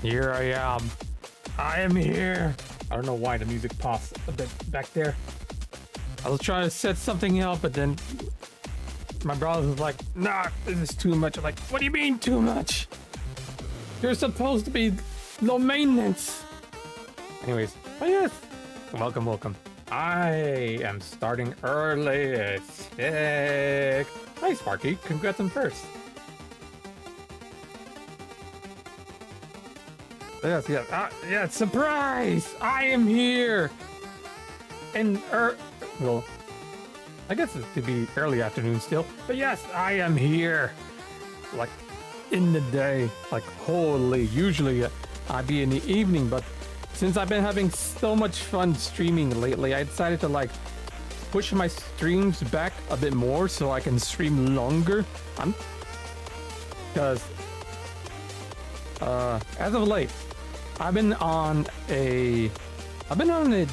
Here I am. I am here. I don't know why the music paused a bit back there. I was trying to set something up, but then my brother was like, nah, this is too much. I'm like, what do you mean too much? You're supposed to be low maintenance. Anyways, oh yes. Welcome, welcome. I am starting early. It's sick. Hi, Sparky. Congrats on first. Yes, yes. Yeah, surprise! I am here! And, well, I guess it could be early afternoon still, but yes, I am here! Like, in the day. Like, holy, usually I'd be in the evening, but since I've been having so much fun streaming lately, I decided to, like, push my streams back a bit more so I can stream longer. Because, as of late, I've been on a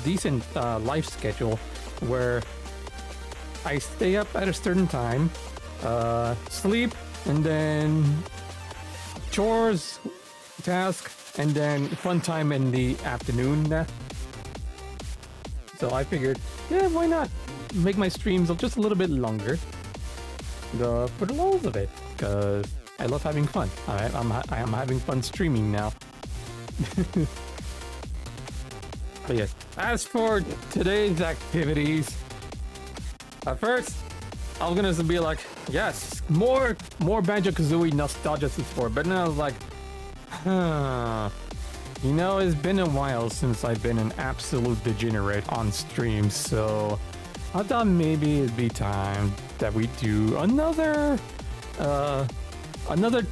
decent life schedule where I stay up at a certain time, sleep, and then chores, task, and then fun time in the afternoon. So I figured, yeah, why not make my streams just a little bit longer, for the lulls of it, because I love having fun. I'm having fun streaming now. But yes, as for today's activities, at first I was gonna be like, yes, more Banjoo Kazooie nostalgia support, but then I was like, you know, it's been a while since I've been an absolute degenerate on stream, so I thought maybe it'd be time that we do another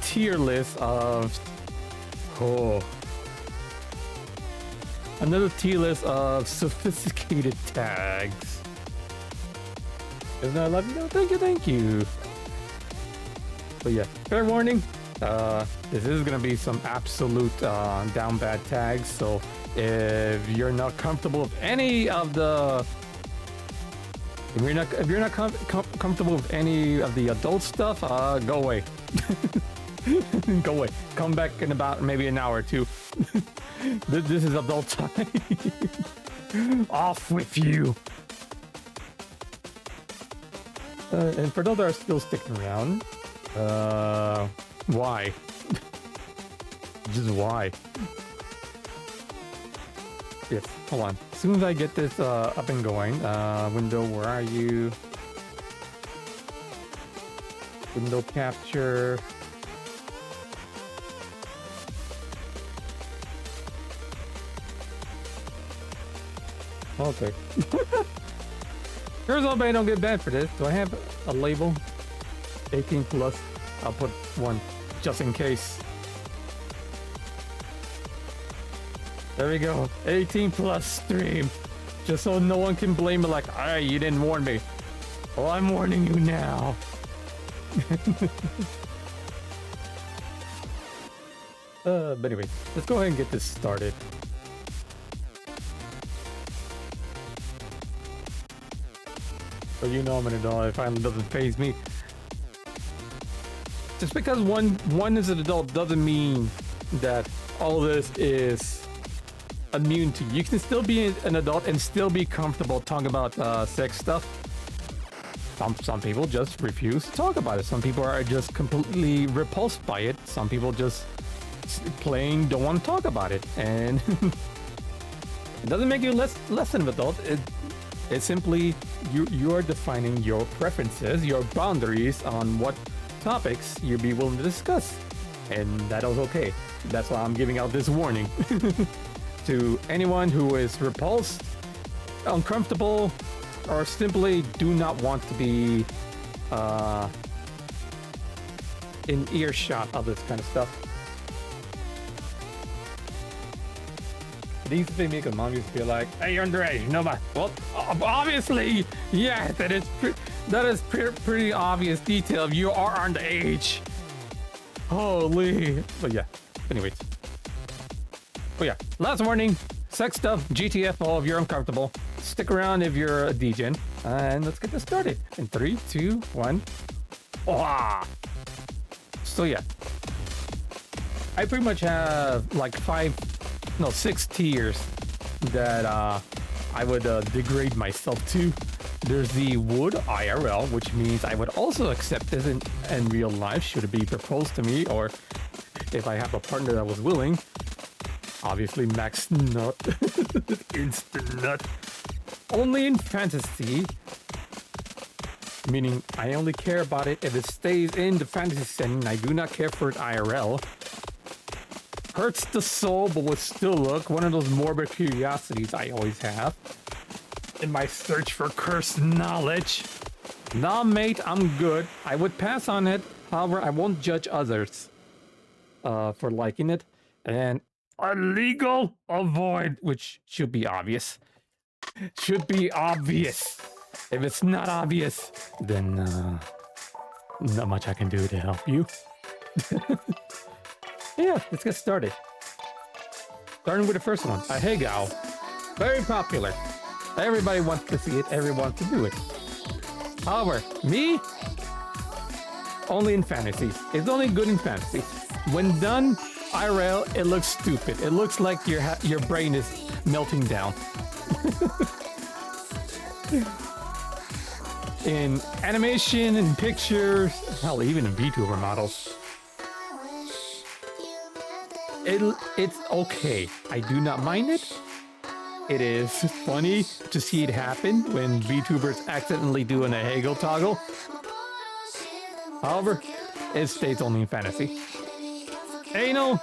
tier list of another tier list of sophisticated tags. Isn't that lovely? No, thank you. But yeah, fair warning. This is gonna be some absolute down bad tags. So if you're not comfortable with any of the, if you're not comfortable with any of the adult stuff, go away. Go away. Come back in about maybe an hour or two. This is adult time. Off with you. And for those that are still sticking around, why? Just why? Yes, hold on. As soon as I get this up and going, window, where are you? Window capture. Okay. Here's hope I don't get banned for this. Do I have a label? 18 plus. I'll put one just in case. There we go. 18 plus stream. Just so no one can blame me like, hey, you didn't warn me. Well, I'm warning you now. But anyway, let's go ahead and get this started. But you know I'm an adult, it finally doesn't faze me. Just because one is an adult doesn't mean that all this is immune to you. You can still be an adult and still be comfortable talking about sex stuff. Some people just refuse to talk about it. Some people are just completely repulsed by it. Some people just plain don't want to talk about it. And it doesn't make you less an adult. It's simply you are defining your preferences, your boundaries on what topics you'd be willing to discuss, and that is okay. That's why I'm giving out this warning to anyone who is repulsed, uncomfortable, or simply do not want to be in earshot of this kind of stuff. It used to be me because mom used to be like, hey, you're underage. No, well, obviously, yeah, that is pretty obvious detail. You are underage. Holy. But yeah, anyways. Oh yeah, last warning. Sex stuff, GTFO if you're uncomfortable. Stick around if you're a degen. And let's get this started. In 3, 2, 1. Oh! So yeah. I pretty much have like 6 tiers that I would degrade myself to. There's the would IRL, which means I would also accept this in real life should it be proposed to me, or if I have a partner that was willing. Obviously, max nut. Instant nut. Only in fantasy. Meaning, I only care about it if it stays in the fantasy setting. I do not care for it IRL. Hurts the soul, but would still look. One of those morbid curiosities I always have. In my search for cursed knowledge. Nah, mate, I'm good. I would pass on it. However, I won't judge others for liking it. And illegal avoid, which should be obvious. Should be obvious. If it's not obvious, then not much I can do to help you. Yeah, let's get started. Starting with the first one, a Hegao. Very popular. Everybody wants to see it, everyone wants to do it. However, me, only in fantasies. It's only good in fantasy. When done IRL, it looks stupid. It looks like your brain is melting down. In animation and pictures, hell, even in VTuber models. It's okay. I do not mind it. It is funny to see it happen when VTubers accidentally do a Hegel toggle. However, it stays only in fantasy. Anal.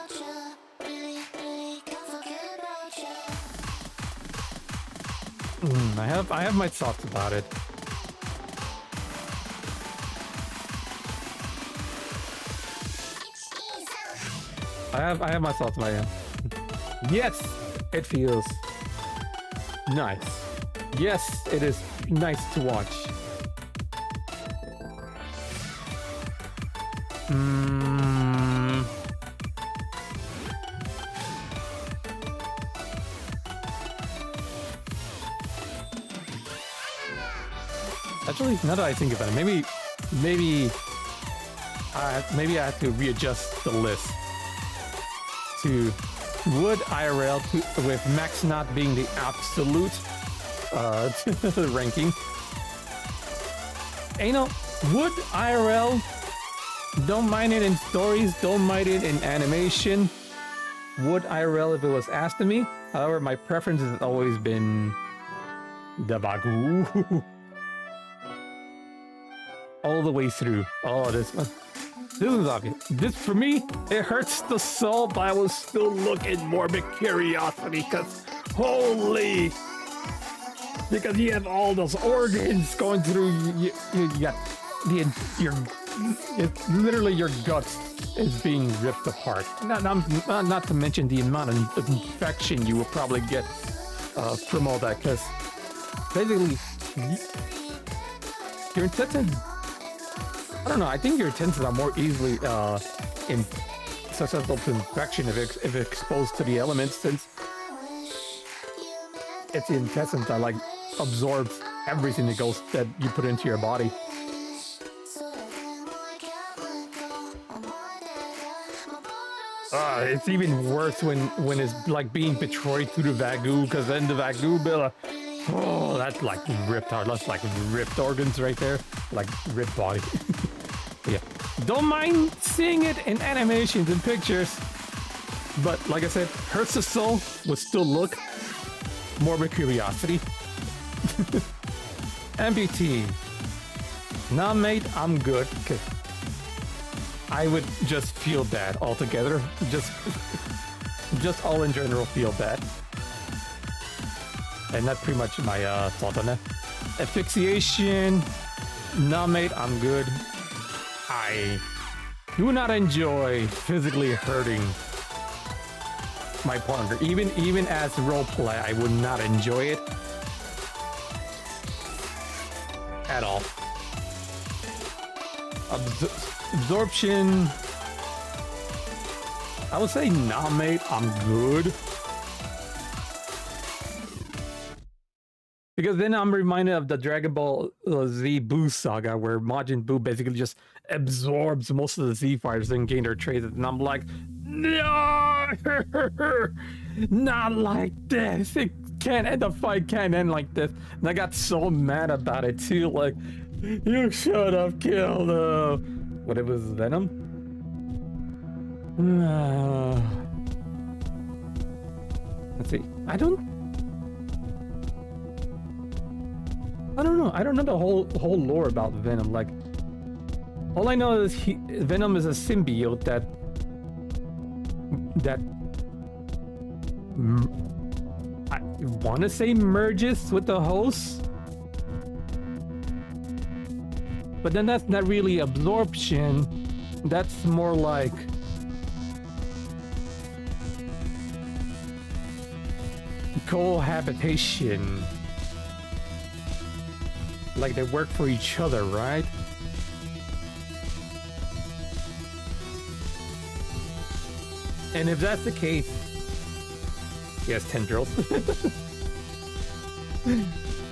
I have my thoughts about it. I have my thoughts about it. Yes, it feels nice. Yes, it is nice to watch. Actually, now that I think about it, maybe I have to readjust the list to would IRL with max not being the absolute ranking. Anal, would IRL, don't mind it in stories, don't mind it in animation. Would IRL if it was asked of me. However, my preference has always been the Bagoo. All the way through. Oh, this one. This is obvious. This, for me, it hurts the soul, but I will still look in morbid curiosity, because holy! Because you have all those organs going through, you got it's literally your guts is being ripped apart. Not to mention the amount of infection you will probably get from all that, because basically, your intestines, I don't know, I think your intestines are more easily susceptible to infection if exposed to the elements, since it's the intestines that like absorbs everything that you put into your body. It's even worse when it's like being betrayed through the Bagoo, because then the Bagoo bill, oh, that's like ripped out. That's like ripped organs right there, like ripped body. Yeah, don't mind seeing it in animations and pictures, but like I said, hurts the soul would still look morbid curiosity. MBT, nah mate, I'm good, because I would just feel bad altogether. Just all in general feel bad. And that's pretty much my thought on that. Asphyxiation, nah mate, I'm good. I do not enjoy physically hurting my partner. Even as roleplay, I would not enjoy it at all. Absorption, I would say nah mate, I'm good. Because then I'm reminded of the Dragon Ball Z Buu saga, where Majin Buu basically just absorbs most of the Z fighters and gain their traits, and I'm like, No! Not like this. It can't end. The fight can't end like this. And I got so mad about it too. Like, you should have killed what, it was Venom? Let's see. I don't know. I don't know the whole lore about Venom. Like, all I know is Venom is a symbiote that I want to say merges with the host, but then that's not really absorption. That's more like cohabitation. Like they work for each other, right? And if that's the case, yes, tendrils.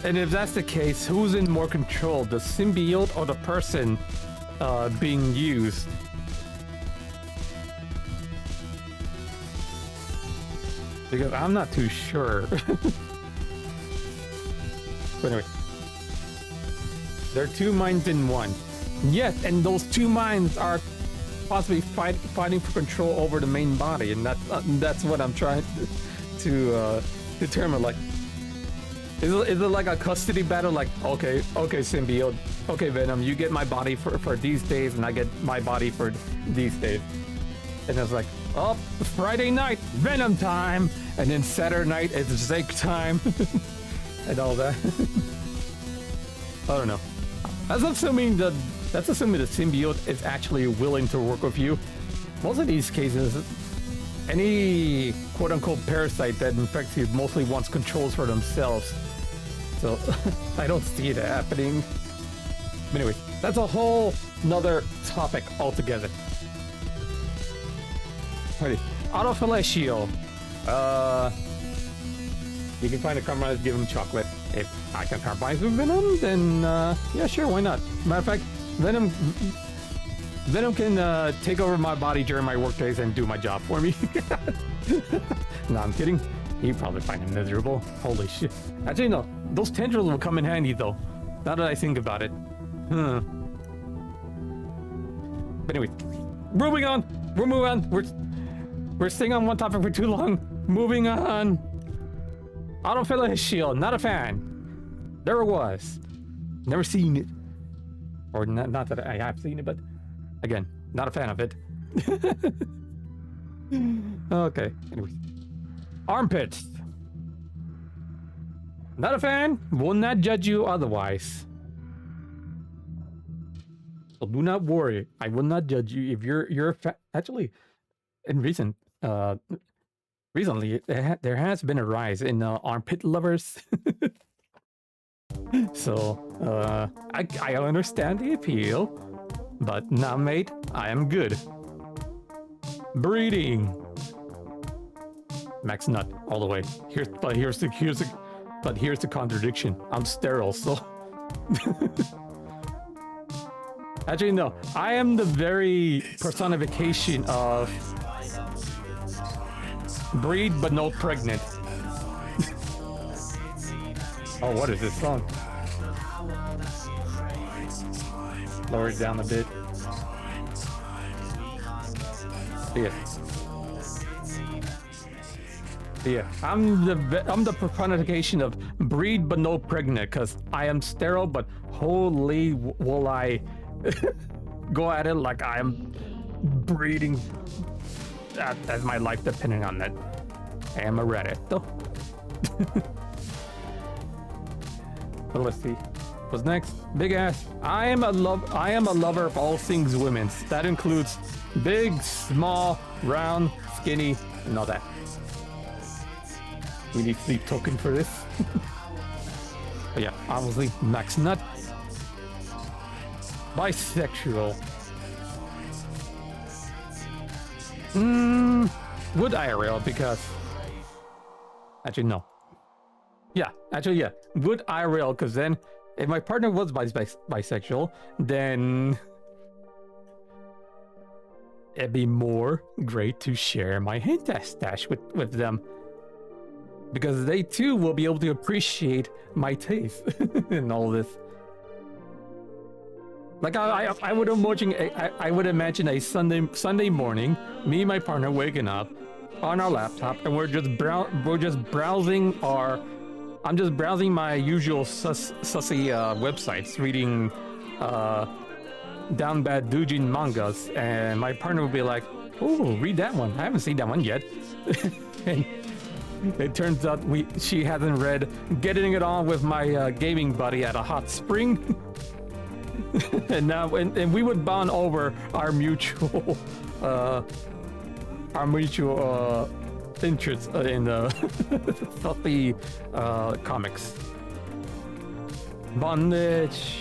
And if that's the case, who's in more control, the symbiote or the person being used? Because I'm not too sure. But anyway, there are two minds in one. Yes, and those two minds are possibly fighting for control over the main body, and that's what I'm trying to determine. Like, is it like a custody battle? Like, okay, symbiote, okay, Venom, you get my body for these days, and I get my body for these days. And it's like, oh, Friday night, Venom time, and then Saturday night it's Zeke time, and all that. I don't know. That's assuming the symbiote is actually willing to work with you. Most of these cases, any quote-unquote parasite that infects you mostly wants controls for themselves. So I don't see it happening. But anyway, that's a whole nother topic altogether. Alrighty, autofellatio. You can find a compromise, give him chocolate. If I can compromise with Venom, then yeah, sure, why not? Matter of fact, Venom can take over my body during my work days and do my job for me. No, I'm kidding. He'd probably find him miserable. Holy shit. Actually, no. Those tendrils will come in handy, though. Now that I think about it. But anyway, moving on. We're moving on. We're staying on one topic for too long. Moving on. Autofellatio, not a fan. There it was. Never seen it. Or not that I have seen it, but again, not a fan of it. Okay, anyways. Armpits. Not a fan. Will not judge you otherwise. So do not worry. I will not judge you if you're a fan. Actually, in recently, there has been a rise in armpit lovers. So, I understand the appeal, but nah, mate, I am good. Breeding. Max nut all the way. Here's the contradiction. I'm sterile, so. Actually, no. I am the very personification of breed but no pregnant. Oh, what is this song? Lower it down a bit. Yeah, I'm the personification of breed but no pregnant, because I am sterile, but holy will I go at it like I am breeding as my life depending on that. I am a Reddit though. But let's see. What's next? Big ass. I am a lover of all things women's. That includes big, small, round, skinny, and all that. We need sleep token for this. But yeah, obviously Max Nut. Bisexual. Would IRL, because actually no. Yeah, actually yeah. Would IRL, because then if my partner was bisexual, then it'd be more great to share my hentai stash with them. Because they too will be able to appreciate my taste in all this. Like I would imagine a Sunday morning, me and my partner waking up on our laptop, and we're just browsing our. I'm just browsing my usual sussy websites, reading down bad doujin mangas, and my partner would be like, "Oh, read that one. I haven't seen that one yet." And it turns out she hasn't read Getting It On with My Gaming Buddy at a Hot Spring. and we would bond over our mutual interests in healthy comics. Bondage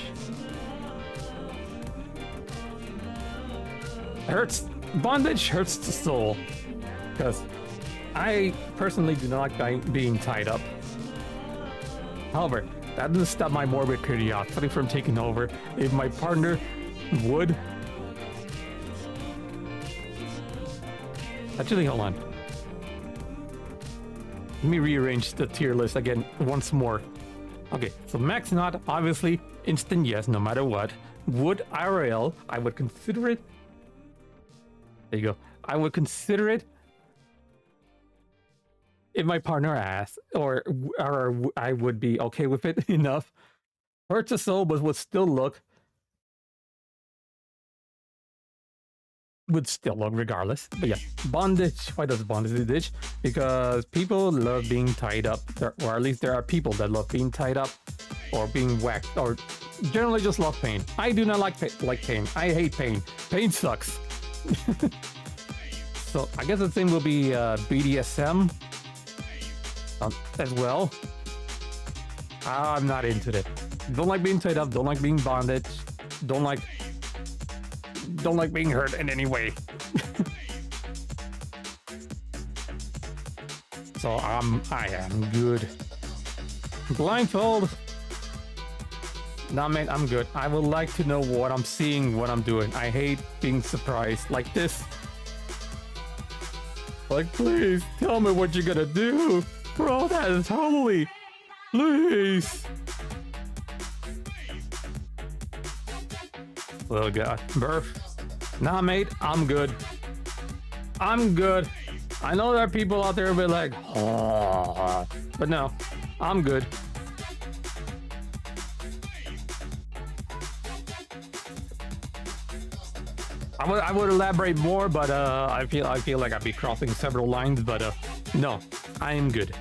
Bondage hurts the soul, because I personally do not like being tied up. However, that doesn't stop my morbid curiosity from taking over. If my partner would... Actually, hold on. Let me rearrange the tier list again once more. Okay, so Max Not, obviously, instant yes, no matter what. Would IRL, I would consider it. There you go. I would consider it if my partner asked, or I would be okay with it enough. Hurts the soul, but would still look regardless. But yeah, bondage. Why does bondage? Because people love being tied up, or at least there are people that love being tied up, or being whacked, or generally just love pain. I do not like pain. I hate pain. Pain sucks. So I guess the thing will be BDSM. As well. I'm not into it. Don't like being tied up, don't like being bonded, don't like being hurt in any way. So I am good. Blindfold. Nah, man, I'm good. I would like to know what I'm seeing, what I'm doing. I hate being surprised like this. Like, please tell me what you're gonna do. Bro, that is holy. Please. Oh god. Burf. Nah, mate, I'm good. I'm good. I know there are people out there who be like, oh, but no, I'm good. I would elaborate more, but I feel like I'd be crossing several lines, but no, I am good.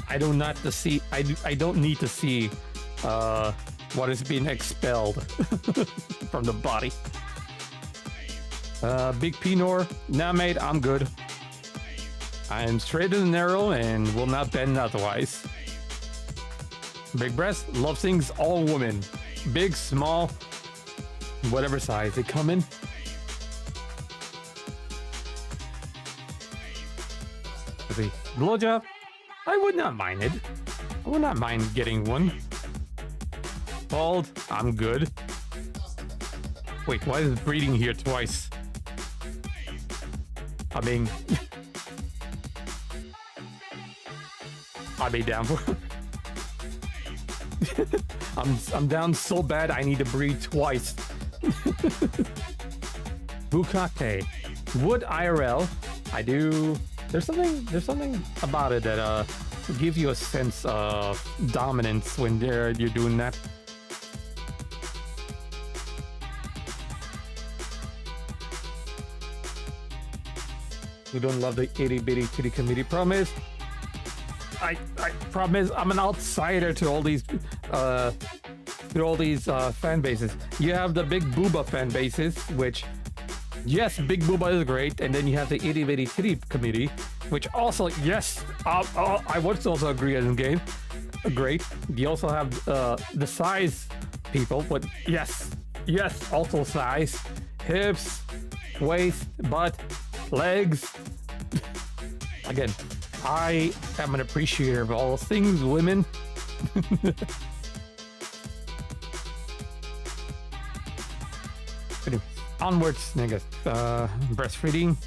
I don't need to see what is being expelled from the body. Big Pinor, nah, mate, I'm good. I am straight and narrow and will not bend otherwise. Big breast, love sings all women. Big, small, whatever size they come in. See, blowjob, I would not mind it. I would not mind getting one. Bald, I'm good. Wait, why is it breeding here twice? I mean, I'd be down for. I'm down so bad I need to breed twice. Bukake. Would IRL. I do. There's something about it that gives you a sense of dominance when you're doing that. You don't love the itty bitty kitty committee. Problem is, I'm an outsider to all these fan bases. You have the big booba fan bases, which, yes, big booba is great, and then you have the itty bitty kitty committee, which also, yes, I would also agree as in game, great. You also have the size people, but yes, also size, hips, waist, butt, legs. Again, I am an appreciator of all things women. Anyways, Onwards, niggas. Breastfeeding.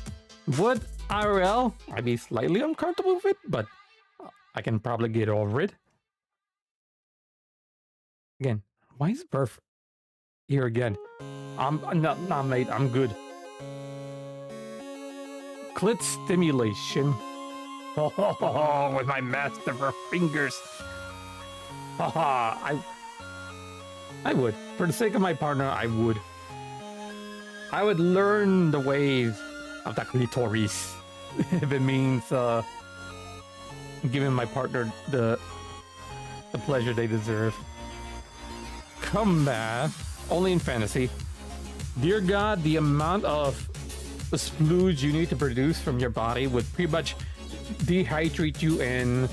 Would IRL, I'd be slightly uncomfortable with it, but I can probably get over it. Again, why is birth here again? I'm not mate, I'm good. Clit stimulation. Oh, with my masterful fingers. Haha, I would. For the sake of my partner, I would. I would learn the ways of the clitoris. If it means giving my partner the pleasure they deserve. Combat. Only in fantasy. Dear God, the amount of splooge you need to produce from your body would pretty much dehydrate you and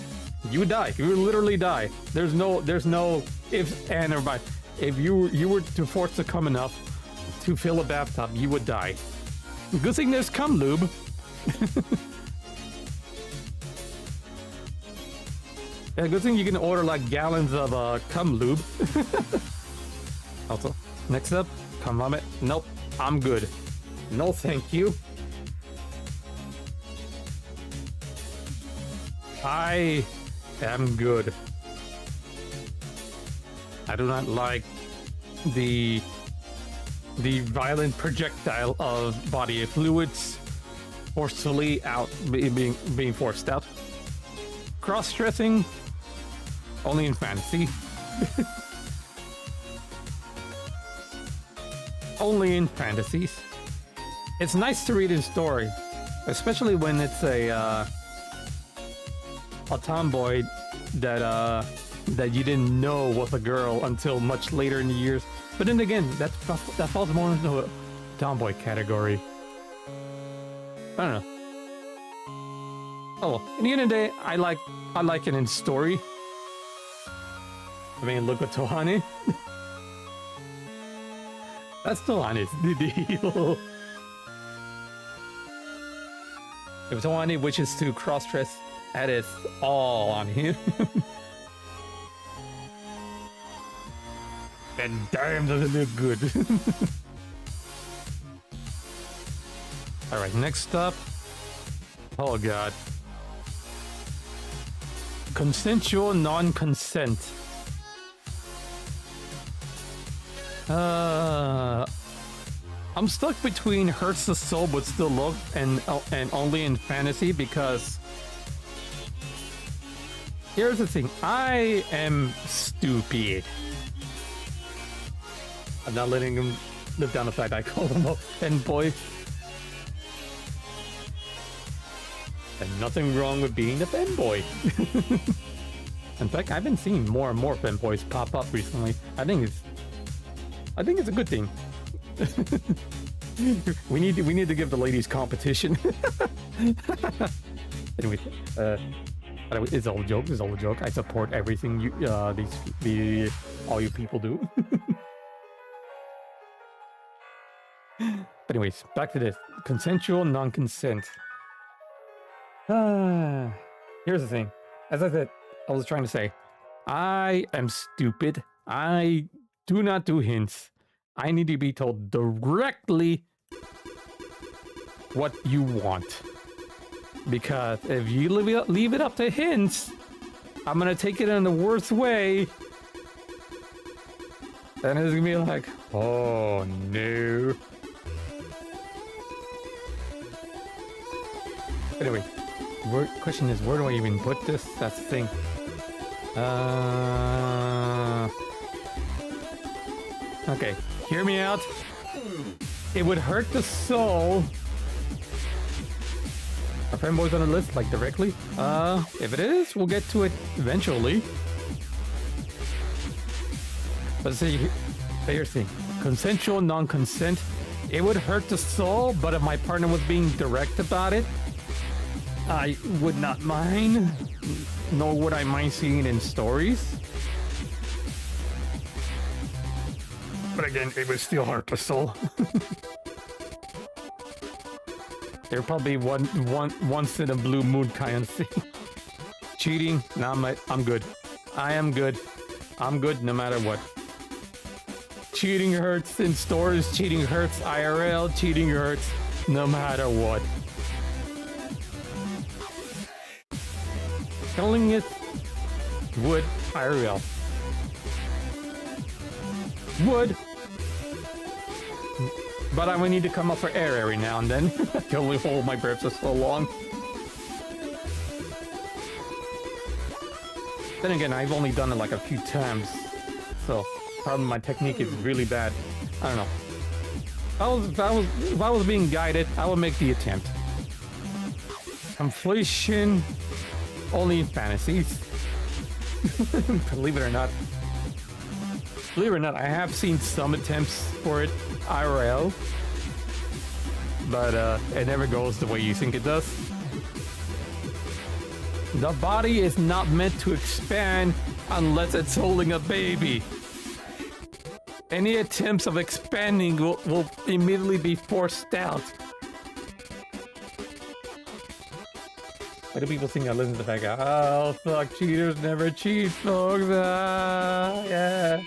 you would die. You would literally die. There's no ifs and or buts. If you were to force to come enough to fill a bathtub, you would die. Good thing there's cum lube. Yeah, good thing you can order like gallons of cum lube. Also, next up, cum vomit. Nope, I'm good. No, thank you. I am good. I do not like the violent projectile of body fluids forcefully out being forced out. Cross-dressing only in fantasy. Only in fantasies. It's nice to read in story, especially when it's a tomboy that you didn't know was a girl until much later in the years. But then again, that falls more into a tomboy category. I don't know. Oh, well, in the end of the day, I like it in story. I mean, look at Tohane. That's Tohane's deal. If Tohane wishes to cross-dress, that is all on him. And damn, does it look good. Alright, next up. Oh god. Consensual non-consent. I'm stuck between hurts the soul but still love and only in fantasy because here's the thing, I am stupid. I'm not letting him live down the fact I call him a fanboy. And nothing wrong with being a fanboy. In fact, I've been seeing more and more fanboys pop up recently. I think it's a good thing. we need to give the ladies competition. Anyway, it's all a joke. It's all a joke. I support everything you all you people do. But anyways, back to this consensual non-consent. Here's the thing. As I said, I was trying to say, I am stupid. I do not do hints. I need to be told directly what you want. Because if you leave it up to hints, I'm gonna take it in the worst way. Then it's gonna be like, oh no. Anyway, question is, where do I even put this? That's the thing. Okay, hear me out. It would hurt the soul. Are fanboys on the list, like directly? If it is, we'll get to it eventually. But see, here's the thing. Consensual non-consent. It would hurt the soul, but if my partner was being direct about it, I would not mind, nor would I mind seeing it in stories. But again, it would still hurt the soul. They're probably once in a blue moon kind of thing. Cheating? Nah, I'm good. I am good. I'm good no matter what. Cheating hurts. hurts in stores, cheating hurts IRL, cheating hurts no matter what. Calling it would IRL. Would. But I would need to come up for air every now and then. I can only hold my breath for so long. Then again, I've only done it like a few times. So, probably my technique is really bad. I don't know. If I was being guided, I would make the attempt. Completion only in fantasies. Believe it or not. Believe it or not, I have seen some attempts for it IRL, but it never goes the way you think it does. The body is not meant to expand unless it's holding a baby. Any attempts of expanding will immediately be forced out. Why do people think I listen to that guy? Oh, fuck, cheaters never cheat, folks. Ah, yeah.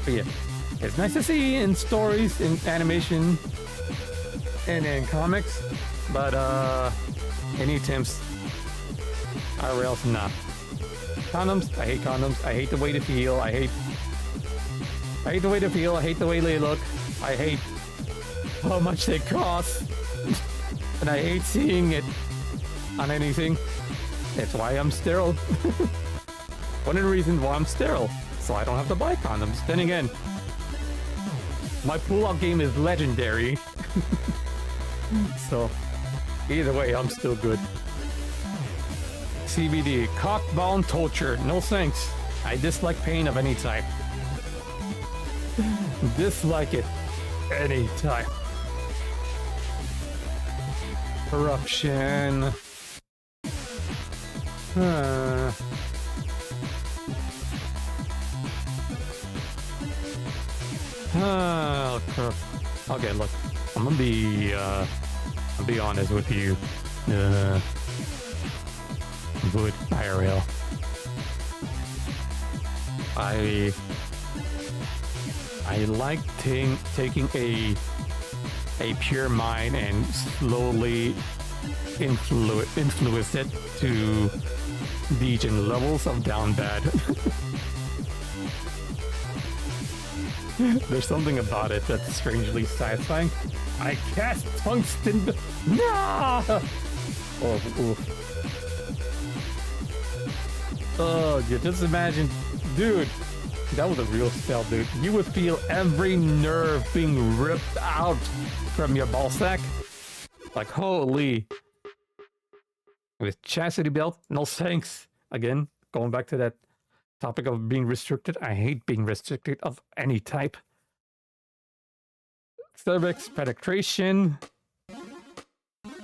But yeah, it's nice to see in stories, in animation, and in comics, but any attempts, IRL's not. Condoms, I hate condoms. I hate the way they feel. I hate the way they feel. I hate the way they look. I hate how much they cost, and I hate seeing it on anything. That's why I'm sterile. One of the reasons why I'm sterile, so I don't have to buy condoms. Then again, my pull-out game is legendary. So, either way, I'm still good. CBD, cock-bound torture. No thanks. I dislike pain of any type. Dislike it any type. Corruption. Okay, look, I'm gonna be honest with you. Good IRL. I like taking a pure mind and slowly influence it to degen levels of down bad. There's something about it that's strangely satisfying. I cast tungsten. No! Oh, oof. Oh, yeah, just imagine, dude. That was a real spell, dude. You would feel every nerve being ripped out from your ball sack. Like, holy. With chastity belt, no thanks. Again, going back to that topic of being restricted. I hate being restricted of any type. Cervix penetration.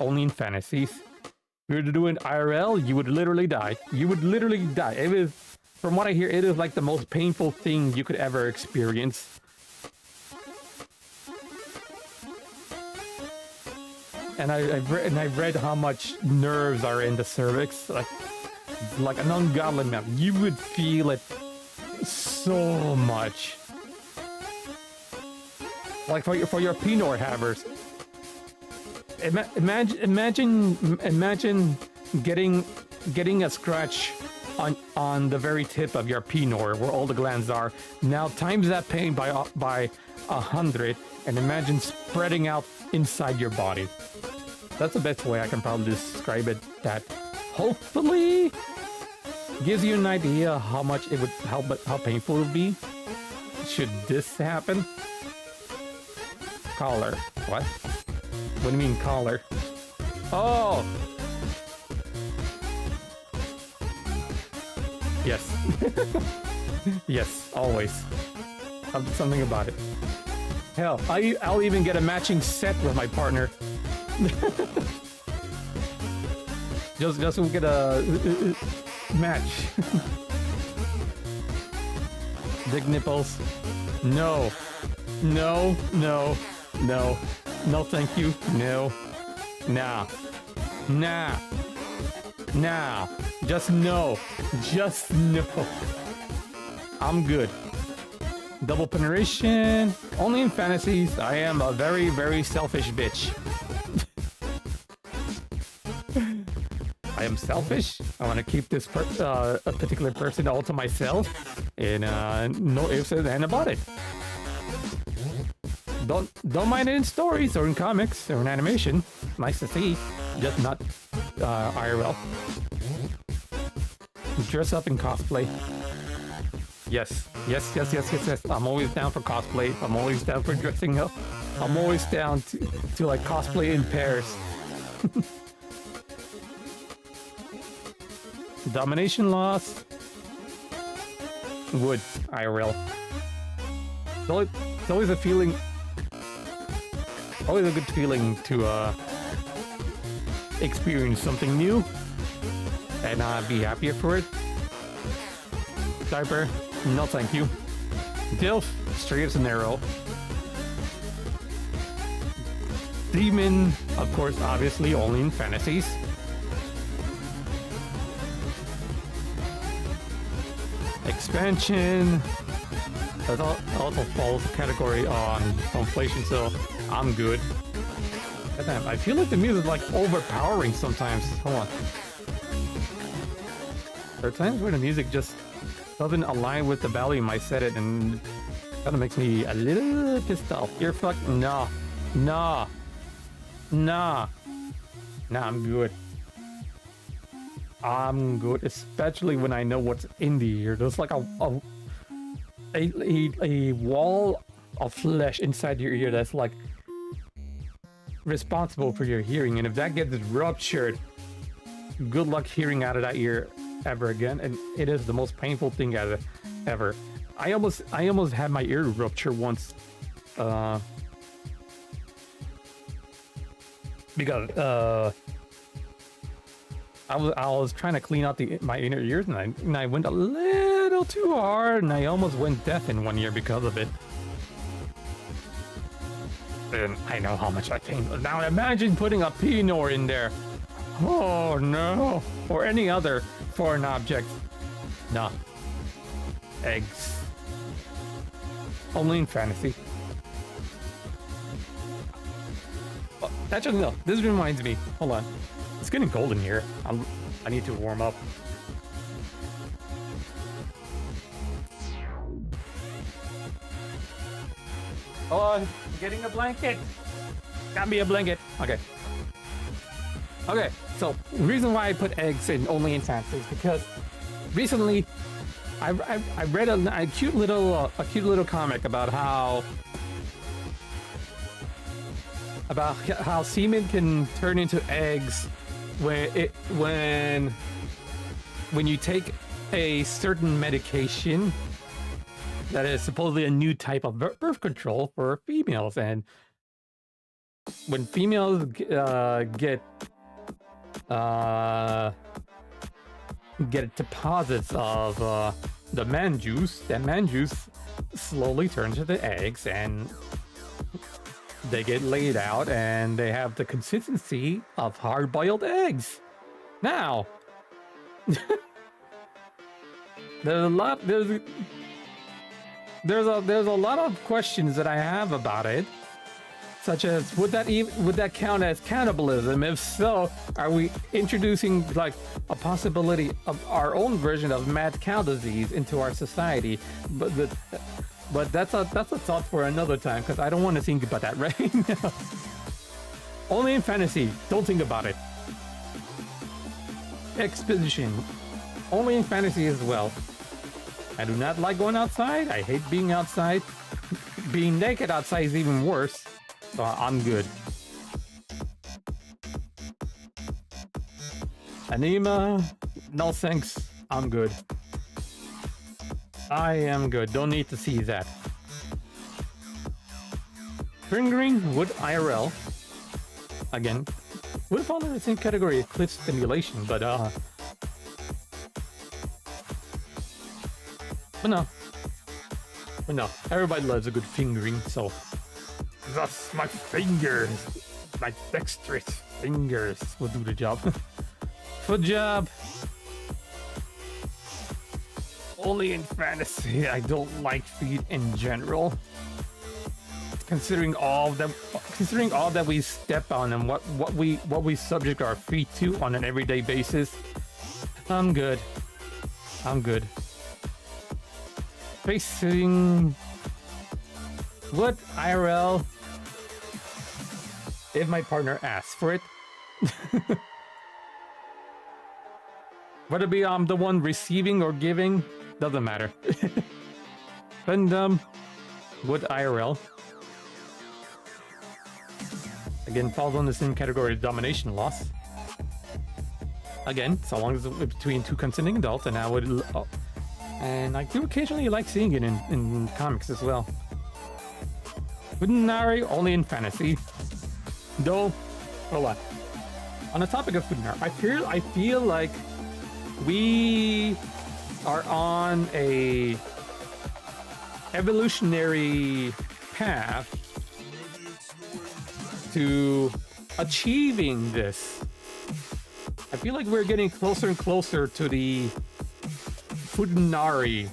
Only in fantasies. If you were to do an IRL, you would literally die. You would literally die. It is, from what I hear, it is like the most painful thing you could ever experience. And I've read how much nerves are in the cervix. Like an ungodly amount. You would feel it so much. Like for your penor havers. Imagine getting a scratch on the very tip of your penor where all the glands are. Now times that pain by 100 and imagine spreading out inside your body. That's the best way I can probably describe it. That hopefully gives you an idea how much it would, how painful it would be should this happen. Collar. What? What do you mean collar? Oh! Yes. Yes, always. Something about it. Hell, I'll even get a matching set with my partner. just so we get a match. Big nipples. No. No, no, no. No, thank you. No. Nah. Nah. Nah. Just no. Just no. I'm good. Double penetration, only in fantasies. I am a very, very selfish bitch. I am selfish. I want to keep this a particular person all to myself, and no ifs and ands about it. Don't mind it in stories or in comics or in animation. Nice to see, just not IRL. Dress up in cosplay. Yes. I'm always down for cosplay. I'm always down for dressing up. I'm always down to like cosplay in pairs. Domination loss. Would IRL. It's always a feeling. Always a good feeling to experience something new and be happier for it. Diaper, no thank you. Dilf, straight as an arrow. Demon, of course, obviously only in fantasies. Expansion, that also falls category on inflation, so I'm good. Damn, I feel like the music is like overpowering sometimes. Hold on. There are times where the music just doesn't align with the volume I set it, and kind of makes me a little pissed off. You're fucking nah, I'm good. I'm good, especially when I know what's in the ear. There's like a wall of flesh inside your ear that's like responsible for your hearing, and if that gets ruptured, good luck hearing out of that ear ever again. And it is the most painful thing ever. I almost had my ear rupture once because I was trying to clean out my inner ears, and I went a little too hard, and I almost went deaf in one ear because of it. And I know how much I pain. Now imagine putting a Pinor in there. Oh no! Or any other foreign object. Nah. Eggs. Only in fantasy. Oh, actually, no. This reminds me. Hold on. It's getting cold in here. I need to warm up. Oh, getting a blanket. Got me a blanket. Okay. Okay, so the reason why I put eggs in only in fantasy is because recently I read a cute little comic about how semen can turn into eggs when you take a certain medication that is supposedly a new type of birth control for females, and when females get deposits of the man juice, that man juice slowly turns into eggs, and they get laid out, and they have the consistency of hard-boiled eggs. Now, there's a lot of questions that I have about it, such as would that count as cannibalism? If so, are we introducing like a possibility of our own version of mad cow disease into our society? But that's a thought for another time, because I don't want to think about that right now. Only in fantasy. Don't think about it. Exposition. Only in fantasy as well. I do not like going outside. I hate being outside. Being naked outside is even worse. So I'm good. Anima, no thanks. I'm good. I am good. Don't need to see that. Fingering would IRL. Again, would fall in the same category, cliff stimulation, but no. But no, everybody loves a good fingering, so thus my fingers, my dexterous fingers will do the job. Foot job. Only in fantasy. I don't like feet in general. Considering all that we step on and what we subject our feet to on an everyday basis, I'm good. I'm good. Facing what IRL if my partner asks for it. Whether it be I'm the one receiving or giving, doesn't matter. And what IRL again falls on the same category of domination loss. Again, so long as it's between two consenting adults, and and I do occasionally like seeing it in comics as well. Futanari only in fantasy. Though, hold on. On the topic of Futanari, I feel like we are on a evolutionary path to achieving this. I feel like we're getting closer and closer to the Futanari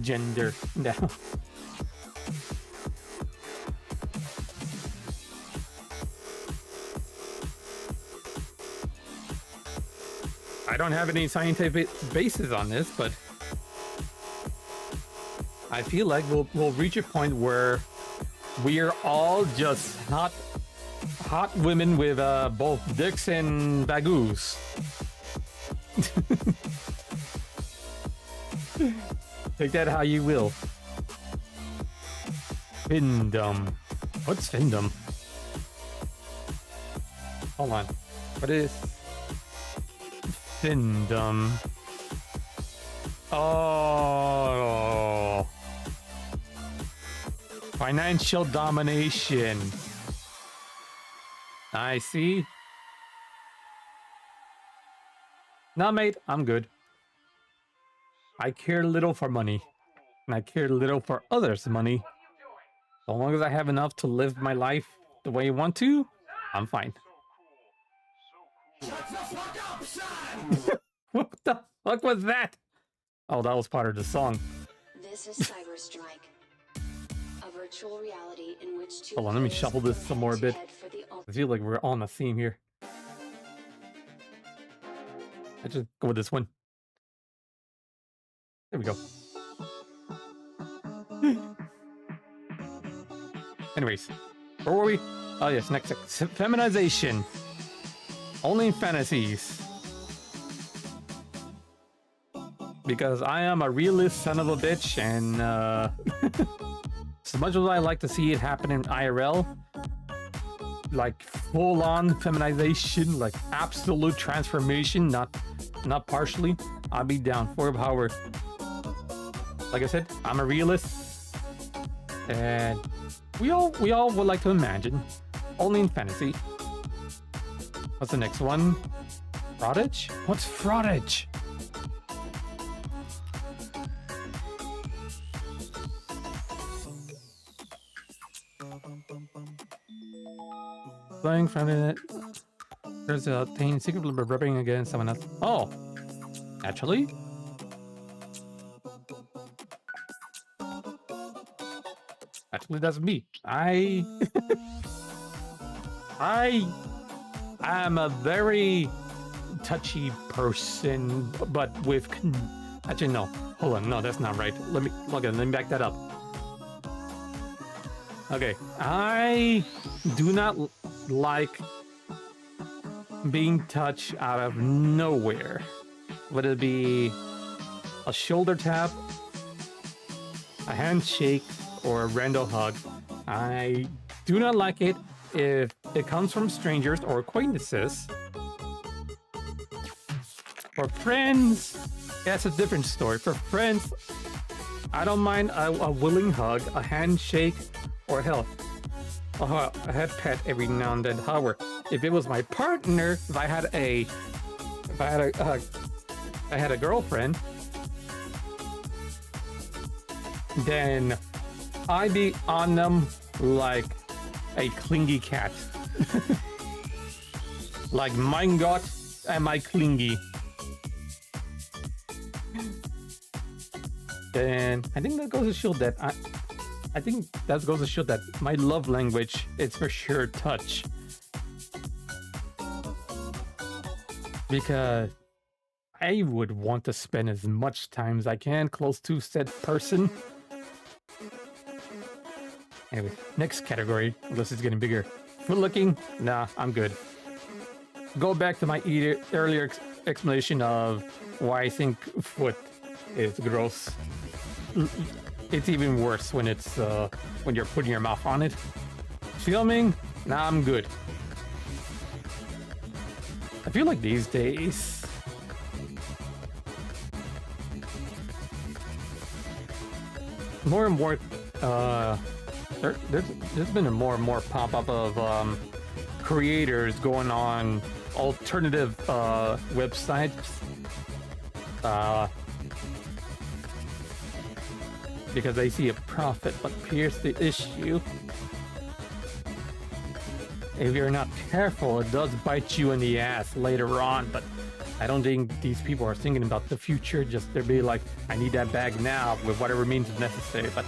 gender now. I don't have any scientific basis on this, but I feel like we'll reach a point where we are all just hot women with both dicks and bagoos. Take that how you will. Findom. What's Findom? Hold on. What is Findom? Oh. Financial domination. I see. Nah, mate, I'm good. I care little for money, and I care little for others' money. So long as I have enough to live my life the way I want to, I'm fine. What the fuck was that? Oh, that was part of the song. This is Cyber Strike, a virtual reality in which two. Hold on, let me shuffle this some more a bit. I feel like we're on a theme here. I just go with this one. There we go. Anyways, where were we? Oh yes, next feminization. Only in fantasies. Because I am a realist son of a bitch, and as much as I like to see it happen in IRL, like full-on feminization, like absolute transformation, not partially, I'll be down for it. However, like I said, I'm a realist, and we all would like to imagine, only in fantasy. What's the next one? Fraudage? What's fraudage? Flying from it. There's a thing secretly rubbing against someone else. Oh, actually, that's me. I am a very touchy person, but with actually no. Hold on, no, that's not right. Let me back that up. Okay, I do not like being touched out of nowhere. Whether it be a shoulder tap, a handshake, or a random hug. I do not like it if it comes from strangers or acquaintances. For friends, that's a different story. For friends, I don't mind a willing hug, a handshake, or hell, a head pet every now and then. However, if it was my partner, if I had a girlfriend, then I'd be on them like a clingy cat. Like, mein Gott, am I clingy. And I think that goes to show that I think that goes to show that my love language is for sure touch. Because I would want to spend as much time as I can close to said person. Anyway, next category. This is getting bigger. Foot licking? Nah, I'm good. Go back to my earlier explanation of why I think foot is gross. It's even worse when it's when you're putting your mouth on it. Filming? Nah, I'm good. I feel like these days more and more there's been a more and more pop-up of creators going on alternative websites because they see a profit. But here's the issue: if you're not careful, it does bite you in the ass later on. But I don't think these people are thinking about the future. Just they'll be like, I need that bag now with whatever means is necessary. But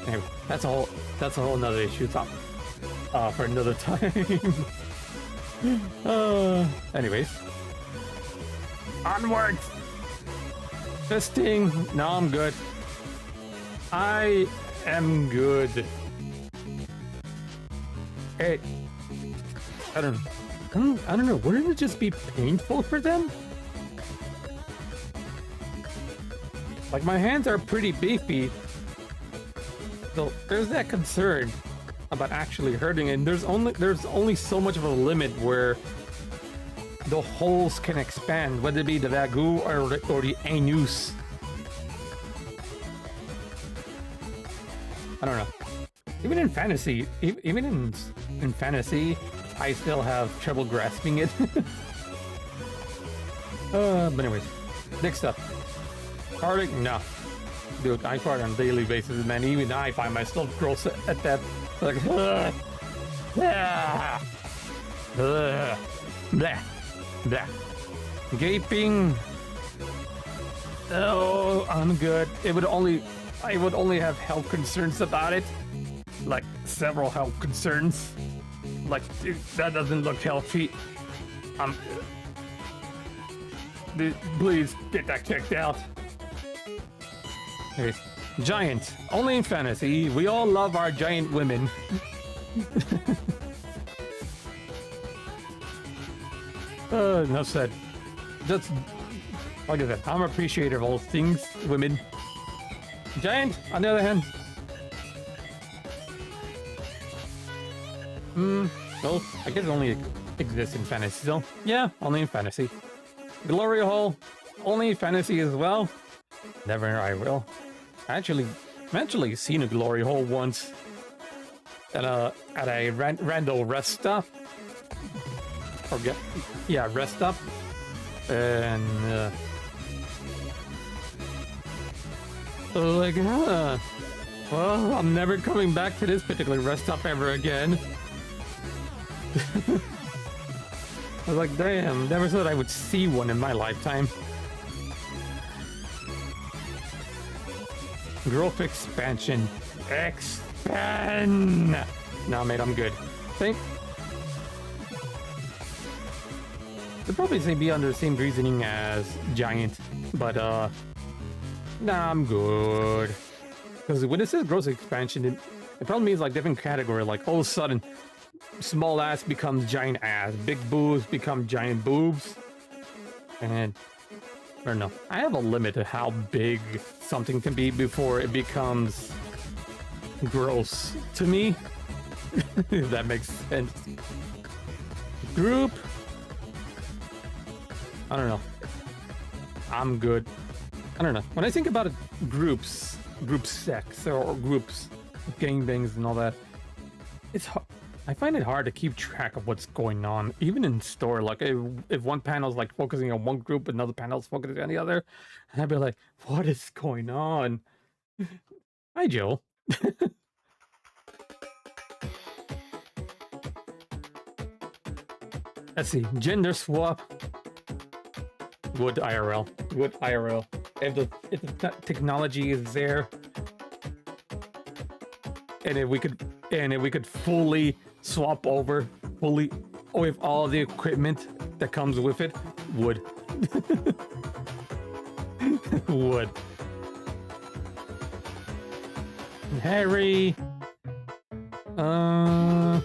anyway, that's a whole another issue. It's for another time. Anyways, onwards. Fisting. No, I'm good. I am good. Hey, I don't know. Wouldn't it just be painful for them? Like, my hands are pretty beefy, so there's that concern about actually hurting, and there's only so much of a limit where the holes can expand, whether it be the Wagyu or the anus. I don't know. Even in fantasy, in fantasy, I still have trouble grasping it. But anyways, next up, farting. No, dude, I fart on a daily basis, man. Even I find myself gross at that. Like, blah, blah. Gaping. Oh, I'm good. I would only have health concerns about it, like several health concerns. Like, that doesn't look healthy. Please get that checked out. Anyways, giant. Only in fantasy. We all love our giant women. Enough said. Just like I said, I'm appreciative of all things women. Giant, on the other hand. Well, I guess it only exists in fantasy, so yeah, only in fantasy. Glory hole, only in fantasy as well. Never I will. I've actually seen a glory hole once at a random rest stop. Rest stop. And like, well, I'm never coming back to this particular rest stop ever again. I was like, damn, never thought I would see one in my lifetime. Growth expansion. Expand! Nah, mate, I'm good. Think. They'd probably say be under the same reasoning as giant, but nah, I'm good. Because when it says growth expansion, it probably means like different category. Like all of a sudden, small ass becomes giant ass, big boobs become giant boobs, and I don't know. I have a limit to how big something can be before it becomes gross to me. If that makes sense. Group. I don't know. I'm good. I don't know. When I think about it, groups, group sex or groups, gangbangs and all that, it's hard. I find it hard to keep track of what's going on, even in store. Like if one panel's like focusing on one group, another panel's focusing on the other, and I'd be like, "What is going on?" Hi, Joe. Let's see. Gender swap. Would IRL. Would IRL. if the technology is there, and if we could fully swap over fully with all the equipment that comes with it, would. Would. Harry. I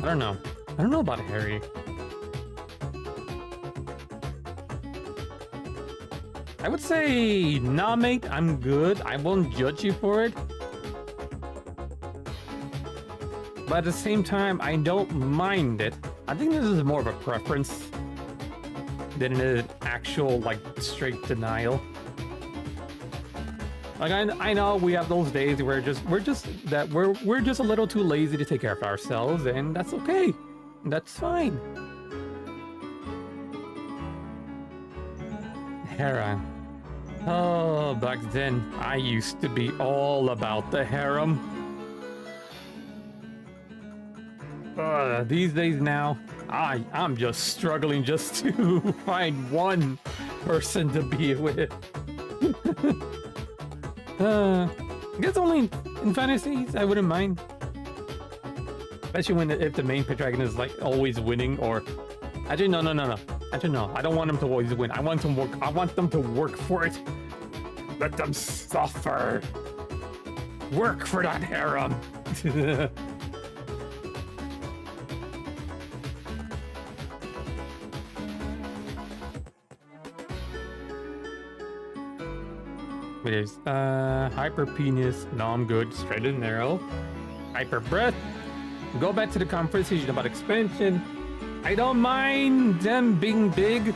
don't know. I don't know about Harry. I would say, nah, mate, I'm good. I won't judge you for it. But at the same time, I don't mind it. I think this is more of a preference than an actual, like, straight denial. Like, I know we have those days where we're just a little too lazy to take care of ourselves, and that's okay. That's fine. Hera. Oh, back then, I used to be all about the harem. These days now, I'm just struggling just to find one person to be with. I guess only in fantasies I wouldn't mind. Especially if the main protagonist is like always winning, or actually no. Actually no, I don't want them to always win. I want them to work for it. Let them suffer. Work for that harem. It is hyper penis. No, I'm good. Straight and narrow. Hyper breath. Go back to the conversation about expansion. I don't mind them being big.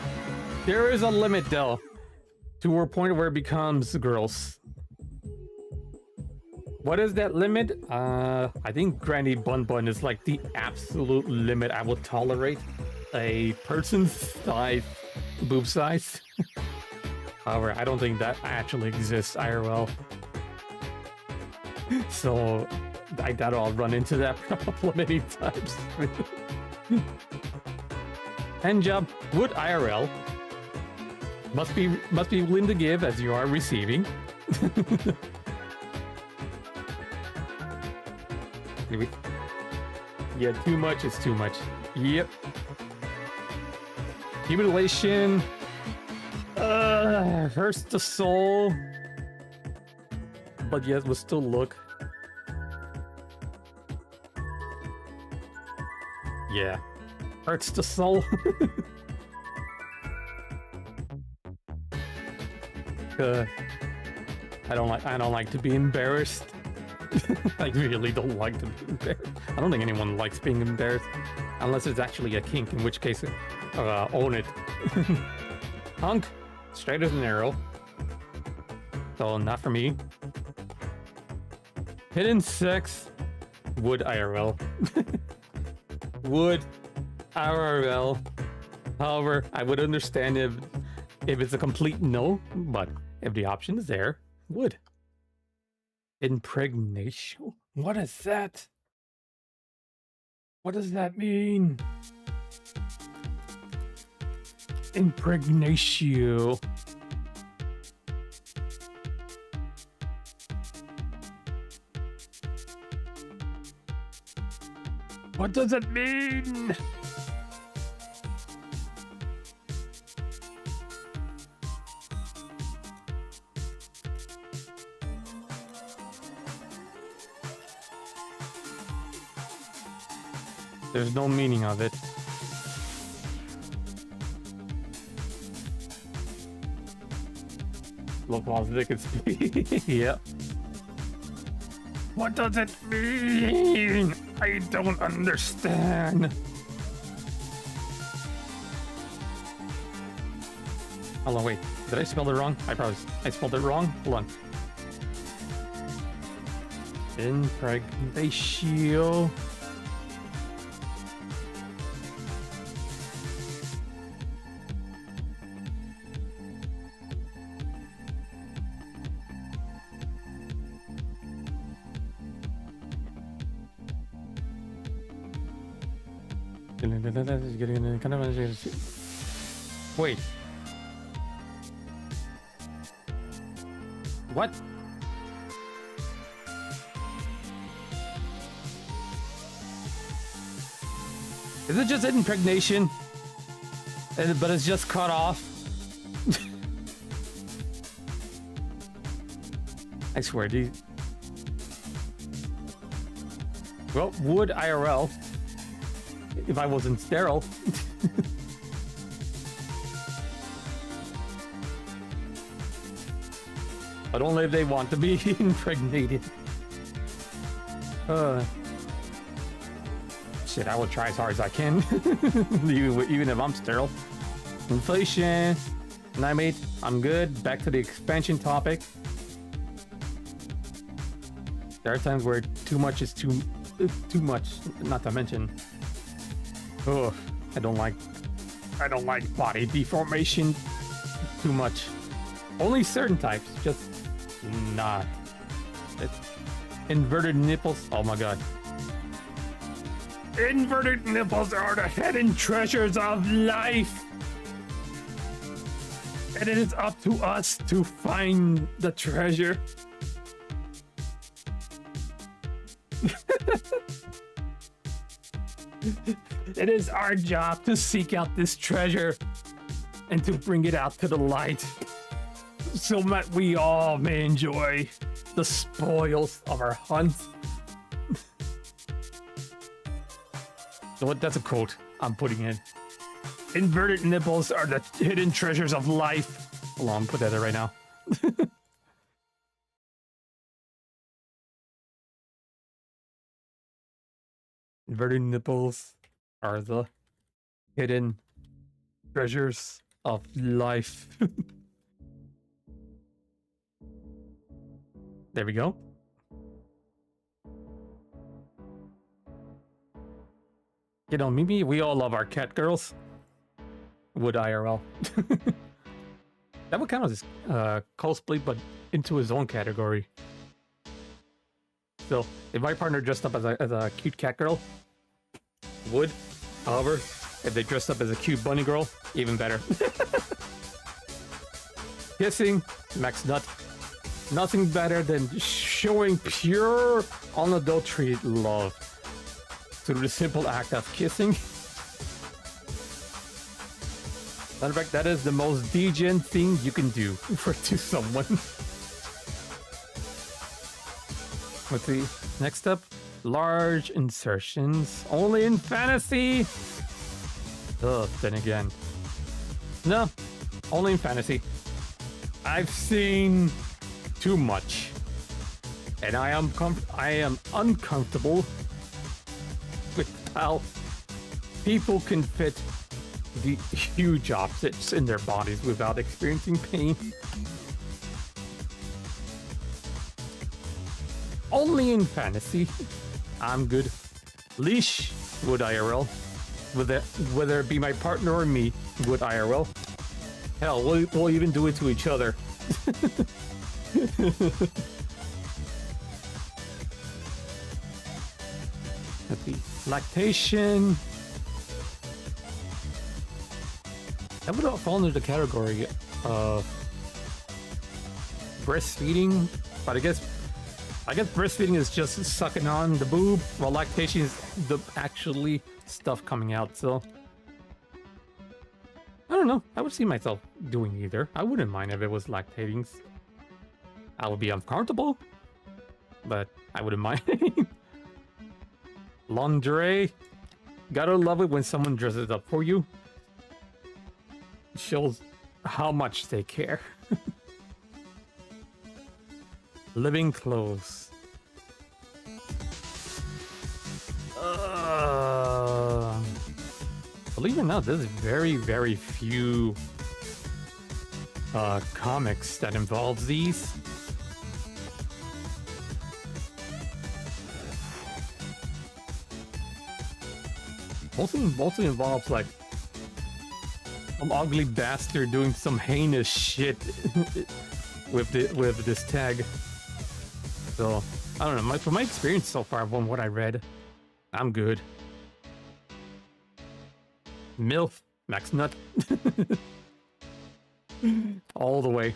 There is a limit though, to a point where it becomes gross. What is that limit? I think Granny Bun Bun is like the absolute limit I will tolerate a person's size, boob size. However, I don't think that actually exists IRL. So I doubt I'll run into that problem many times. Hand job would IRL. Must be willing to give as you are receiving. Yeah, too much is too much. Yep. Mutilation. Hurts the soul. But yes, we'll still look. Yeah. Hurts the soul. I don't like to be embarrassed. I really don't like to be embarrassed. I don't think anyone likes being embarrassed. Unless it's actually a kink, in which case, own it. Hunk. Straight as an arrow. So, not for me. Hidden sex. Would IRL. Would IRL. However, I would understand if it's a complete no, but if the option is there, would. Impregnation? What is that? What does that mean? Impregnatio. What does it mean? There's no meaning of it. Look how thick it's Yep. What does it mean? I don't understand. Hold on, wait. Did I spell it wrong? I spelled it wrong. Hold on. Impregnatio. Wait. What? Is it just impregnation? But it's just cut off? I swear, dude. Well, would IRL if I wasn't sterile. But only if they want to be impregnated. Shit, I will try as hard as I can, even if I'm sterile. Inflation, 9-8, I'm good. Back to the expansion topic. There are times where too much is too much, not to mention. Oh, I don't like body deformation too much. Only certain types, just not. Inverted nipples, oh my god. Inverted nipples are the hidden treasures of life. And it is up to us to find the treasure. It is our job to seek out this treasure and to bring it out to the light so that we all may enjoy the spoils of our hunt. So that's a quote I'm putting in. Inverted nipples are the hidden treasures of life. Hold on, put that there right now. Inverted nipples are the hidden treasures of life. There we go. You know, maybe we all love our cat girls. Would IRL. That would count as cosplay, but into his own category. So, if my partner dressed up as a cute cat girl, would. However, if they dressed up as a cute bunny girl, even better. Kissing, max nut. Nothing better than showing pure, unadulterated love through the simple act of kissing. Matter of fact, that is the most degen thing you can do to someone. Let's see. Next up, large insertions. Only in fantasy. Ugh, then again. No, only in fantasy. I've seen too much. And I am uncomfortable with how people can fit the huge objects in their bodies without experiencing pain. Only in fantasy. I'm good. Leash, would IRL. Whether it be my partner or me, would IRL. Hell, we'll even do it to each other. Let's see. Lactation. That would fall under the category of breastfeeding, but I guess breastfeeding is just sucking on the boob, while lactation is the actually stuff coming out. So I don't know. I would see myself doing either. I wouldn't mind if it was lactating. I would be uncomfortable, but I wouldn't mind. Lingerie. Gotta love it when someone dresses up for you. Shows how much they care. Living clothes. Believe it or not, there's very, very few comics that involve these. Mostly involves like some ugly bastard doing some heinous shit with this tag. So I don't know. From my experience so far, from what I read, I'm good. MILF, max nut, all the way.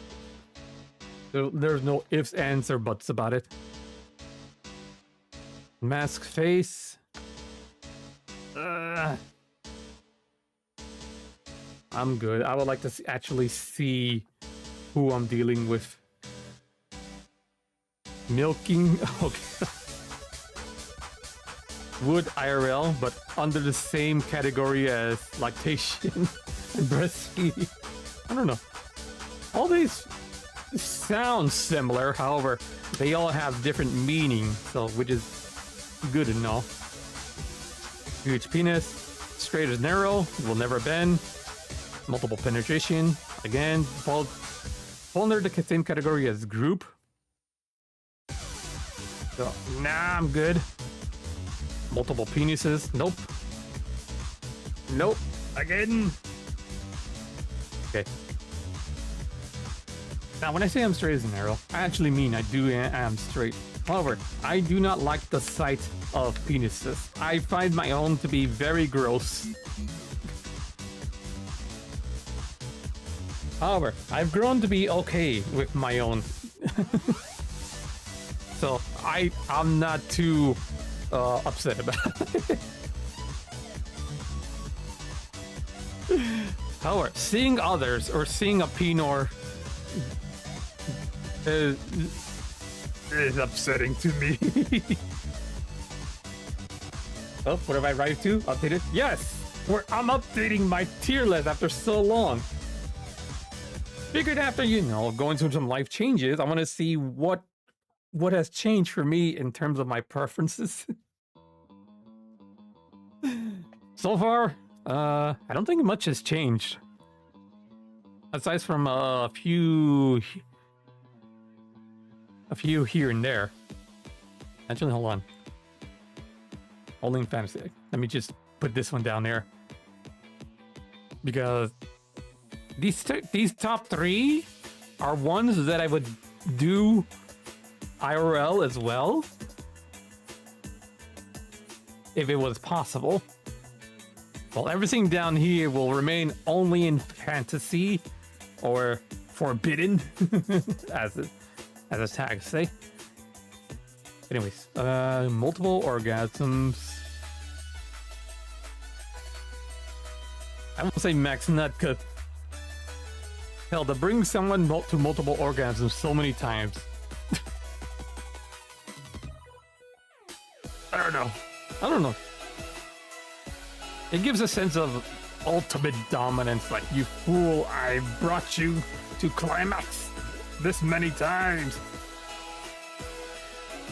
There's no ifs, ands, or buts about it. Mask face. I'm good. I would like to actually see who I'm dealing with. Milking. Okay. Would IRL, but under the same category as lactation and breastfeeding. I don't know. All these sound similar, however, they all have different meaning, so which is good to know. Huge penis, straight as narrow, will never bend. Multiple penetration, again, fall under the same category as group. So, nah, I'm good. Multiple penises, nope. Nope, again. Okay. Now, when I say I'm straight as an arrow, I actually mean I am straight. However, I do not like the sight of penises. I find my own to be very gross. However, I've grown to be okay with my own. So I'm not too upset about it. However, seeing others or seeing a penor is upsetting to me. Oh, what have I arrived to? Updated? Yes! I'm updating my tier list after so long. Figured after, going through some life changes, I want to see what has changed for me in terms of my preferences. So far, I don't think much has changed. Aside from a few here and there. Actually, hold on. Only in fantasy. Let me just put this one down there. Because these top 3 are ones that I would do IRL as well, if it was possible. Well, everything down here will remain only in fantasy or forbidden, as the tags say. Anyways, multiple orgasms. I won't say max nut, because hell, to bring someone to multiple orgasms so many times. I don't know. It gives a sense of ultimate dominance, like, you fool, I brought you to climax this many times.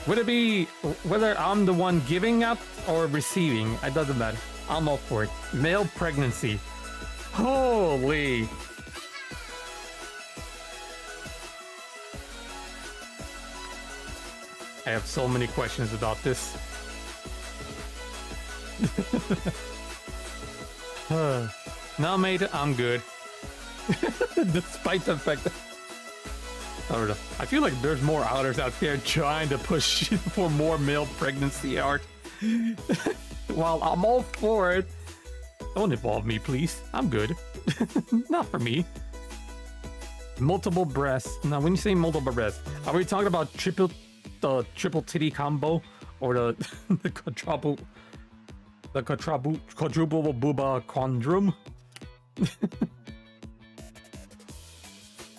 Would it be whether I'm the one giving up or receiving? It doesn't matter. I'm all for it. Male pregnancy. Holy. I have so many questions about this. No, mate, I'm good. Despite the fact that I don't know. I feel like there's more outers out there trying to push for more male pregnancy art. While I'm all for it, don't involve me, please. I'm good. Not for me. Multiple breasts. Now, when you say multiple breasts, are we talking about the triple titty combo, or the quadruple booba quandrum?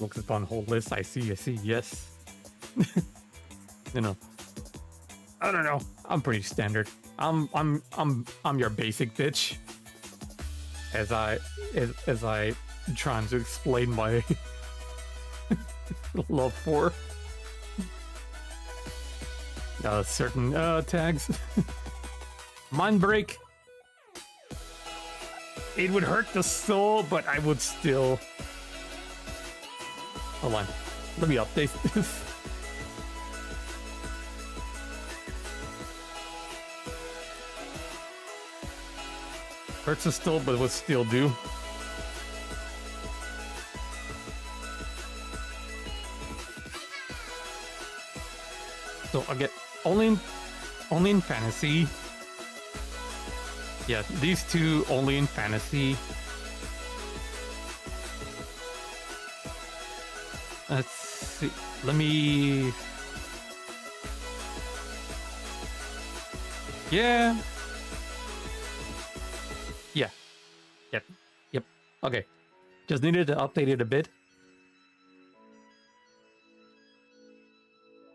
Looks upon whole list. I see. Yes. I don't know. I'm pretty standard. I'm your basic bitch. As I trying to explain my love for certain tags. Mind break. It would hurt the soul, but I would still. Hold on. Let me update this. Hurts the soul, but would still do. So I get only in fantasy. Yeah, these two only in fantasy. Let's see. Let me... Yeah. Yeah. Yep. Yep. Okay. Just needed to update it a bit.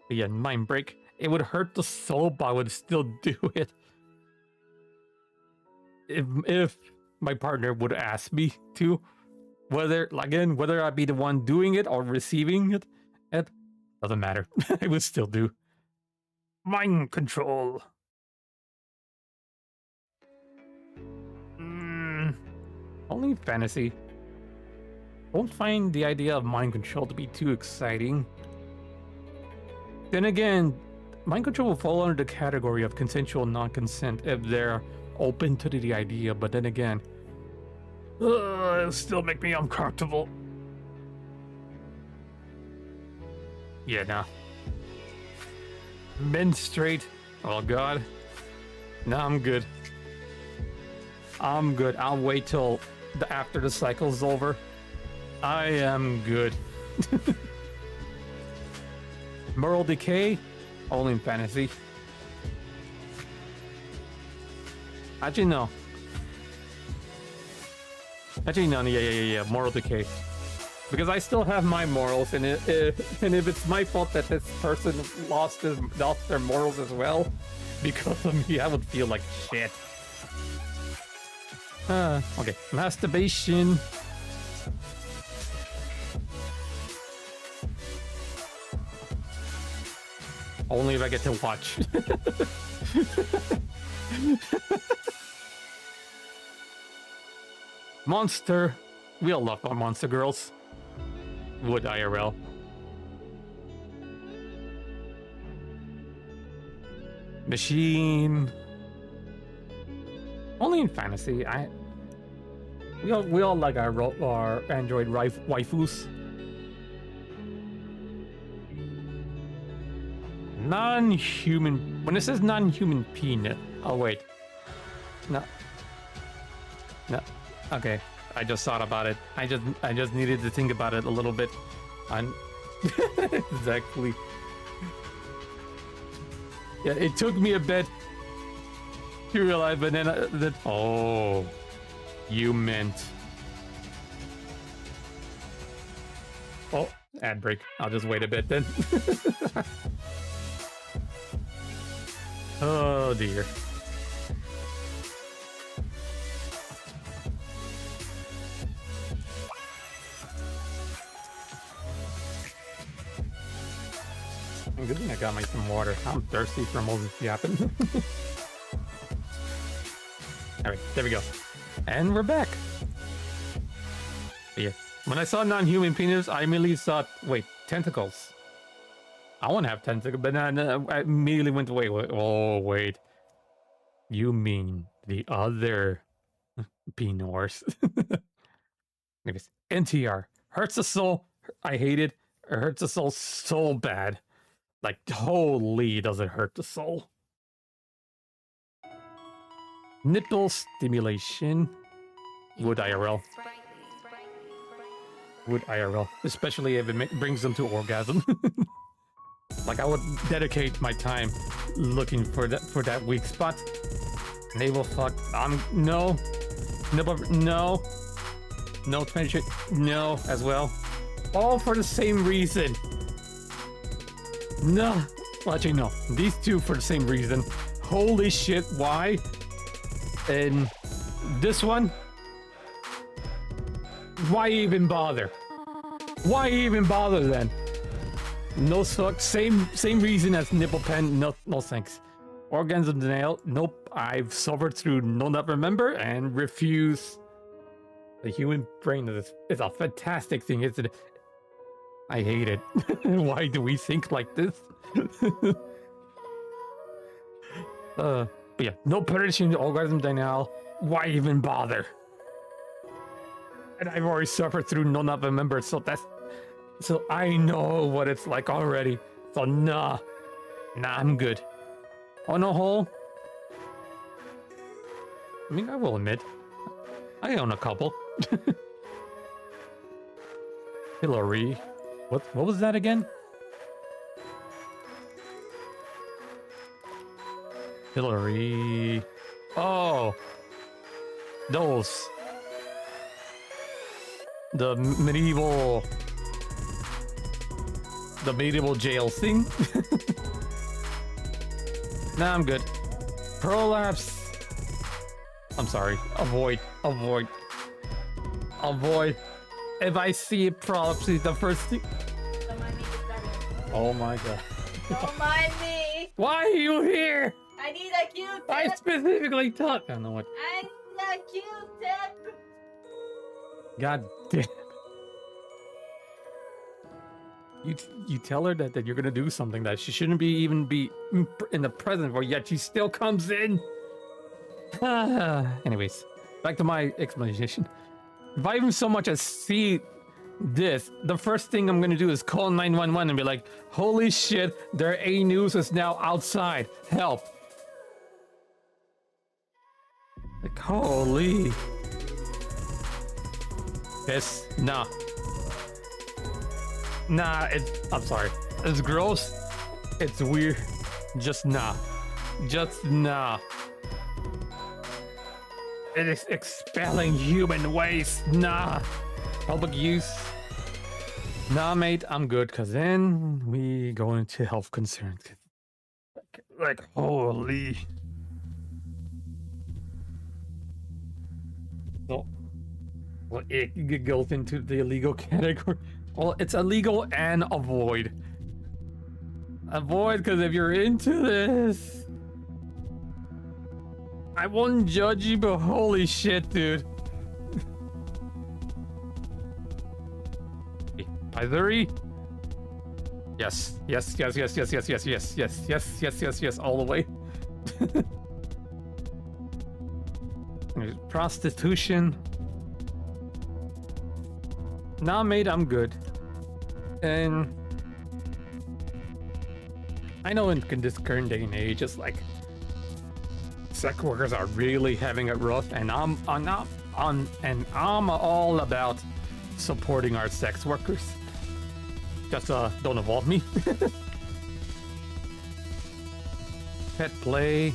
But yeah, mind break. It would hurt the soul, but I would still do it. If my partner would ask me to. Whether I'd be the one doing it or receiving it, it doesn't matter. I would still do. Mind control. Only fantasy. Don't find the idea of mind control to be too exciting. Then again, mind control will fall under the category of consensual non-consent if they're open to the idea, but then again, it'll still make me uncomfortable. Yeah, nah. Men straight. Oh god. Nah, I'm good. I'm good. I'll wait till after the cycle's over. I am good. Moral decay? Only in fantasy. Actually, no. Yeah. Moral decay. Because I still have my morals, and if it's my fault that this person lost their morals as well, because of me, I would feel like shit. Okay. Masturbation. Only if I get to watch. Monster. We all love our monster girls. Would IRL. Machine. Only in fantasy. We all like our android waifus. Non-human. When it says non-human penis. Oh wait. No. Okay. I just thought about it. I just needed to think about it a little bit. Exactly. Yeah, it took me a bit to realize, but then oh, you meant. Oh, ad break. I'll just wait a bit then. Oh dear. Good thing I got some water. I'm thirsty from all this yapping. Alright, there we go. And we're back. Yeah. When I saw non-human penis, I immediately thought, wait, tentacles. I want to have tentacles, but then I immediately went away. Oh, wait. You mean the other penors. Anyways, NTR. Hurts the soul. I hate it. It hurts the soul so bad. Like, holy, does it hurt the soul. Nipple stimulation. Would IRL. Would IRL. Especially if it brings them to orgasm. Like, I would dedicate my time looking for that weak spot. Navel fuck. No. Nipple, no. No penetration. No, as well. All for the same reason. No. Well, actually, no. These two for the same reason. Holy shit, why? And this one? Why even bother? Why even bother then? No suck. Same reason as nipple pen. No thanks. Organs of denial. Nope. I've suffered through no not remember and refuse. The human brain is a fantastic thing, isn't it? I hate it. Why do we think like this? But yeah, no penetration, orgasm denial. Why even bother? And I've already suffered through none of them members, so I know what it's like already. So nah, I'm good. On a whole, I mean, I will admit, I own a couple. Hillary. What was that again? artillery. Oh, those. The medieval jail thing. Nah, I'm good. Prolapse. I'm sorry. Avoid. If I see a prolapse, it's the first thing. Don't mind me, just grab it. Oh my god. Don't mind me. Why are you here? I need a Q-tip. I specifically taught. I don't know what. I need a Q-tip. God damn. You tell her that you're gonna do something that she shouldn't even be in the present for, yet she still comes in. Anyways, back to my explanation. If I even so much as see this, the first thing I'm gonna do is call 911 and be like, holy shit, their A news is now outside. Help. Like, holy. Yes, nah. Nah, I'm sorry. It's gross. It's weird. Just nah. Just nah. It is expelling human waste. Nah. Public use. Nah, mate, I'm good, because then we go into health concerns. Like holy. So, well, it goes into the illegal category. Well, it's illegal and avoid. Avoid, because if you're into this, I won't judge you, but holy shit, dude. Ivory? Yes, all the way. There's prostitution. Nah, mate, I'm good. And I know in this current day and age, it's like sex workers are really having it rough, and I'm all about supporting our sex workers. Just don't involve me. Pet play.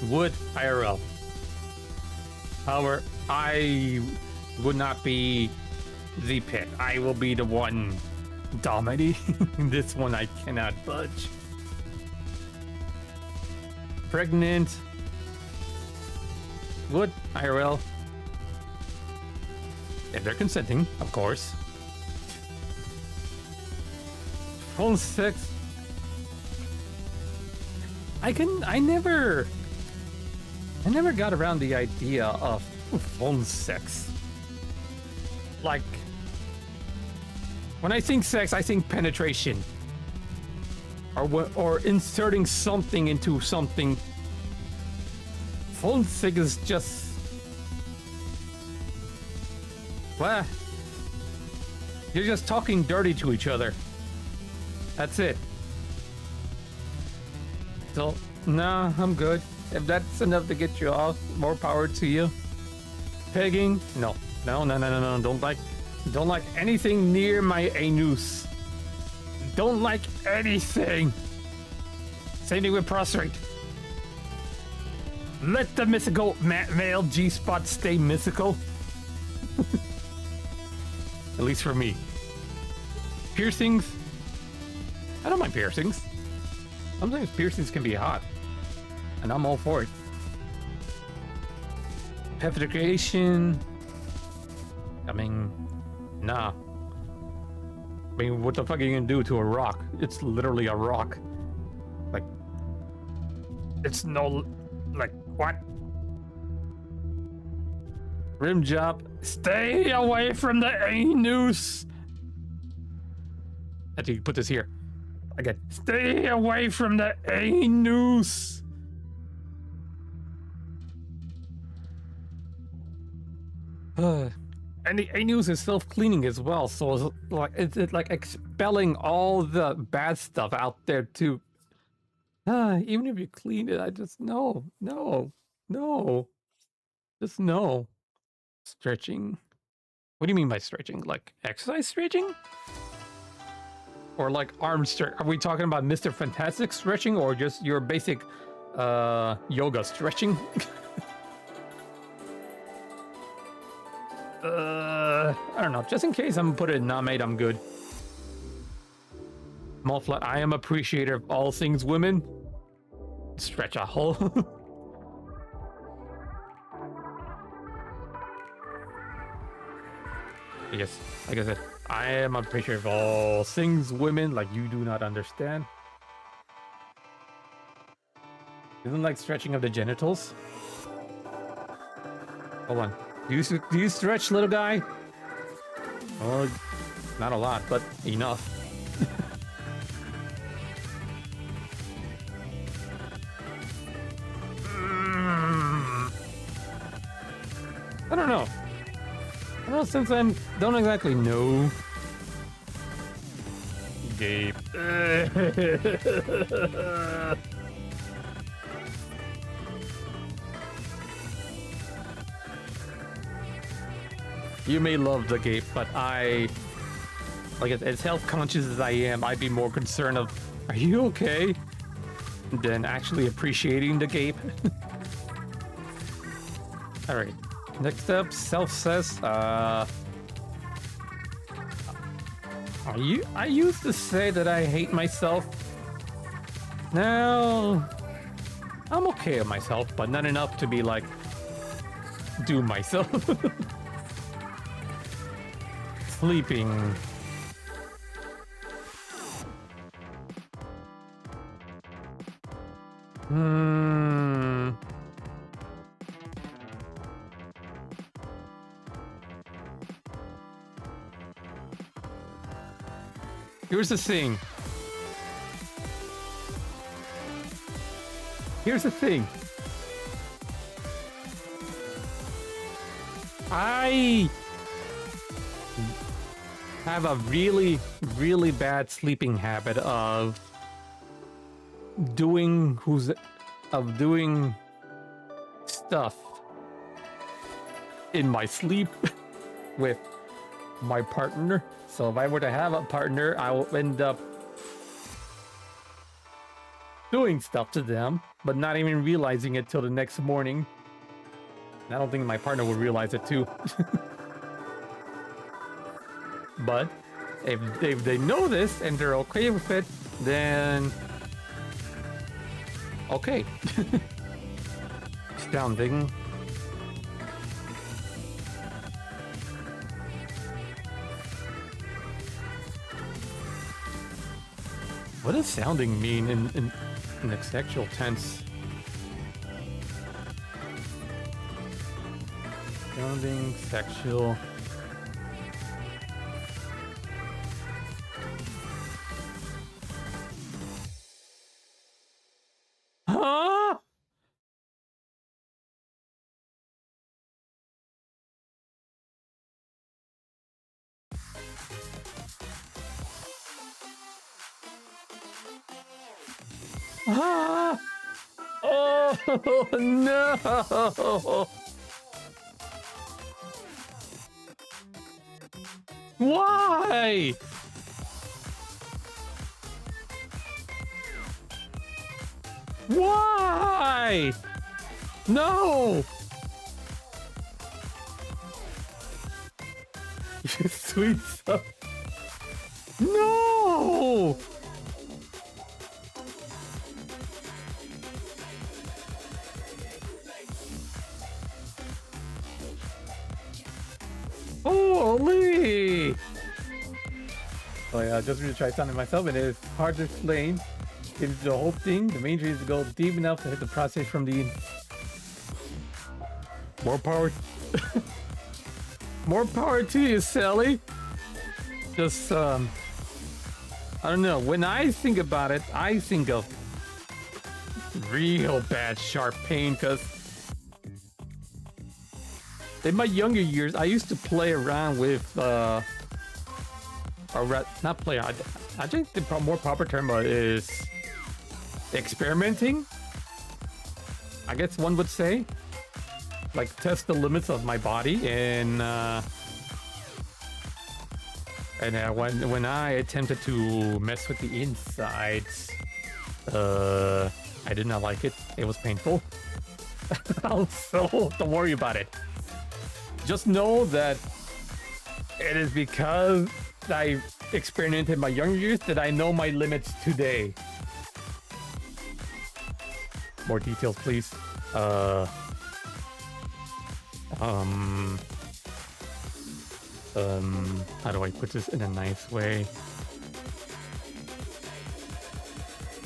Would IRL. However, I would not be the pet. I will be the one dominating. This one I cannot budge. Pregnant. Would IRL. If they're consenting, of course. Phone sex. I never got around the idea of phone sex. Like, when I think sex, I think penetration. Or inserting something into something. Phone sex is just... well, you're just talking dirty to each other. That's it. So, nah, I'm good. If that's enough to get you off, more power to you. Pegging? No. Don't like anything near my anus. Don't like anything. Same thing with prostrate. Let the mythical male G-spot stay mythical. At least for me. Piercings? I don't mind piercings. Sometimes piercings can be hot. And I'm all for it. Petrification. I mean, nah. I mean, what the fuck are you gonna do to a rock? It's literally a rock. Like, it's no, like, what? Rim job. Stay away from the anus. I think you put this here. Again, stay away from the anus. And the anus is self-cleaning as well, so it's like expelling all the bad stuff out there too. Even if you clean it, I just no, just no. Stretching. What do you mean by stretching? Like exercise stretching? Or like arm stretch? Are we talking about Mr. Fantastic stretching or just your basic yoga stretching? I don't know. Just in case I'm gonna put it in not made, I'm good. Malflat, I am appreciator of all things women. Stretch a hole. Yes, like I said, I am appreciative of all things women, like you do not understand. Isn't like stretching of the genitals? Hold on. Do you stretch, little guy? Oh, not a lot, but enough. I don't know. I don't know, since I don't exactly know. Gabe. You may love the gape, but like as health conscious as I am, I'd be more concerned of, are you okay? Than actually appreciating the gape. All right, next up, Self says, I used to say that I hate myself. Now, I'm okay with myself, but not enough to be like, do myself. Sleeping. Here's the thing. Here's the thing. I have a really, really bad sleeping habit of doing stuff in my sleep with my partner. So if I were to have a partner, I will end up doing stuff to them, but not even realizing it till the next morning. I don't think my partner would realize it too. But if they know this and they're okay with it, then okay. Astounding. What does sounding mean in the sexual tense? Sounding, sexual. Huh? Ah! Oh no! Why? Why? No! You sweet stuff. No! Holy! Oh yeah, just really tried something myself, and it is hard to explain. It's the whole thing. The main reason is to go deep enough to hit the prostate from the... More power. More power to you, Sally. Just, I don't know. When I think about it, I think of real bad sharp pain, because in my younger years, I used to play around with, not play around. I think the more proper term is experimenting, I guess one would say. Like, test the limits of my body and And when I attempted to mess with the insides, I did not like it. It was painful. So don't worry about it. Just know that it is because I experienced in my younger years that I know my limits today. More details, please. How do I put this in a nice way?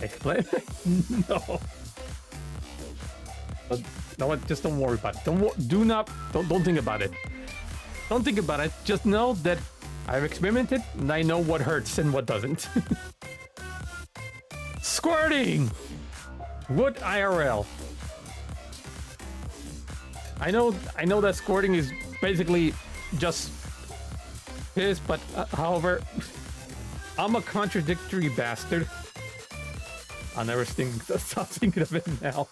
Explain? No. But no, what? Just don't worry about it. Don't think about it. Don't think about it. Just know that I've experimented and I know what hurts and what doesn't. Squirting. What IRL? I know that squirting is basically just piss, but however, I'm a contradictory bastard. I'll never stop thinking of it now.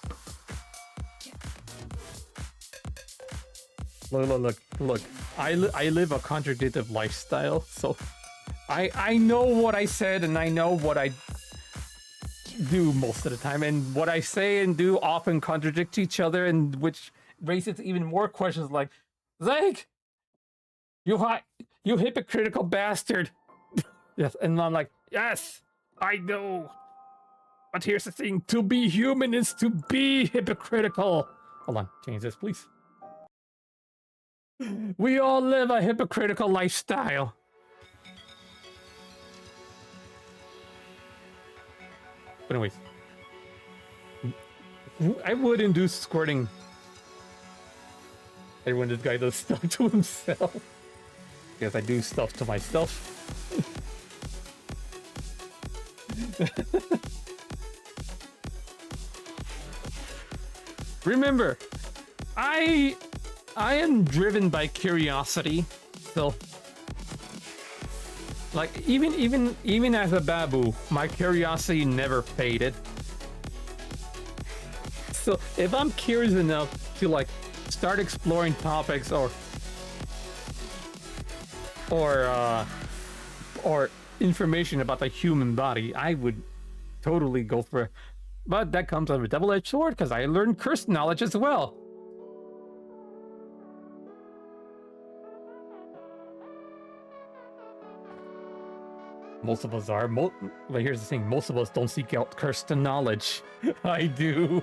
Look. I live a contradictive lifestyle, so I know what I said and I know what I do most of the time, and what I say and do often contradict each other, and which raises even more questions like, Zach, you hypocritical bastard. Yes, and I'm like, yes, I know. But here's the thing, to be human is to be hypocritical. Hold on, change this, please. We all live a hypocritical lifestyle. But anyways, I wouldn't do squirting. Everyone, this guy does stuff to himself. Yes, I do stuff to myself. Remember, I am driven by curiosity, so like even as a babu, my curiosity never faded. So if I'm curious enough to like start exploring topics or information about the human body, I would totally go for it. But that comes with a double-edged sword because I learned curse knowledge as well. Most of us are. But here's the thing: most of us don't seek out cursed knowledge. I do.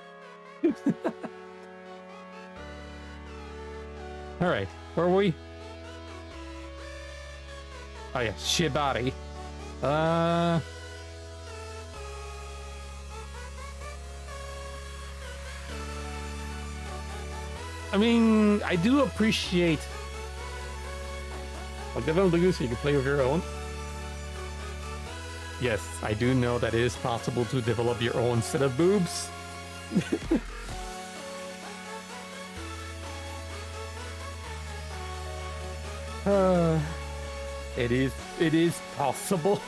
All right, where were we? Oh yeah, Shibari. I mean, I do appreciate like Devil Goose, you can play with your own. Yes, I do know that it is possible to develop your own set of boobs. It is possible.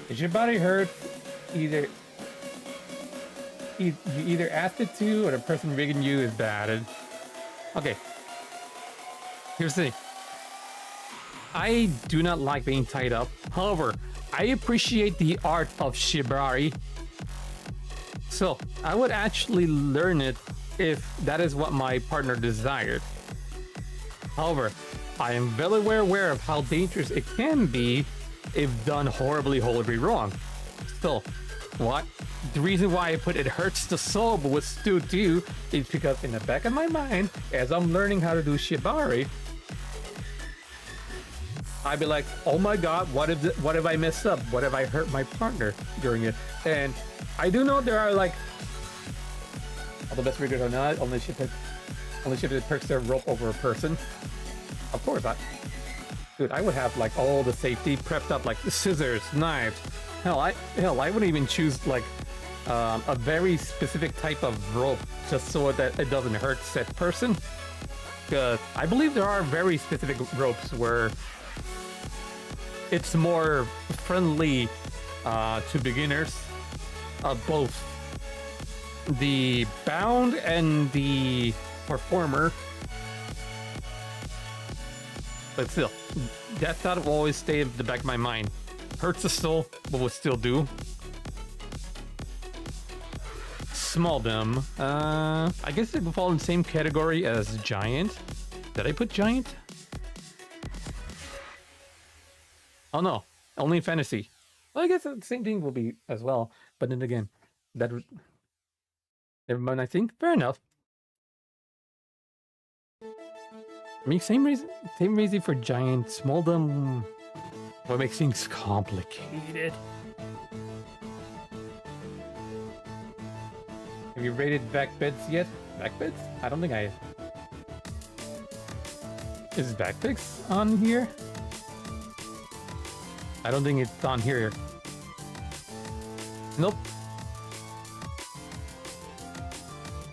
Is your body hurt? You either asked it to, or the person rigging you is bad. Okay. Here's the thing. I do not like being tied up. However, I appreciate the art of shibari. So, I would actually learn it if that is what my partner desired. However, I am very well aware of how dangerous it can be if done horribly wrong. So, the reason why I put it hurts the soul but with Stu too is because in the back of my mind, as I'm learning how to do shibari, I'd be like, oh my god, what if I messed up? What if I hurt my partner during it? And I do know there are like, all the best riggers are not, only ship that perks their rope over a person. Of course, dude, I would have like all the safety prepped up, like scissors, knives. Hell, I wouldn't even choose like a very specific type of rope just so that it doesn't hurt said person. Because I believe there are very specific ropes where it's more friendly to beginners, both. the bound and the performer. But still, that thought will always stay in the back of my mind. Hurts the soul, but will still do. Smalldom. I guess it would fall in the same category as Giant. Did I put Giant? Oh no, only fantasy. Well, I guess the same thing will be as well. But then again, that never mind. I think fair enough. I mean, same reason for Giant. Smalldom. What makes things complicated? Have you rated back beds yet? Back beds? I don't think I. Is backpicks on here? I don't think it's on here. Nope.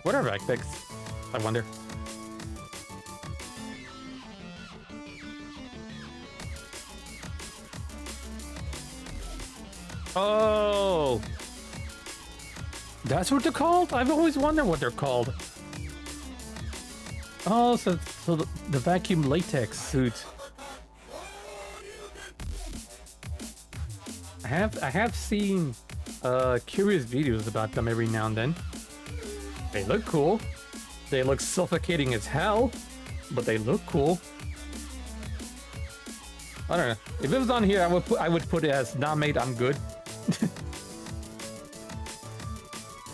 What are backpicks? I wonder. Oh, that's what they're called? I've always wondered what they're called. Oh, so the vacuum latex suit. I have seen curious videos about them every now and then. They look cool. They look suffocating as hell, but they look cool. I don't know. If it was on here, I would put it as not made. I'm good.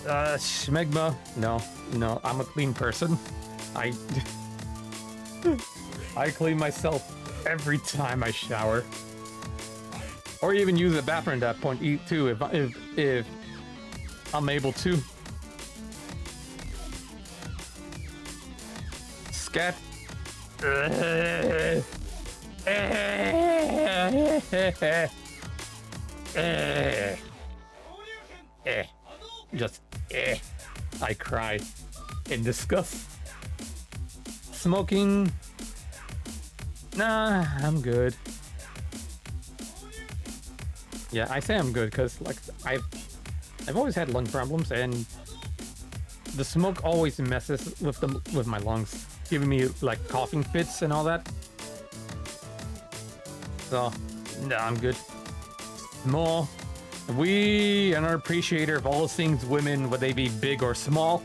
Schmegma. No, I'm a clean person. I clean myself every time I shower, or even use a bathroom at that point too, if I'm able to. Scat. Just I cry in disgust. Smoking. Nah, I'm good. Yeah, I say I'm good because like I've always had lung problems, and the smoke always messes with my lungs, giving me like coughing fits and all that. So, no, I'm good. Small. We are an appreciator of all things women, whether they be big or small.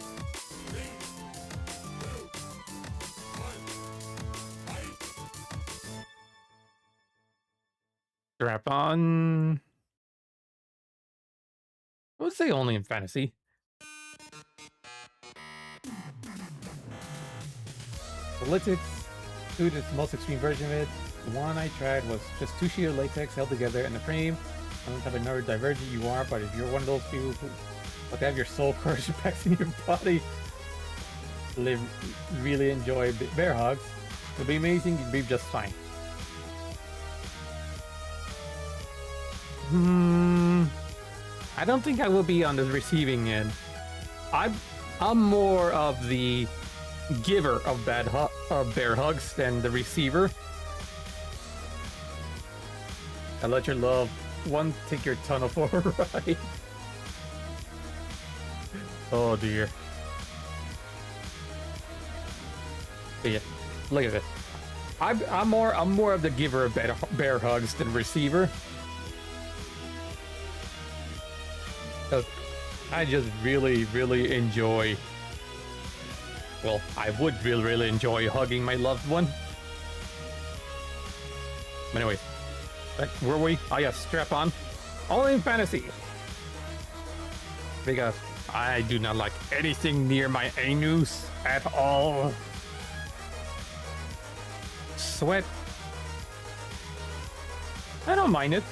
Strap on. I would say only in fantasy. The latex suit is the most extreme version of it. The one I tried was just two sheets of latex held together in a frame. I don't have another divergent you are, but if you're one of those people who like have your soul crushed back in your body, really enjoy bear hugs, it'll be amazing. You'll be just fine. I don't think I will be on the receiving end. I'm more of the giver of bear hugs than the receiver. I let your loved one take your tunnel for a ride. Oh dear. But yeah, look at it. I'm more of the giver of bear hugs than receiver. I just really enjoy. Well, I would really enjoy hugging my loved one. But anyways, where were we? Oh yeah, strap on. Only in fantasy. Because I do not like anything near my anus at all. Sweat. I don't mind it.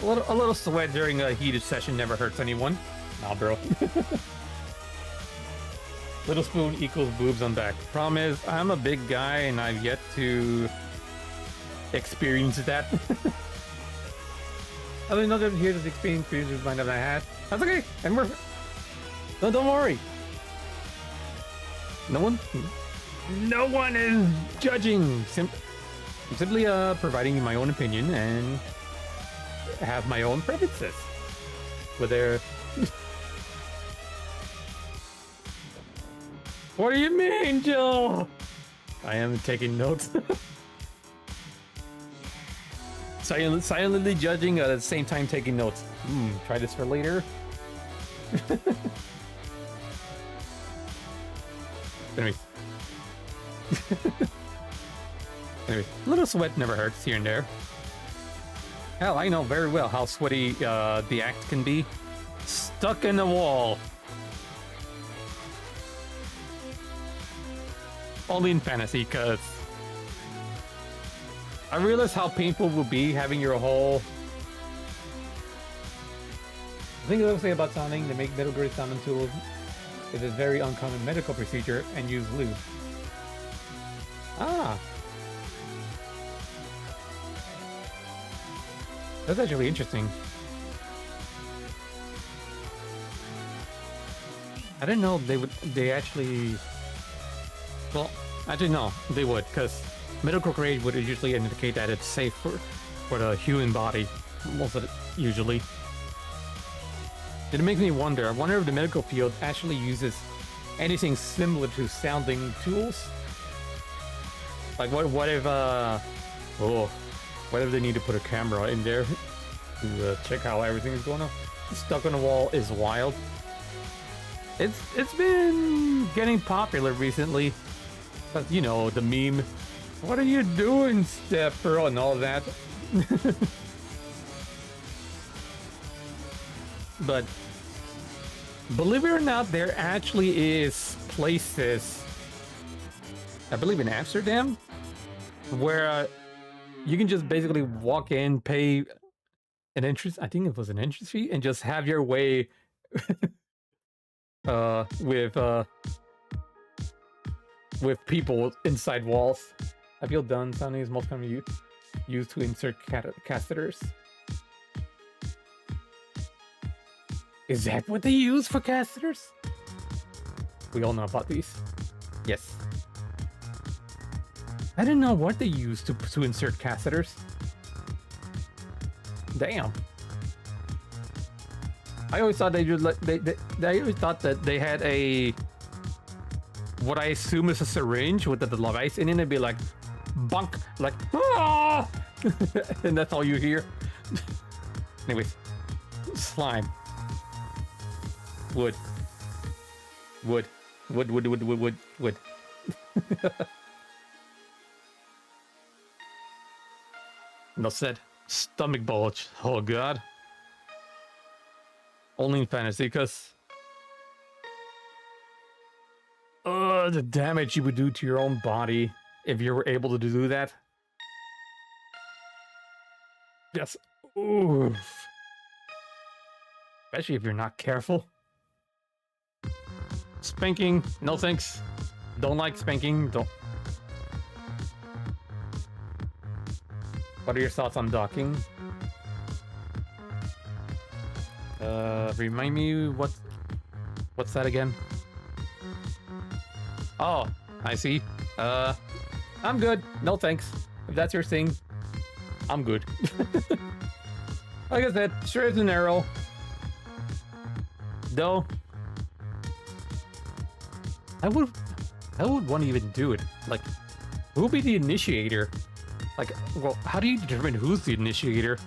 A little sweat during a heated session never hurts anyone. Nah, bro. Little spoon equals boobs on back. Problem is, I'm a big guy and I've yet to experience that. I mean, not here to experience with mine that I had. That's okay. And we're no, don't worry. No one is judging. I'm simply providing you my own opinion and have my own preferences. Whether What do you mean, Joe? I am taking notes. Silently judging at the same time taking notes. Try this for later. Anyways. Anyways, a little sweat never hurts here and there. Hell, I know very well how sweaty the act can be. Stuck in the wall. Only in fantasy, cause I realize how painful it would be having your whole... The thing I would say about sounding, they make middle grade sounding tools. It is a very uncommon medical procedure and use lube. Ah. That's actually interesting. I didn't know they actually... Well, actually no, they would, because medical grade would usually indicate that it's safe for the human body, most of it, usually. It makes me wonder. I wonder if the medical field actually uses anything similar to sounding tools. Like what if what if they need to put a camera in there to check how everything is going on? Stuck on the wall is wild. It's been getting popular recently. But you know, the meme, what are you doing, stepper, and all that. But believe it or not, there actually is places, I believe in Amsterdam, where you can just basically walk in, pay an entrance, I think it was an entrance fee, and just have your way with people inside walls. I feel done. Sounding is most commonly used to insert catheters. Is that what they use for catheters? We all know about these. Yes. I didn't know what they use to insert catheters. Damn. I always thought they just like I always thought that they had a what I assume is a syringe with the device in it. It'd be like bunk, like ah! And that's all you hear. Anyways, slime. Wood. No said. Stomach bulge. Oh god. Only in fantasy, because the damage you would do to your own body if you were able to do that. Yes. Oof. Especially if you're not careful. Spanking, no thanks. Don't like spanking. Don't. What are your thoughts on docking? Remind me what's that again? Oh, I see. I'm good. No thanks. If that's your thing, I'm good. Like I said, straight as an arrow. Though, I would want to even do it. Like, who would be the initiator? Like, well, how do you determine who's the initiator?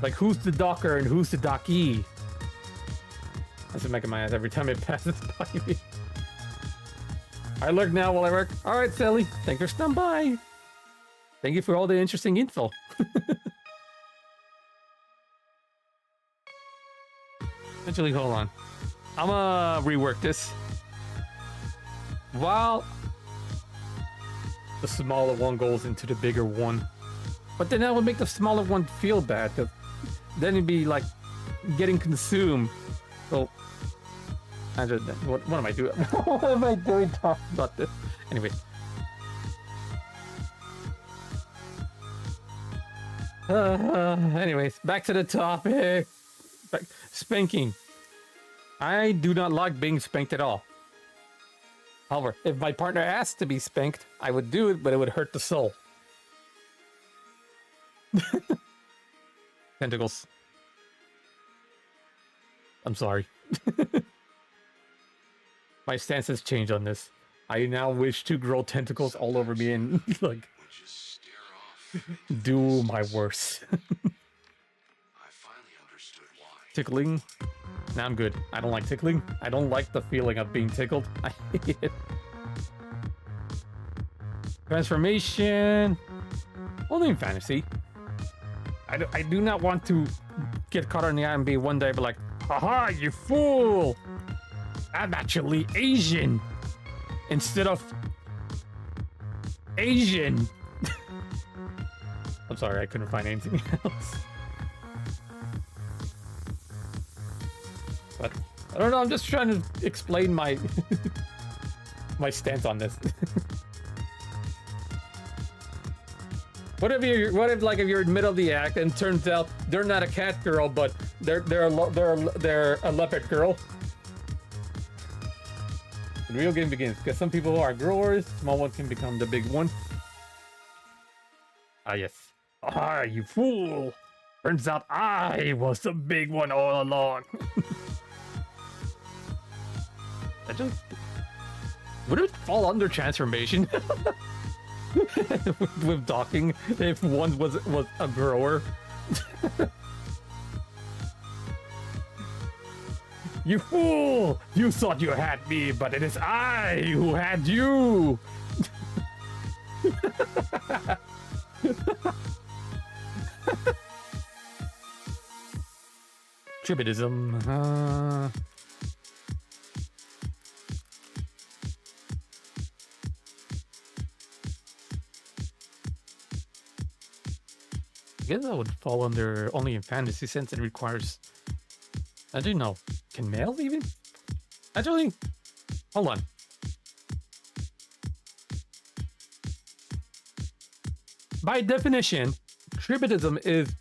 Like, who's the docker and who's the dockee? That's making my ass every time it passes by me. I lurk now while I work. All right, Sally. Thanks for stopping by. Thank you for all the interesting info. Actually, hold on. I'm gonna rework this. While the smaller one goes into the bigger one. But then that would make the smaller one feel bad. Then it'd be like getting consumed. So, what am I doing? What am I doing talking about this? Anyway. Anyways, back to the topic. Spanking. I do not like being spanked at all. However, if my partner asked to be spanked, I would do it, but it would hurt the soul. Tentacles. I'm sorry. My stance has changed on this. I now wish to grow tentacles all over me and like do my worst. Tickling? Nah, I'm good. I don't like tickling. I don't like the feeling of being tickled. I hate it. Transformation. Only in fantasy. I do not want to get caught on the eye and be one day be like, haha, you fool! I'm actually Asian instead of Asian. I'm sorry, I couldn't find anything else. But I don't know, I'm just trying to explain my my stance on this. What if like if you're in the middle of the act and turns out they're not a cat girl, but they're a leopard girl? The real game begins because some people are growers, small one can become the big one. Ah yes. Ah, you fool! Turns out I was the big one all along. That just would it fall under transformation? with docking if one was a grower. You fool! You thought you had me, but it is I who had you! Tribidism. I guess that would fall under only in fantasy since it requires. I don't know. Can males even? Actually, hold on. By definition, tribidism is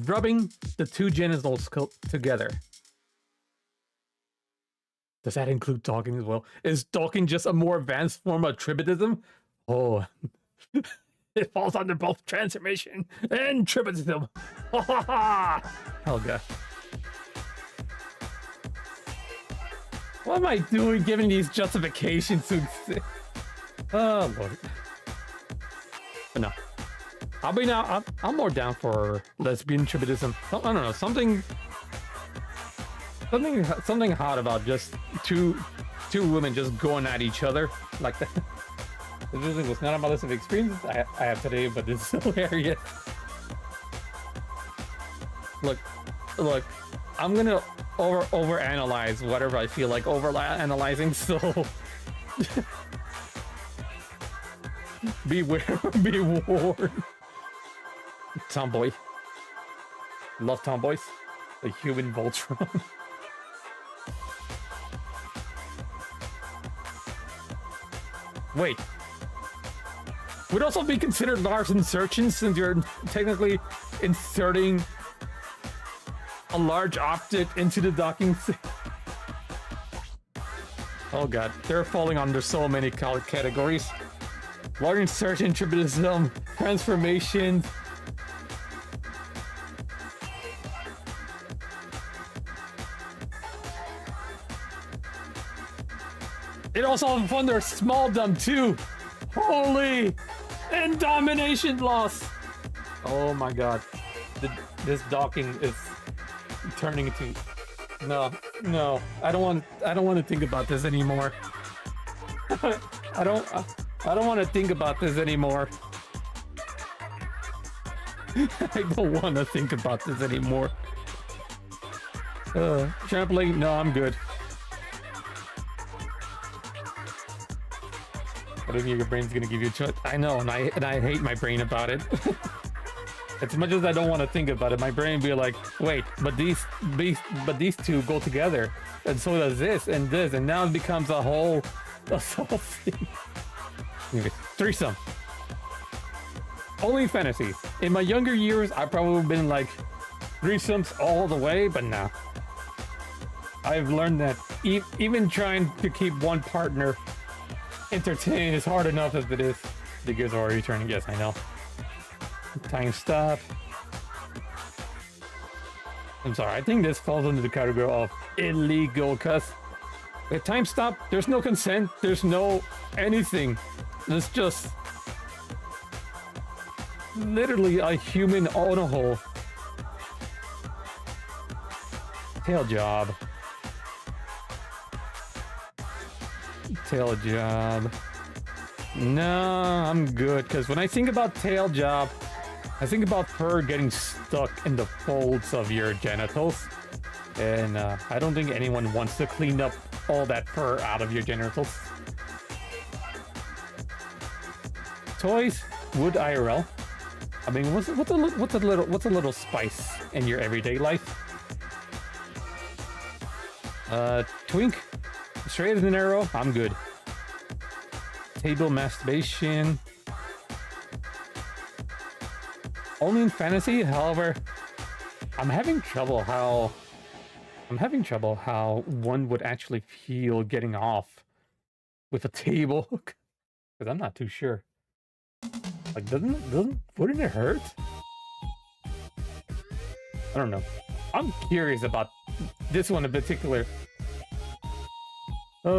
rubbing the two genitals together. Does that include talking as well? Is talking just a more advanced form of tribidism? Oh. It falls under both transformation and tribidism. Oh god. What am I doing giving these justifications to exist? Oh lord. But no. I'll be now. I'm more down for lesbian tribidism. I don't know. Something hot about just two women just going at each other like that. It usually was not on my list of experiences I have today, but it's hilarious. Look, I'm gonna overanalyze whatever I feel like overanalyzing, so be warned. Tomboy. Love tomboys. The human Voltron. Wait. Would also be considered large insertions since you're technically inserting a large object into the docking. Oh god, they're falling under so many categories. Large insertion, tribidism, transformation. It also falls under smalldom too. Holy! And domination loss. Oh my god. This docking is turning into no. I don't want to think about this anymore. I don't want to think about this anymore. I don't want to think about this anymore. Trampoline, no, I'm good. I don't think your brain's gonna give you a choice. I know, and I hate my brain about it. As much as I don't want to think about it, my brain be like, wait, but these two go together, and so does this, and now it becomes a whole thing. Anyway, threesome. Only fantasy. In my younger years, I probably been like threesomes all the way, but now I've learned that even trying to keep one partner entertained is hard enough as it is. The gears are already turning. Yes, I know. Time stop. I'm sorry. I think this falls under the category of illegal, cause A time stop, there's no consent, there's no anything. It's just literally a human on a hole. Tail job. Tail job. No, I'm good, because when I think about tail job, I think about fur getting stuck in the folds of your genitals. And I don't think anyone wants to clean up all that fur out of your genitals. Toys, wood IRL. I mean, what's a little spice in your everyday life? Twink, straight as an arrow. I'm good. Table masturbation. Only in fantasy, however, I'm having trouble how one would actually feel getting off with a table, because I'm not too sure. Like, wouldn't it hurt? I don't know. I'm curious about this one in particular. You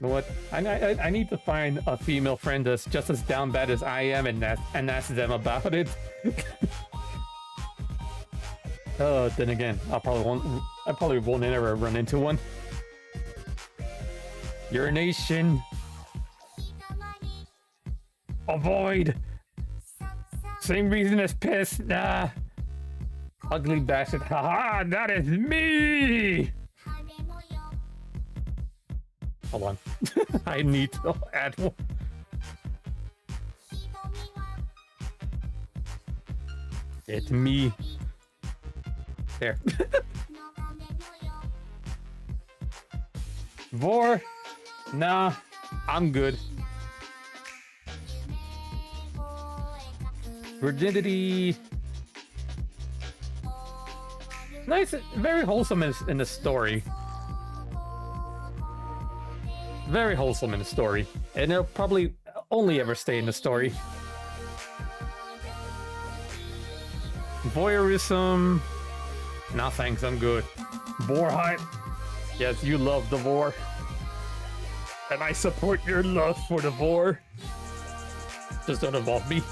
know what? I need to find a female friend that's just as down bad as I am and ask them about it. Then again, I probably won't ever run into one. Urination. Avoid. Same reason as piss. Nah. Ugly bastard. Haha, that is me. Hold on. I need to add one. It's me. There. Vor. Nah, I'm good. Virginity. Nice, very wholesome in the story. Very wholesome in the story. And it'll probably only ever stay in the story. Voyeurism. Nah, thanks, I'm good. Vor hype. Yes, you love the Vor. And I support your love for the Vor. Just don't involve me.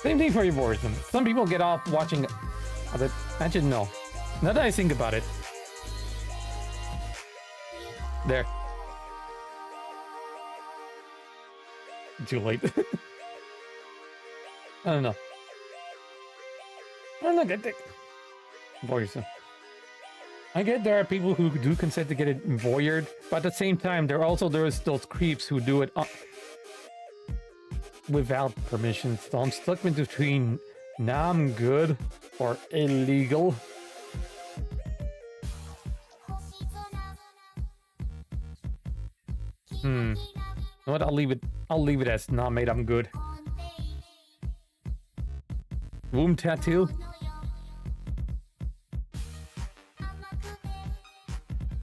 Same thing for your voyeurism. Some people get off watching... Actually, no. Now that I think about it. There. Too late. I don't know. I don't know. I think... Voyeurism. I get there are people who do consent to get it voyeured, but at the same time, there's those creeps who do it without permission. So I'm stuck in between nah, I'm good or illegal. You know what? I'll leave it as nah, mate, I'm good. Womb tattoo.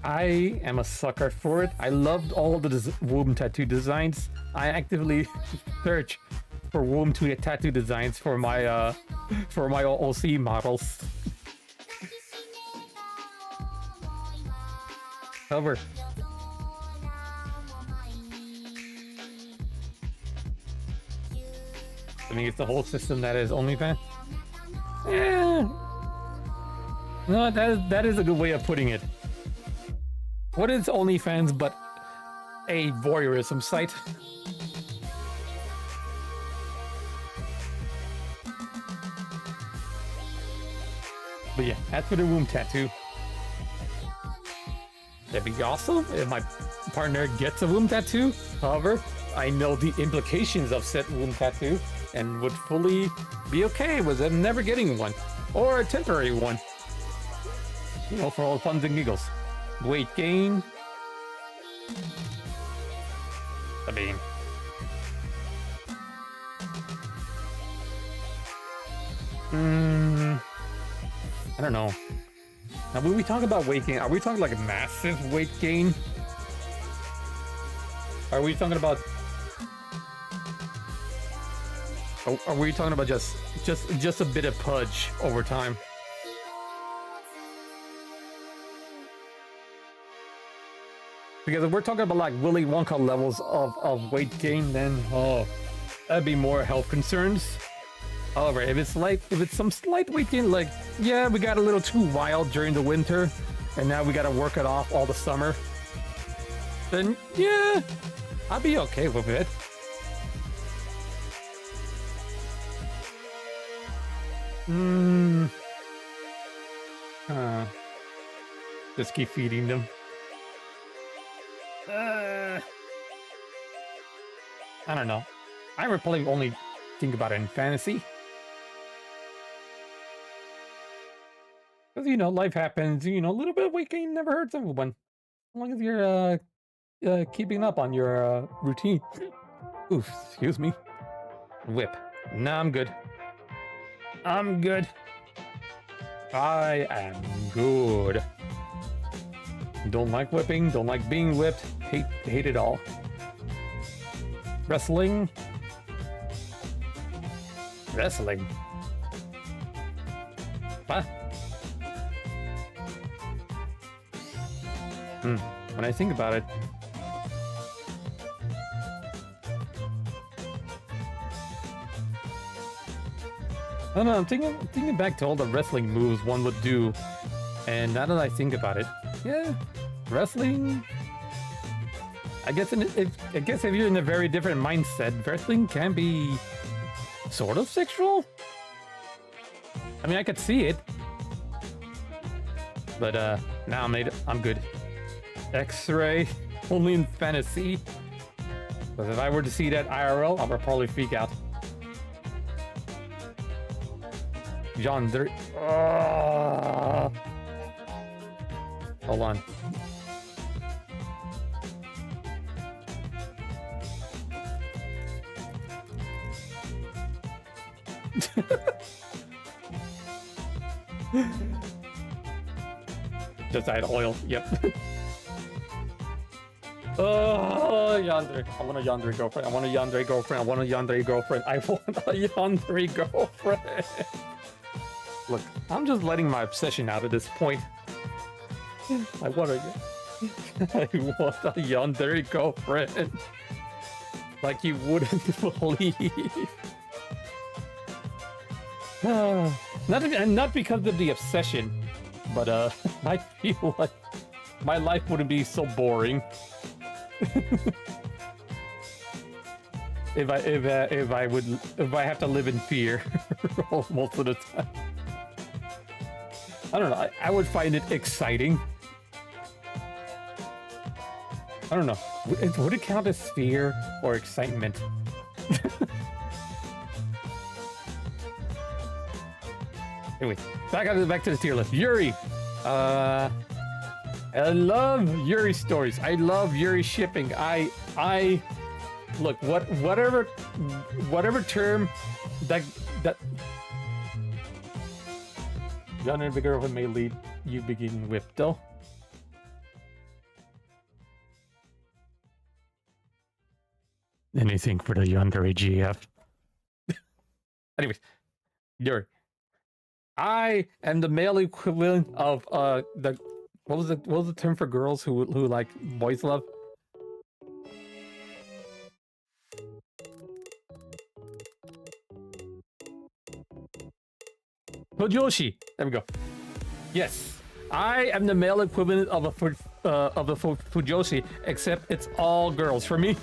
I am a sucker for it. I loved all the womb tattoo designs. I actively search for womb tattoo designs for my OC models. However, I mean, it's the whole system that is OnlyFans. Yeah. No, that is a good way of putting it. What is OnlyFans but a voyeurism site? But yeah, as for the womb tattoo, that'd be awesome if my partner gets a womb tattoo. However, I know the implications of said womb tattoo and would fully be okay with them never getting one, or a temporary one. You know, for all funs and giggles. Weight gain. I mean, I don't know. Now, when we talk about weight gain, are we talking like massive weight gain? Are we talking about? Are we talking about just a bit of pudge over time? Because if we're talking about like Willy Wonka levels of weight gain, then oh, that'd be more health concerns. However, if it's some slight weight gain, like yeah, we got a little too wild during the winter, and now we got to work it off all the summer, then yeah, I'd be okay with it. Just keep feeding them. I don't know. I would probably only think about it in fantasy. Because, you know, life happens, you know, a little bit of weight gain never hurts everyone. As long as you're keeping up on your routine. Oof, excuse me. Whip. Nah, I'm good. I'm good. I am good. Don't like whipping, don't like being whipped. Hate it all. Wrestling. Wrestling. Huh? When I think about it, I don't know, I'm thinking back to all the wrestling moves one would do, and now that I think about it, yeah, wrestling. I guess if you're in a very different mindset, wrestling can be sort of sexual. I mean, I could see it, but now I'm good. X-ray only in fantasy. Because if I were to see that IRL, I would probably freak out. John, there. Hold on. Just add oil. Yep. Oh, yandere. I want a yandere girlfriend. I want a yandere girlfriend. I want a yandere girlfriend. I want a yandere girlfriend. Look, I'm just letting my obsession out at this point. I want a yandere girlfriend. Like you wouldn't believe. Not because of the obsession, but I feel like my life wouldn't be so boring if I have to live in fear most of the time. I don't know. I would find it exciting. I don't know. Would it count as fear or excitement? Anyway, back to the tier list. Yuri. I love Yuri stories. I love Yuri shipping. I look, whatever term that genre of the girlfriend may lead you begin with though. Anything for the yandere GF. Anyways, Yuri. I am the male equivalent of the what was the term for girls who like boys love? Fujoshi. There we go. Yes, I am the male equivalent of a Fujoshi, except it's all girls for me.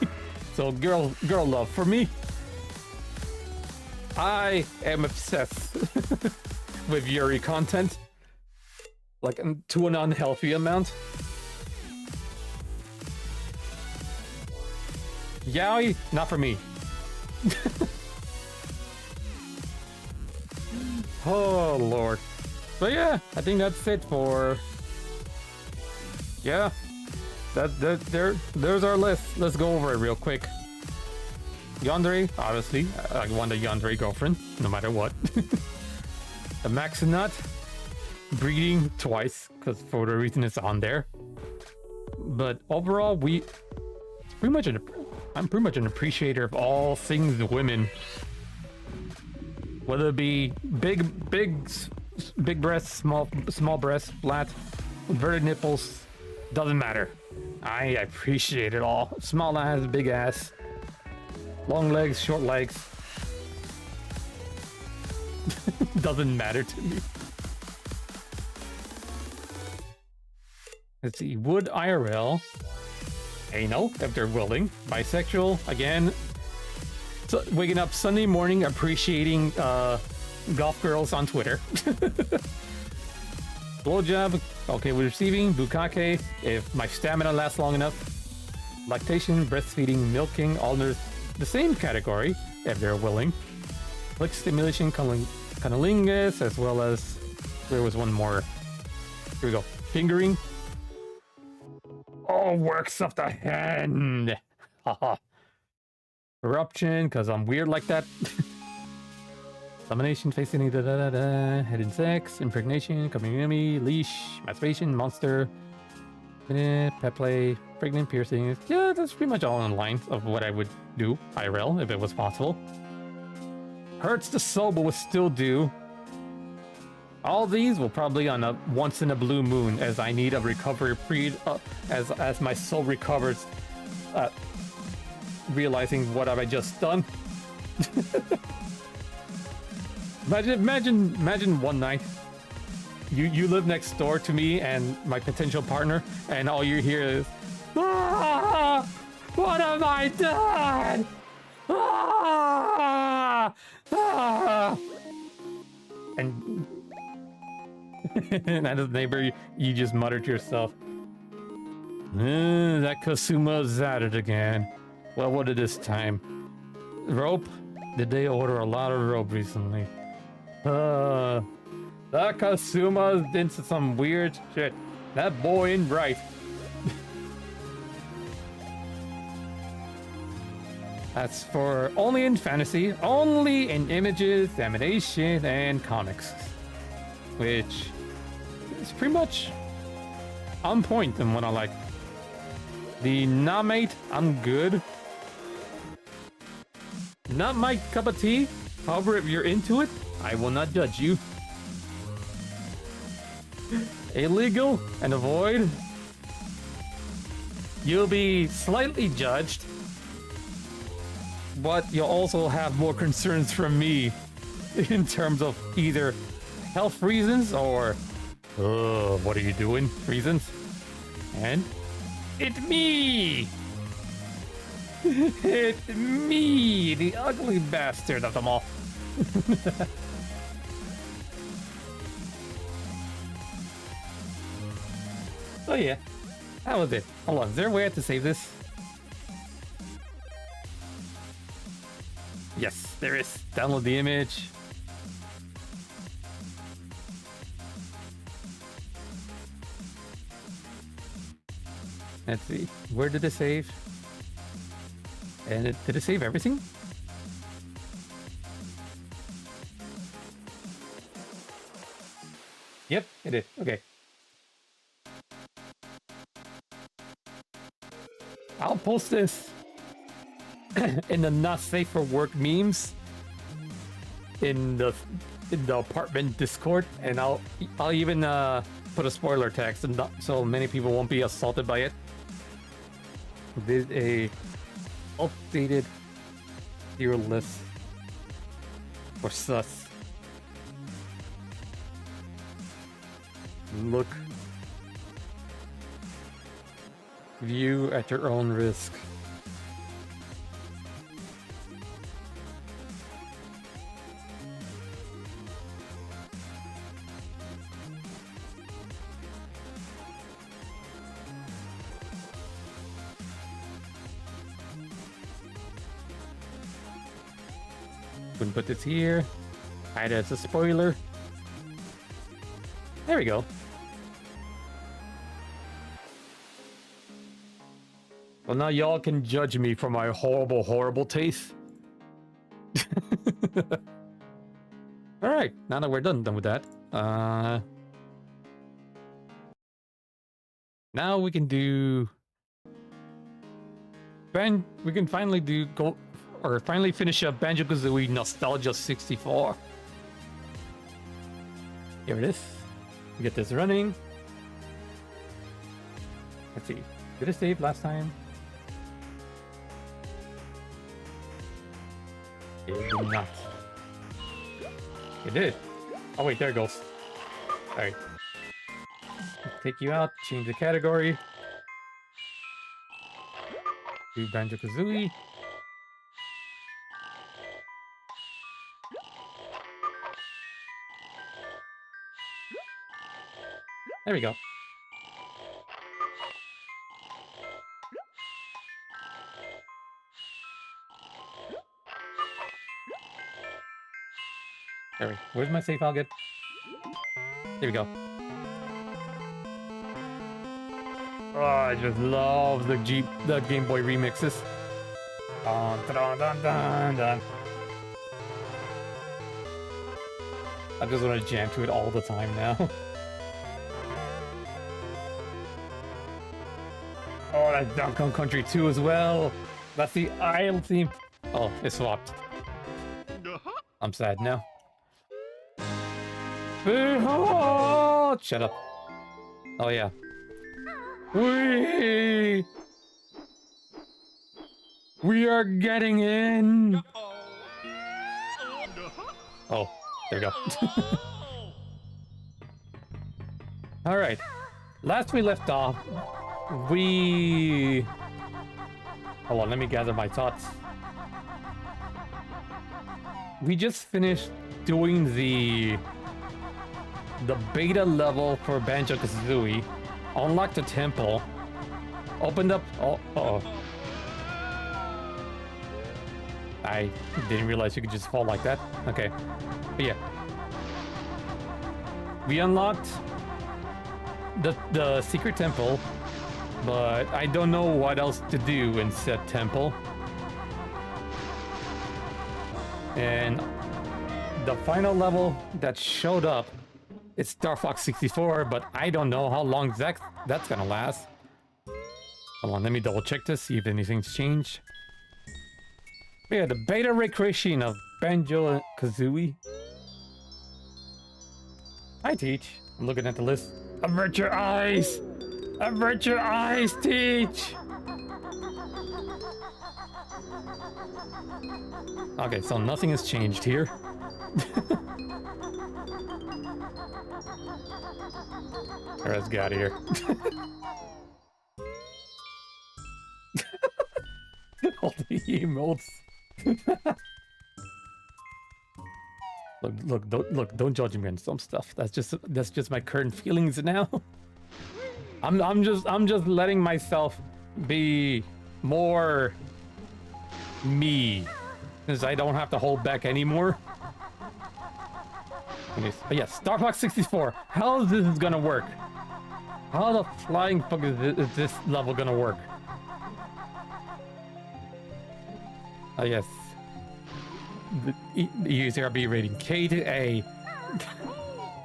So girl love for me. I am obsessed with Yuri content, like to an unhealthy amount. Yaoi, not for me. Oh lord. But yeah, I think that's it for. Yeah, there's our list. Let's go over it real quick. Yandere, obviously, I want a yandere girlfriend, no matter what. The Maxinut, breeding twice, because for the reason it's on there. But overall, I'm pretty much an appreciator of all things women. Whether it be big breasts, small breasts, flat, inverted nipples, Doesn't matter. I appreciate it all. Small ass, big ass. Long legs, short legs. Doesn't matter to me. Let's see. Would IRL. Anal, if they're willing. Bisexual, again. So, waking up Sunday morning appreciating golf girls on Twitter. Blowjob, okay with receiving. Bukake, if my stamina lasts long enough. Lactation, breastfeeding, milking, all under the same category, if they're willing. Click stimulation, cunnilingus, as well as... There was one more. Here we go. Fingering. Oh, works of the hand. Haha. Corruption, because I'm weird like that. Domination, facing head and sex, impregnation, community, leash, masturbation, monster, pet play, pregnant, piercing. Yeah, that's pretty much all in line of what I would do IRL if it was possible. Hurts the soul, but would still do. All these will probably on a once in a blue moon, as I need a recovery as my soul recovers, realizing what have I just done. Imagine one night you live next door to me and my potential partner, and all you hear is, "Ah, what have I done? Ah, ah." And and as a neighbor, you just mutter to yourself, that Kasuma's at it again. Well, what is this time? Rope? Did they order a lot of rope recently? That Kasuma's into some weird shit. That boy ain't right. That's for only in fantasy, only in images, animation, and comics. Which is pretty much on point and what I like. The Namate, I'm good. Not my cup of tea. However, if you're into it, I will not judge you. Illegal and avoid. You'll be slightly judged, but you'll also have more concerns from me in terms of either health reasons or what are you doing reasons. And it's me. It's me, the ugly bastard of them all. Oh yeah, that was it. Hold on, is there a way I have to save this? Yes, there is. Download the image. Let's see, where did it save? And did it save everything? Yep, it did. Okay. I'll post this in the not safe for work memes in the apartment Discord, and I'll even put a spoiler text and so many people won't be assaulted by it. This is a updated tier list for sus. Look. View at your own risk. Couldn't put this here. Hide it as a spoiler. There we go. Well, now y'all can judge me for my horrible, horrible taste. Alright, now that we're done with that. Now we can do... we can finally finally finish up Banjoo Kazooie Nostalgia 64. Here it is. Get this running. Let's see. Did it save last time? It did not. It did. Oh wait, there it goes. Alright. Take you out, change the category. Do Banjoo Kazooie. There we go. Where's my save file? Good. There we go. Oh, I just love the Game Boy remixes. Dun, dun, dun, dun, dun. I just want to jam to it all the time now. Oh, that's Donkey Kong Country 2 as well. That's the Isle theme. Oh, it swapped. I'm sad now. Oh, shut up. Oh yeah. We are getting in. Oh, there we go. All right. Last we left off, we... Hold on, let me gather my thoughts. We just finished doing the beta level for Banjoo Kazooie, unlocked the temple, opened up. Oh. I didn't realize you could just fall like that. Okay, but yeah, we unlocked the secret temple, but I don't know what else to do in said temple. And the final level that showed up, it's Star Fox 64, but I don't know how long that's gonna last. Hold on, let me double check this, see if anything's changed. But yeah, the beta recreation of Banjoo Kazooie. Hi, Teach. I'm looking at the list. Avert your eyes! Avert your eyes, Teach! Okay, so nothing has changed here. Alright, let's get out of here. All the emotes. Look, don't judge me on some stuff. That's just my current feelings now. I'm just letting myself be more me, because I don't have to hold back anymore. But yeah, Star Fox 64. How is this gonna work? How the flying fuck is this level gonna work? Oh yes. The user be rating K to A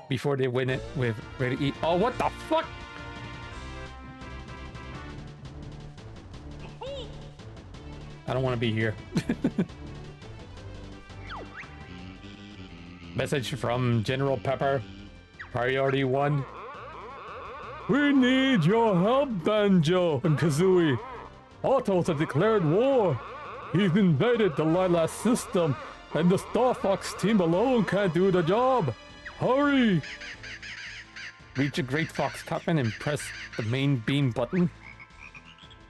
before they win it with rated E. Oh, what the fuck? I don't want to be here. Message from General Pepper. Priority 1. We need your help, Banjo and Kazooie. Autos have declared war. He's invaded the Lilas system, and the Star Fox team alone can't do the job. Hurry! Reach a Great Fox cockpit and press the main beam button.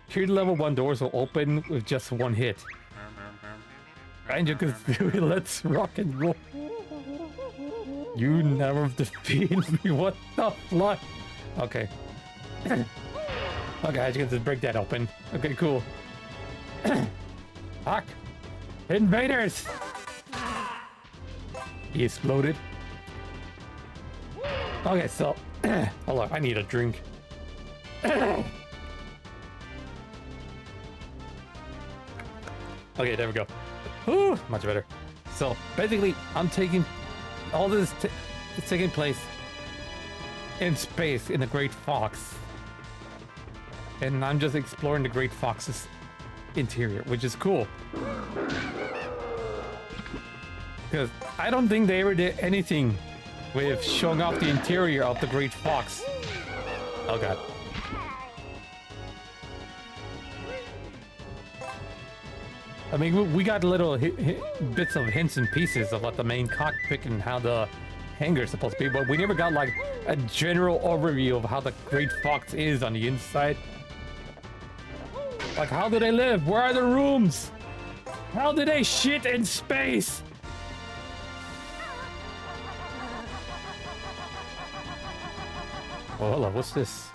Security level 1 doors will open with just one hit. Banjo Kazooie, let's rock and roll. You never defeated me. What the fuck? Okay. Okay, I can just break that open. Okay, cool. Fuck! Invaders! He exploded. Okay, so hold on, I need a drink. Okay, there we go. Ooh, much better. So basically, I'm taking all this is taking place in space in the Great Fox, and I'm just exploring the Great Fox's interior, which is cool. Because I don't think they ever did anything with showing off the interior of the Great Fox. Oh god. I mean, we got little bits of hints and pieces of what the main cockpit and how the hangar is supposed to be, but we never got like a general overview of how the Great Fox is on the inside. Like, how do they live? Where are the rooms? How do they shit in space? Oh, hello, what's this?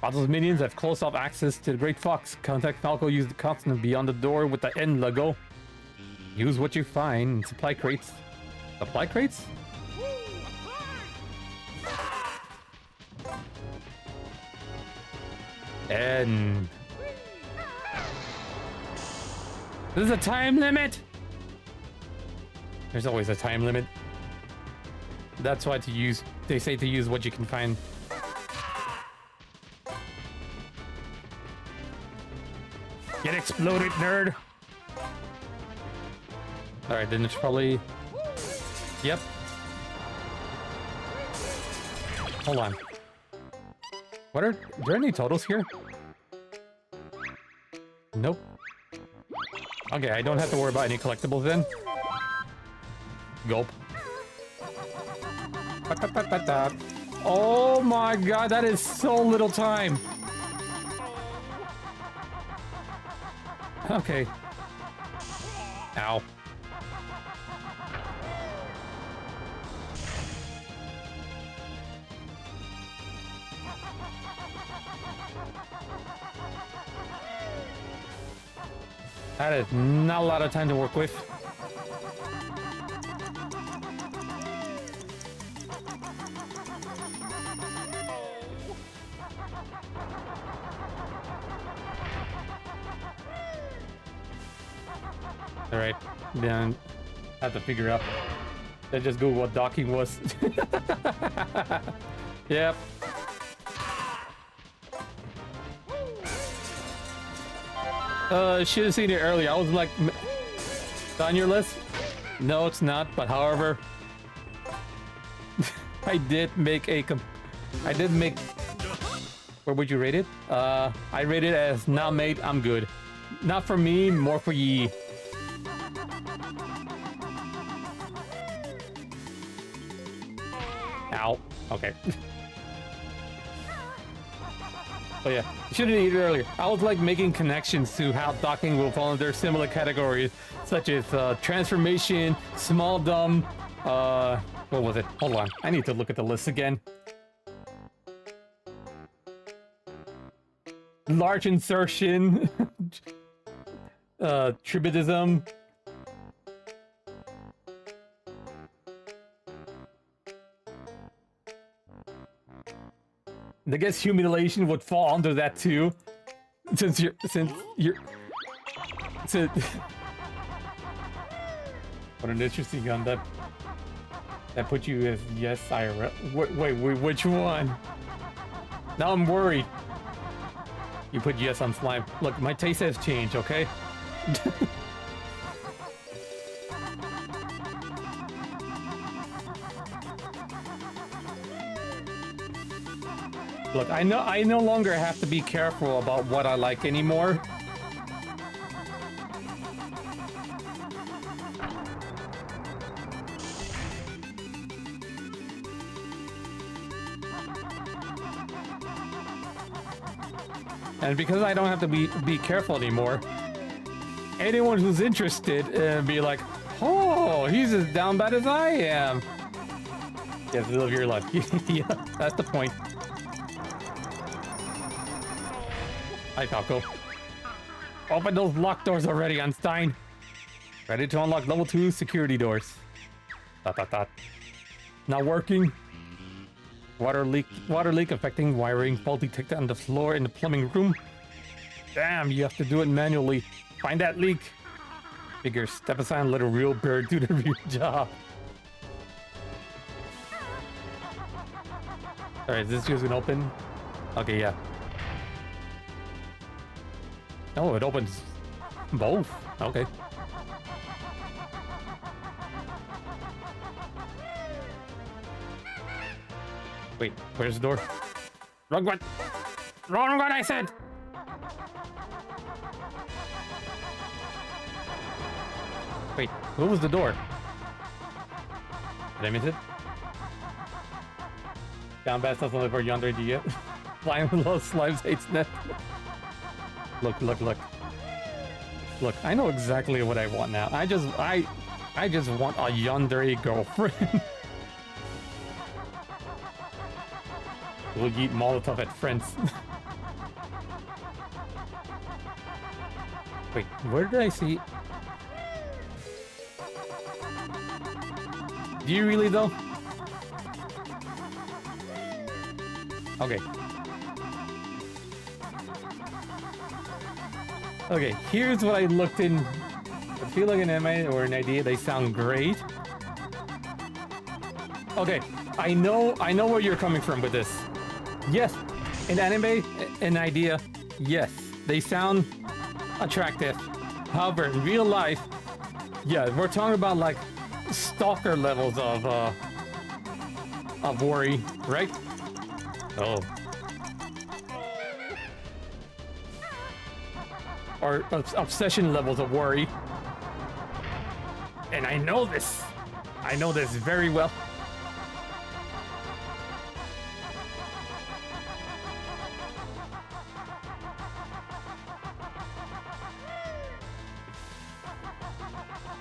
Battle's minions have close-up access to the Great Fox. Contact Falco, use the constant beyond the door with the N logo. Use what you find in supply crates. Supply crates? And... There's a time limit! There's always a time limit. That's why they say to use what you can find. Get exploded, nerd! Alright, then it's probably... Yep. Hold on. Are there any totals here? Nope. Okay, I don't have to worry about any collectibles then. Gulp. Oh my god, that is so little time. Okay. Ow. That is not a lot of time to work with. Alright, then I have to figure out. Let's just Google what docking was. Yep. Should have seen it earlier. I was like, it's on your list? No, it's not. But however, I did make. Where would you rate it? I rate it as not made. I'm good. Not for me, more for ye. Ow. Okay. Oh yeah, should have eaten earlier. I was like making connections to how docking will fall under similar categories, such as transformation, small dumb. What was it? Hold on, I need to look at the list again. Large insertion, tribidism. I guess humiliation would fall under that too, since you're. What an interesting gun that put you as yes IRL. Wait, which one? Now I'm worried. You put yes on slime. Look, my taste has changed. Okay. Look, I no longer have to be careful about what I like anymore. And because I don't have to be careful anymore, anyone who's interested be like, oh, he's as down bad as I am. You have to live your life. Yeah, that's the point. Hi, Falco. Open those locked doors already, Einstein. Ready to unlock level 2 security doors. Not working. Water leak affecting wiring. Fault detected on the floor in the plumbing room. Damn, you have to do it manually. Find that leak. Figure, step aside and let a real bird do the real job. Alright, is this just gonna open? Okay, yeah. Oh, it opens both. Okay. Wait, where's the door? Wrong one! Wrong one, I said! Wait, what was the door? Did I miss it? Down bad stuff only for yonder to get. Slime loves slimes hates net. Look. Look, I know exactly what I want now. I just want a yandere girlfriend. We'll eat Molotov at friends. Wait, where did I see? Do you really though? Okay. Okay, here's what I looked in. I feel like an anime or an idea. They sound great. Okay, I know where you're coming from with this. Yes, an anime, an idea. Yes, they sound attractive. However, in real life, yeah, we're talking about like stalker levels of worry, right? Oh. Or obsession levels of worry. And I know this. I know this very well.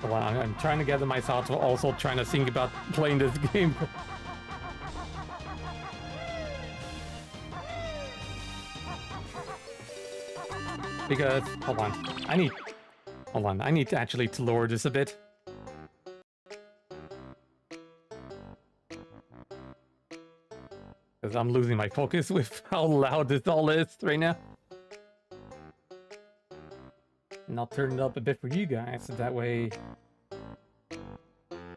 Well, I'm trying to gather my thoughts while also trying to think about playing this game. Because, hold on, I need to actually lower this a bit. Because I'm losing my focus with how loud this all is right now. And I'll turn it up a bit for you guys, so that way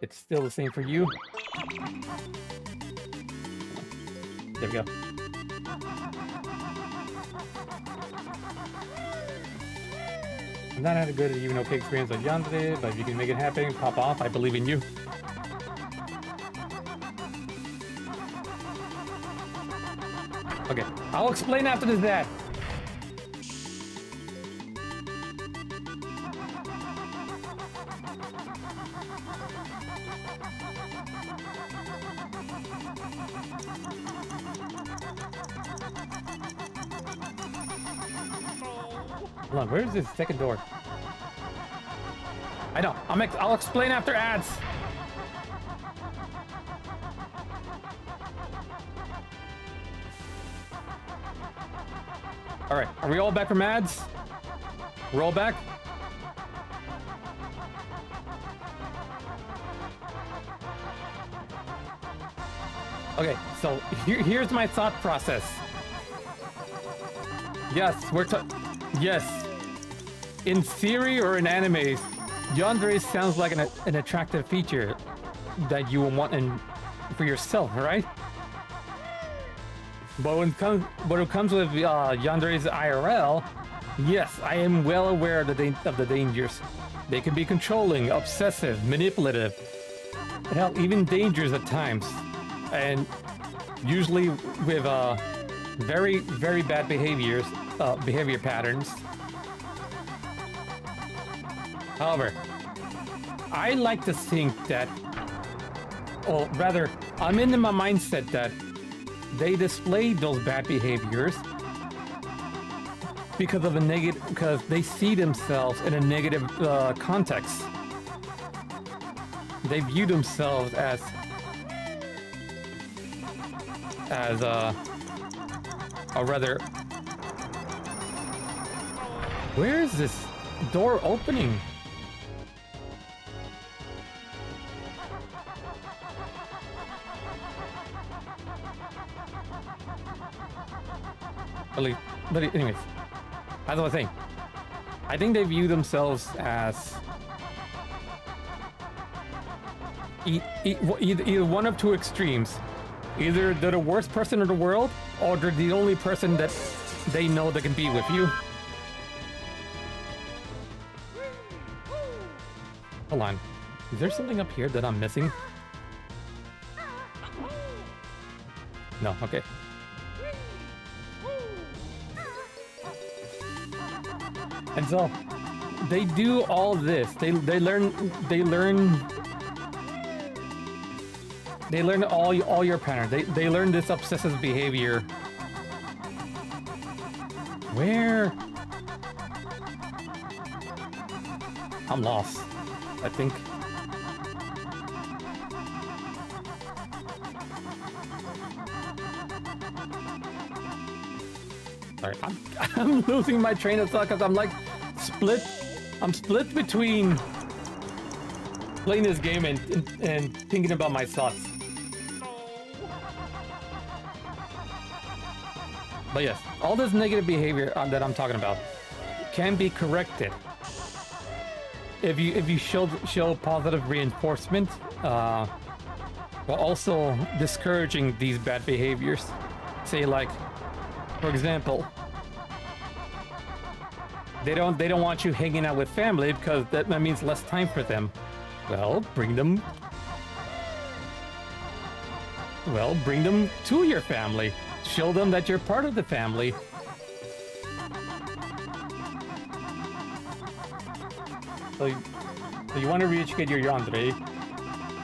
it's still the same for you. There we go. I've not had a good, even okay experience with Yandere, but if you can make it happen, pop off. I believe in you. Okay, I'll explain after this ad. Hold on, where's this second door? I know. I'll explain after ads. All right, are we all back from ads? We're all back? Okay, so here's my thought process. Yes, yes. In theory or in anime, yandere sounds like an attractive feature that you will want for yourself, right? But when it comes with yandere's IRL, yes, I am well aware of the dangers. They can be controlling, obsessive, manipulative, hell, even dangerous at times, and usually with very, very bad behavior patterns. However, I like to think that, or rather, I'm in my mindset that they display those bad behaviors because they see themselves in a negative context. They view themselves as rather. Where is this door opening? But anyways, as I was saying, I think they view themselves as either one of two extremes. Either they're the worst person in the world, or they're the only person that they know that can be with you. Hold on. Is there something up here that I'm missing? No, okay. And so, they do all this. They learn all your patterns. They learn this obsessive behavior. Where? I'm lost, I think. Sorry, I'm losing my train of thought because I'm like split. I'm split between playing this game and thinking about my thoughts. But yes, all this negative behavior that I'm talking about can be corrected if you show positive reinforcement, while also discouraging these bad behaviors. Say like, for example, they don't want you hanging out with family because that means less time for them. Well, bring them to your family. Show them that you're part of the family. So you want to re-educate your yandere.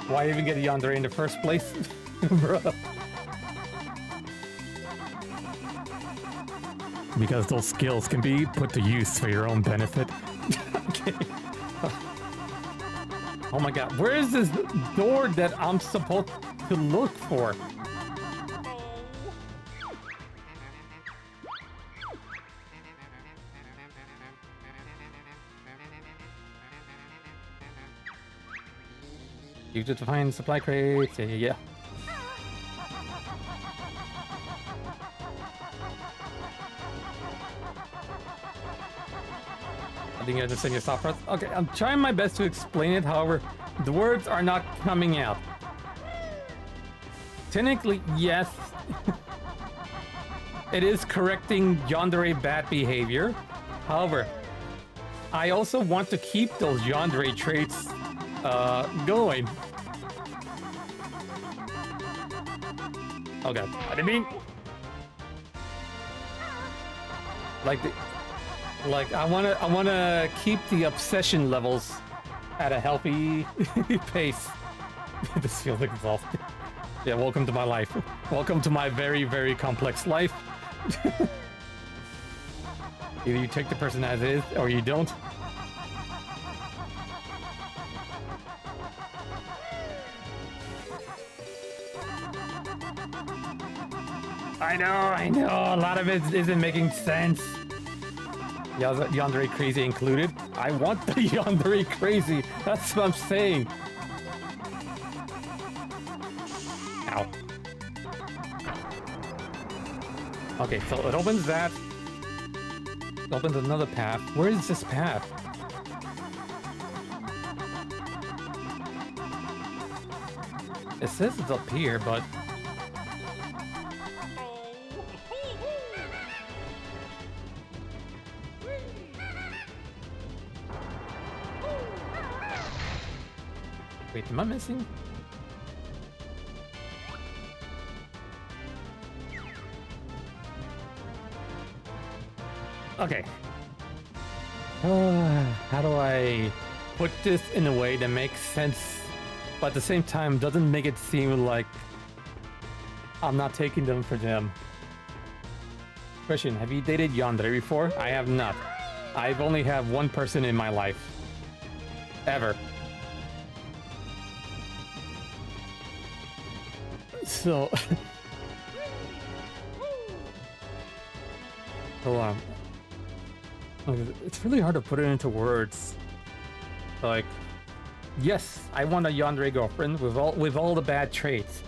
Why even get a yandere in the first place? Bruh. Because those skills can be put to use for your own benefit. Okay. Oh my god, where is this door that I'm supposed to look for? You just find supply crates, yeah. I didn't understand your software. Okay, I'm trying my best to explain it, however, the words are not coming out. Technically, yes. It is correcting yandere bad behavior. However, I also want to keep those yandere traits going. Oh god, I didn't mean... Like I wanna keep the obsession levels at a healthy pace. This feels like exhausting. Yeah, welcome to my life. Welcome to my very, very complex life. Either you take the person as is, or you don't. I know, a lot of it isn't making sense. Yandere crazy included. I want the yandere crazy. That's what I'm saying. Ow. Okay, so it opens that. It opens another path. Where is this path? It says it's up here, but... Wait, am I missing? Okay. How do I put this in a way that makes sense, but at the same time doesn't make it seem like I'm not taking them for them? Question, have you dated yandere before? I have not. I've only had one person in my life. Ever. So... Hold on. It's really hard to put it into words. Like, yes, I want a yandere girlfriend with all the bad traits,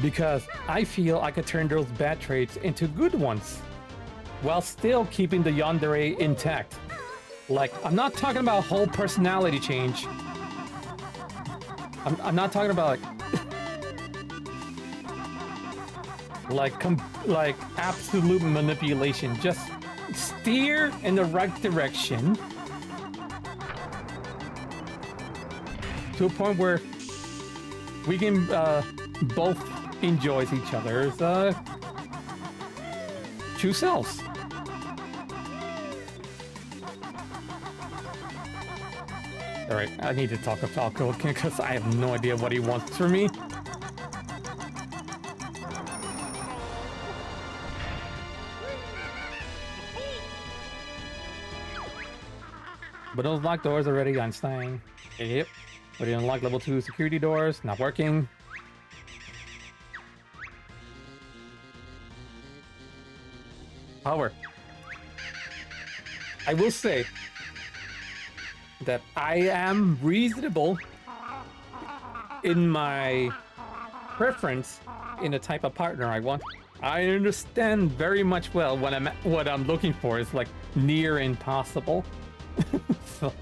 because I feel I could turn those bad traits into good ones, while still keeping the yandere intact. Like, I'm not talking about whole personality change. I'm not talking about like absolute manipulation. Just steer in the right direction to a point where we can both enjoy each other's true selves. Alright, I need to talk to Falco because I have no idea what he wants from me. But those locked doors already, Einstein. Yep. But you unlock level 2 security doors, not working. However, I will say that I am reasonable in my preference in the type of partner I want. I understand very much well what I'm looking for is like near impossible. So,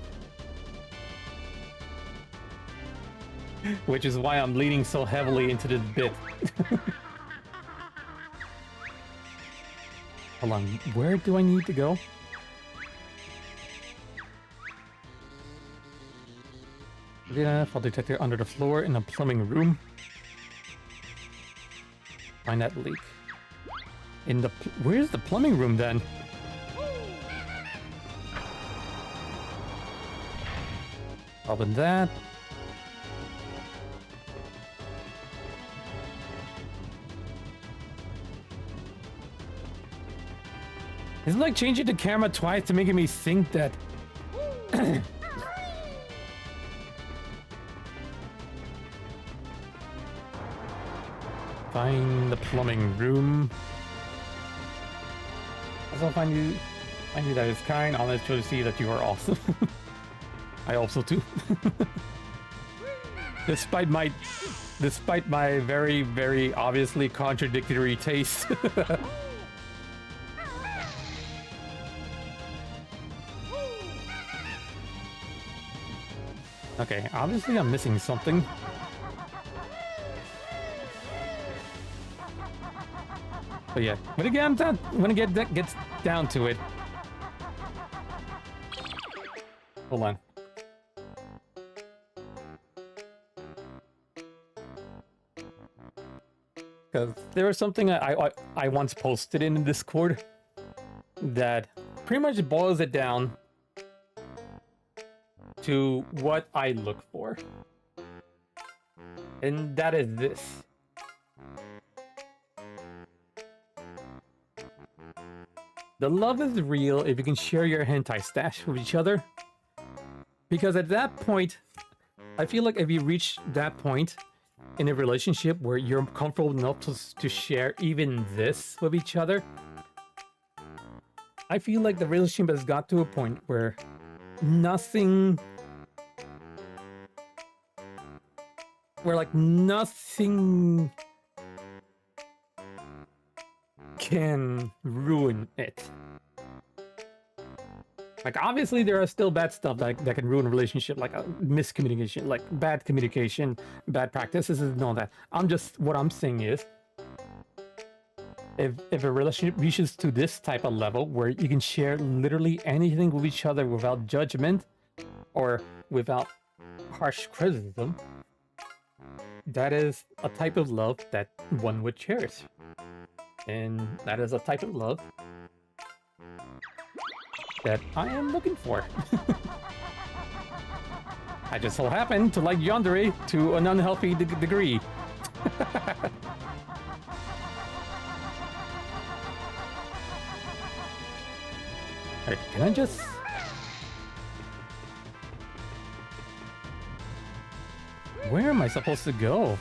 which is why I'm leaning so heavily into this bit. Hold on, where do I need to go? Yeah, fall detector under the floor in a plumbing room. Find that leak. In the where's the plumbing room then? Open that. It's like changing the camera twice to making me think that. Find the plumbing room. Also find you that is kind, honest, to see that you are awesome. I also too. Despite my very, very obviously contradictory taste. Okay, obviously I'm missing something. But yeah, when it gets down to it. Hold on. Because there was something I once posted in Discord that pretty much boils it down to what I look for. And that is this. The love is real if you can share your hentai stash with each other. Because at that point, I feel like if you reach that point in a relationship where you're comfortable enough to share even this with each other, I feel like the relationship has got to a point where nothing can ruin it. Like, obviously there are still bad stuff that can ruin a relationship, like miscommunication, like bad communication, bad practices and all that. What I'm saying is, if a relationship reaches to this type of level where you can share literally anything with each other without judgment or without harsh criticism, that is a type of love that one would cherish. And that is a type of love that I am looking for. I just so happen to like yandere to an unhealthy degree. Alright, can I just... Where am I supposed to go?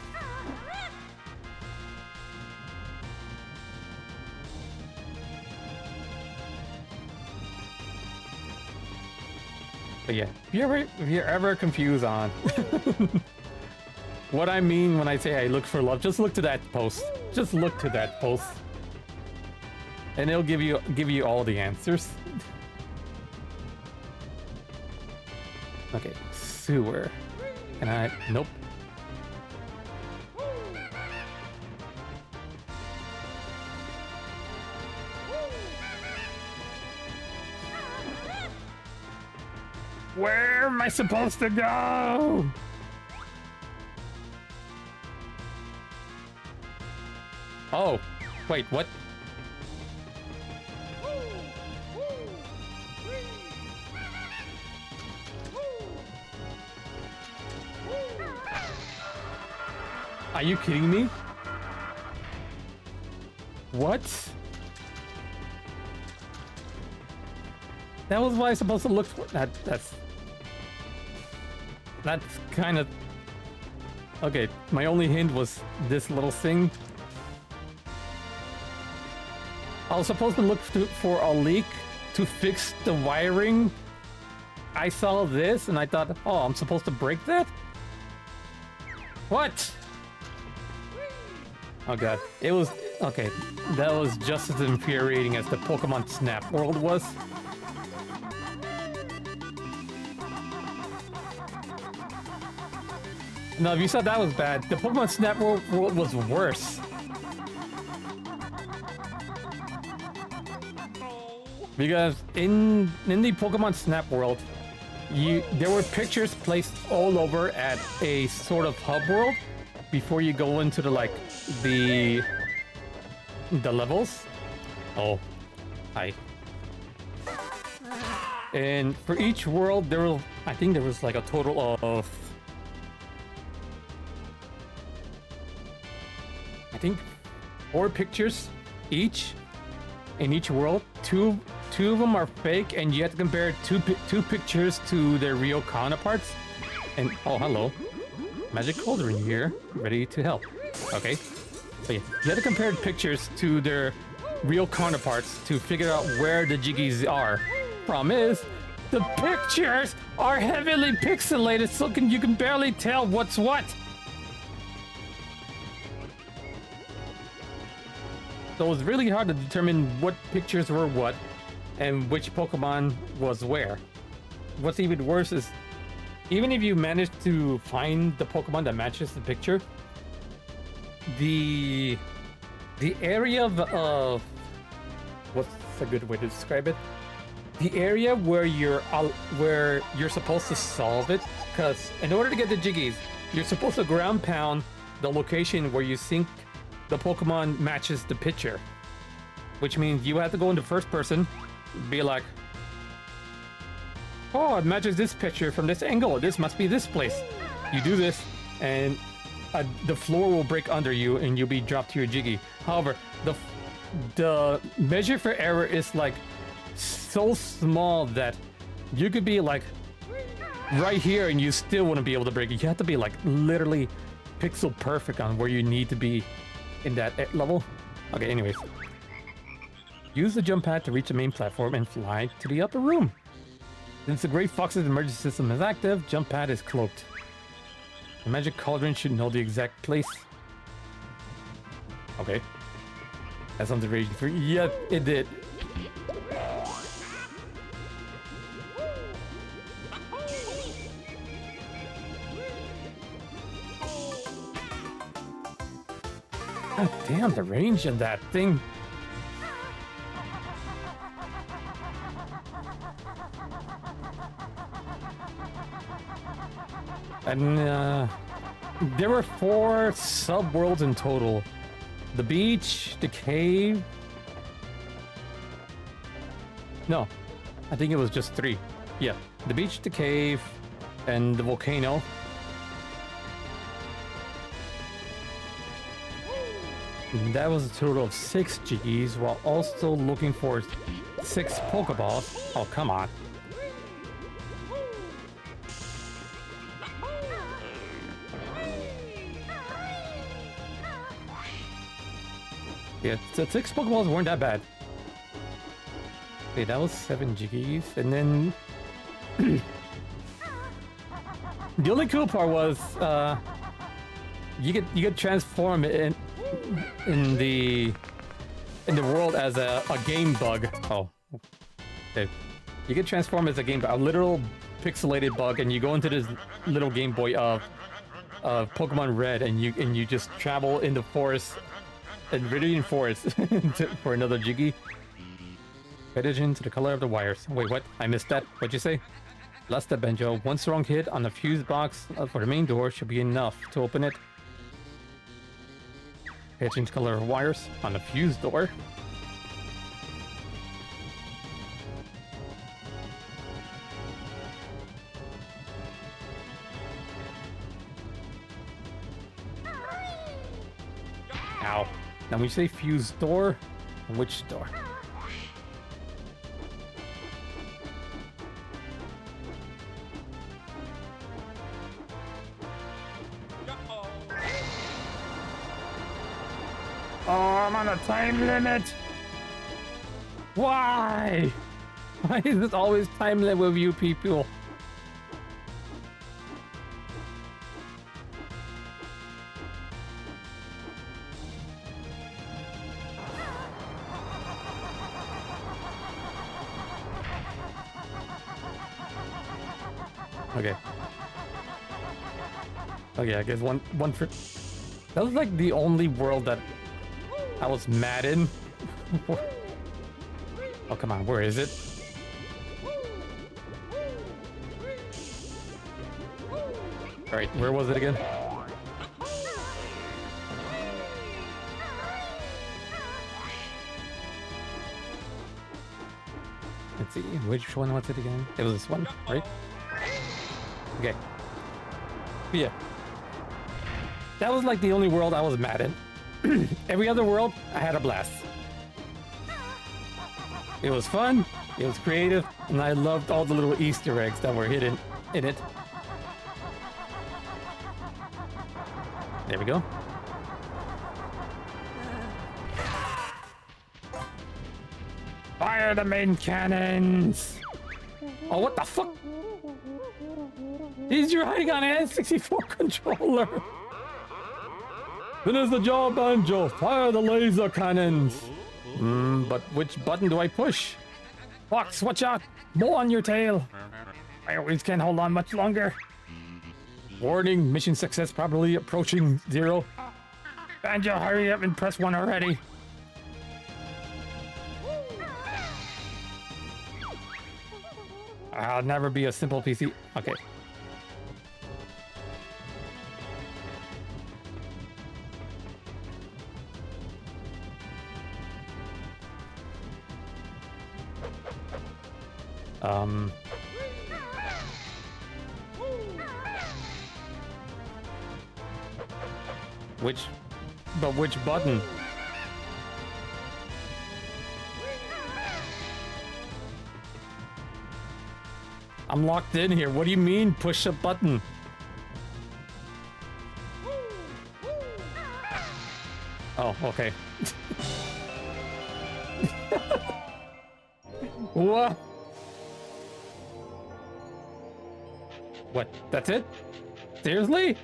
But yeah, if you're ever confused on what I mean when I say I look for love, just look to that post. Just look to that post. And it'll give you all the answers. Okay, sewer. Can I? Nope. Where am I supposed to go? Oh, wait, what? Are you kidding me? What? That was what I was supposed to look for. That's kind of... Okay, my only hint was this little thing. I was supposed to look for a leak to fix the wiring. I saw this and I thought, oh, I'm supposed to break that? What? Oh god, it was... Okay, that was just as infuriating as the Pokemon Snap World was. No, if you said that was bad, the Pokemon Snap World was worse. Because in the Pokemon Snap World, there were pictures placed all over at a sort of hub world before you go into the levels. Oh, hi. And for each world, I think there was like a total of, I think 4 pictures each in each world. Two of them are fake, and you have to compare two pictures to their real counterparts. And oh, hello, Magic Cauldron here, ready to help. Okay, so yeah, you have to compare pictures to their real counterparts to figure out where the Jiggies are. Problem is, the pictures are heavily pixelated, so you can barely tell what's what. So it was really hard to determine what pictures were what and which Pokemon was where. What's even worse is, even if you manage to find the Pokemon that matches the picture, the area of what's a good way to describe it? The area where you're supposed to solve it, because in order to get the Jiggies, you're supposed to ground pound the location where you think the Pokemon matches the picture, which means you have to go into first person, be like, oh, it matches this picture from this angle. This must be this place. You do this, and the floor will break under you, and you'll be dropped to your Jiggy. However, the measure for error is like so small that you could be like right here, and you still wouldn't be able to break it. You have to be like literally pixel perfect on where you need to be in that level. Okay, anyways. Use the jump pad to reach the main platform and fly to the upper room. Since the Great Fox's emergency system is active, jump pad is cloaked. The Magic Cauldron should know the exact place. Okay. That sounds raging free. Yep, it did. God damn, the range in that thing. And there were 4 sub-worlds in total. The beach, the cave... No, I think it was just 3. Yeah, the beach, the cave, and the volcano. And that was a total of 6 Jiggies, while also looking for 6 Pokeballs. Oh, come on. Yeah, so 6 Pokeballs weren't that bad. Okay, that was 7 Jiggies, and then... the only cool part was, you get transform in the world as a game bug. Oh, okay. You get transformed as a game bug, a literal pixelated bug, and you go into this little Game Boy of Pokemon Red, and you just travel in the forest, in Viridian Forest, for another Jiggy. Pay attention to the color of the wires. Wait, what? I missed that. What'd you say? Last step, Banjo. One strong hit on the fuse box for the main door should be enough to open it. Pay attention to the color of wires on the fuse door. Now, when you say fuse door, which door? Oh, I'm on a time limit. Why? Why is this always time limit with you people? Okay. Okay, I guess one for... That was like the only world that I was mad in. Oh, come on, where is it? Alright, where was it again? Let's see, which one was it again? It was this one, right? Okay. Yeah. That was like the only world I was mad in. Every other world, I had a blast. It was fun, it was creative, and I loved all the little Easter eggs that were hidden in it. There we go. Fire the main cannons! Oh, what the fuck? He's hiding on an N64 controller! Finish the job, Banjo! Fire the laser cannons! But which button do I push? Fox, watch out! More on your tail! I always can't hold on much longer. Warning, mission success probably approaching 0. Banjo, hurry up and press 1 already. I'll never be a simple PC. Okay. Which button? I'm locked in here. What do you mean push a button? Oh, okay. What? What? That's it? Seriously?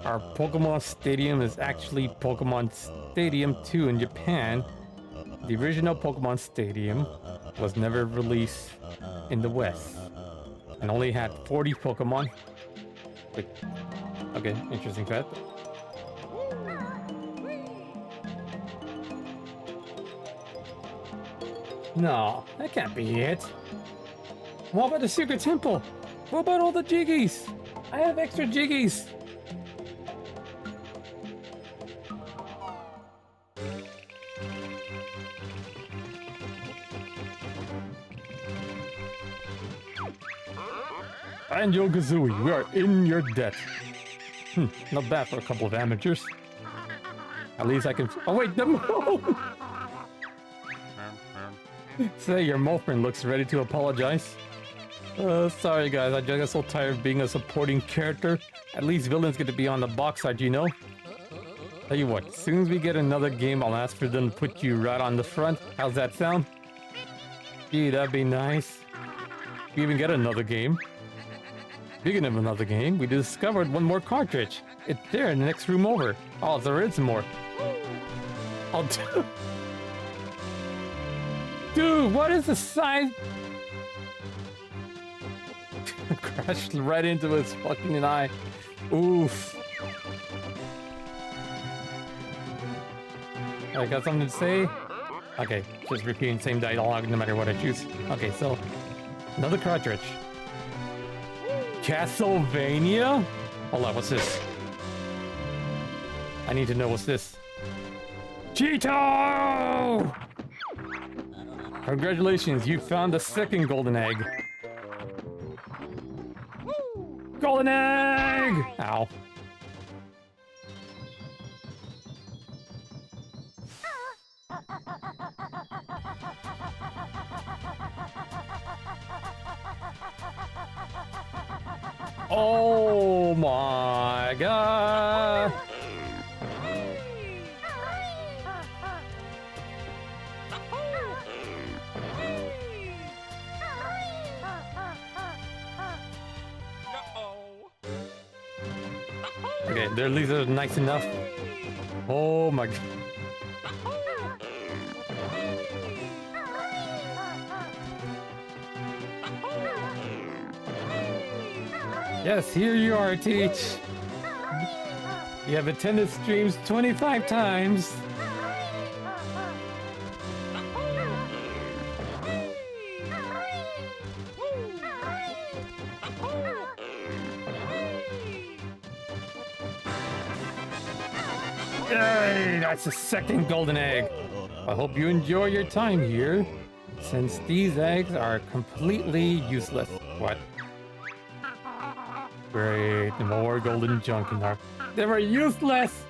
Our Pokemon Stadium is actually Pokemon Stadium 2 in Japan. The original Pokemon Stadium was never released in the West and only had 40 Pokemon. Wait. Okay, interesting fact. No, that can't be it. What about the Secret Temple? What about all the Jiggies? I have extra Jiggies. Banjoo Kazooie, we are in your debt. Not bad for a couple of amateurs. At least I can. Oh wait, the mole! Say your Molfrin looks ready to apologize. Sorry guys, I just got so tired of being a supporting character. At least villains get to be on the box side, you know? Tell you what, as soon as we get another game, I'll ask for them to put you right on the front. How's that sound? Gee, that'd be nice. We even get another game. Speaking of another game, we discovered one more cartridge. It's there in the next room over. Oh, there is more. Oh, dude, what is the size? Crashed right into his fucking eye. Oof. I got something to say? Okay, just repeating the same dialogue no matter what I choose. Okay, so another cartridge. Castlevania? Hold on, what's this? I need to know what's this. Cheeto! Congratulations, you found the second golden egg. golden egg! Ow. Oh my god! Okay, their leaves are nice enough. Oh my god. Yes, here you are, Teach. You have attended streams 25 times. Yay, that's the second golden egg. I hope you enjoy your time here, since these eggs are completely useless. What? Great, more golden junk in there. They were useless!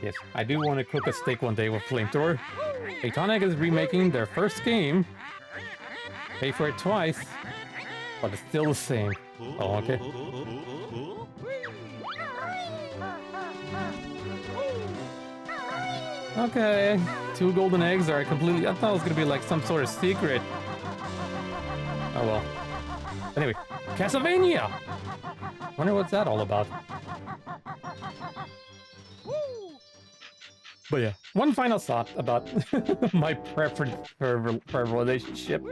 Yes, I do want to cook a steak one day with flamethrower. Atonic is remaking their first game. Pay for it twice, but it's still the same. Oh, okay. Okay, 2 golden eggs are completely... I thought it was gonna be like some sort of secret. Oh well. Anyway, Castlevania! Wonder what's that all about. But yeah, one final thought about my preference for a relationship.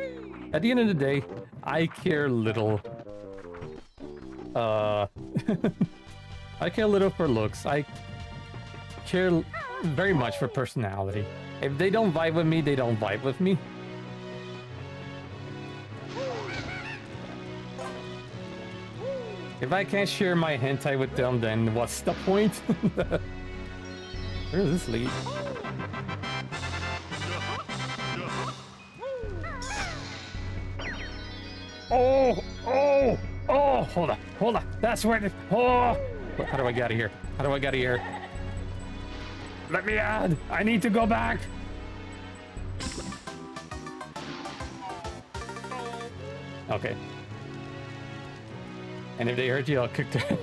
At the end of the day, I care little. I care little for looks. I care very much for personality. If they don't vibe with me, they don't vibe with me. If I can't share my hentai with them, then what's the point? Where does this lead? Oh! Oh! Oh! Hold on! Hold on! That's where it is! Oh! How do I get out of here? How do I get out of here? Let me out! I need to go back! Okay. And if they hurt you, I'll kick their...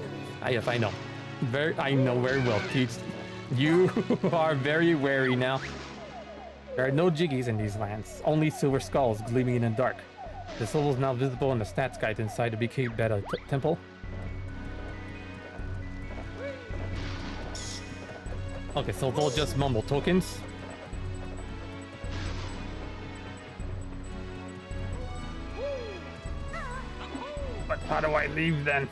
Yes, I know. I know very well, Teach. You are very wary now. There are no jiggies in these lands. Only silver skulls gleaming in the dark. The symbol is now visible in the stats guide inside the BK Beta temple. Okay, so they'll just mumble tokens. But how do I leave then?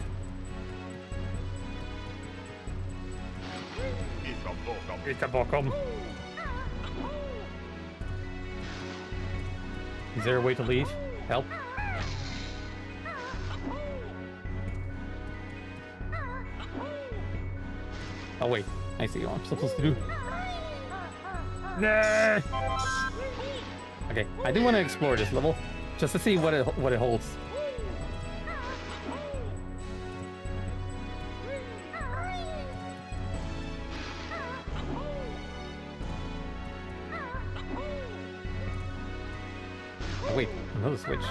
It's a bottom. Is there a way to leave? Help. Oh wait, I see what I'm supposed to do. Nah. Okay, I do want to explore this level just to see what it holds. Oh, wait, another switch.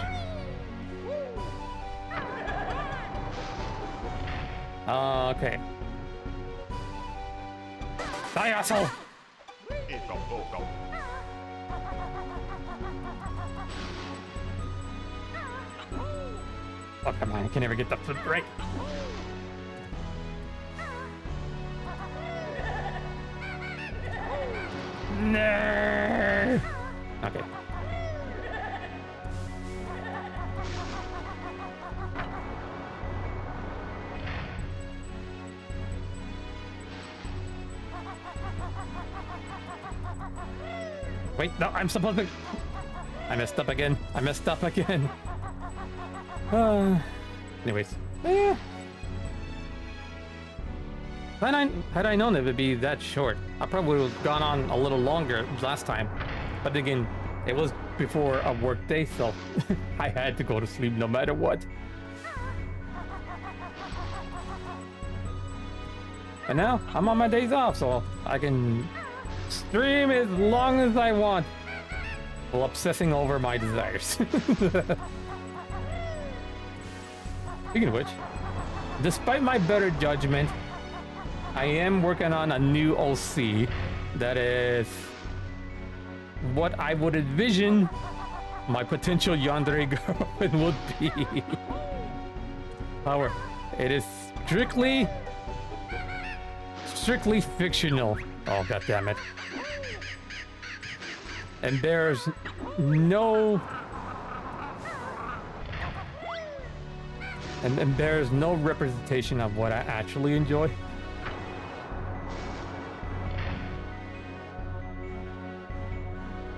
Okay. Die, asshole! Oh, come on, I can never get the flip right. No! Okay. Wait, no, I'm supposed to... I messed up again. I messed up again. Anyways. Eh. Had I known it would be that short, I probably would have gone on a little longer last time. But again, it was before a work day, so I had to go to sleep no matter what. And now I'm on my days off, so I can stream as long as I want while obsessing over my desires. Speaking of which, despite my better judgment, I am working on a new OC that is what I would envision my potential yandere girlfriend would be. However, it is strictly fictional. Oh, god damn it. And there's no and there's no representation of what I actually enjoy.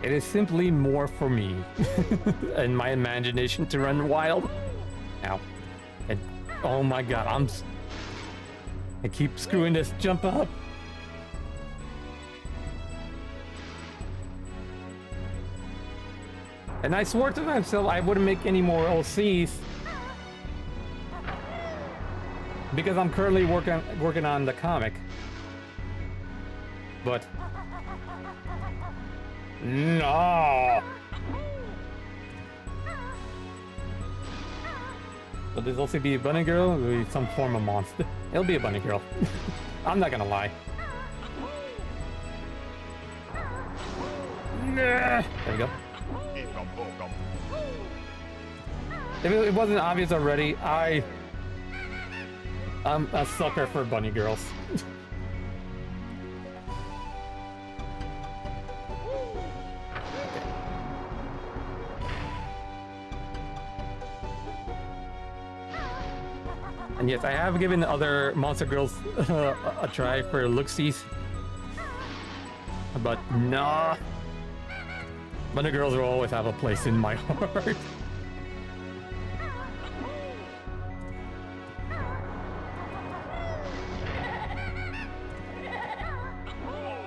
It is simply more for me and my imagination to run wild. Ow. And, oh my god, I keep screwing this jump up. And I swore to myself I wouldn't make any more OCs because I'm currently working on the comic. But no. Will this also be a bunny girl or will it be some form of monster? It'll be a bunny girl. I'm not gonna lie. There we go. If it wasn't obvious already, I'm a sucker for bunny girls. And yes, I have given other monster girls a try for looksies, but nah. Bunny girls will always have a place in my heart.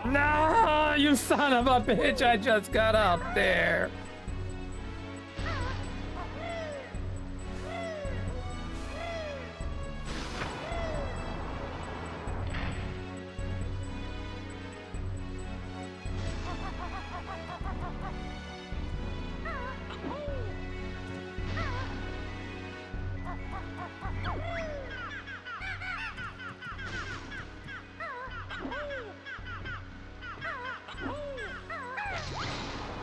No, you son of a bitch! I just got up there.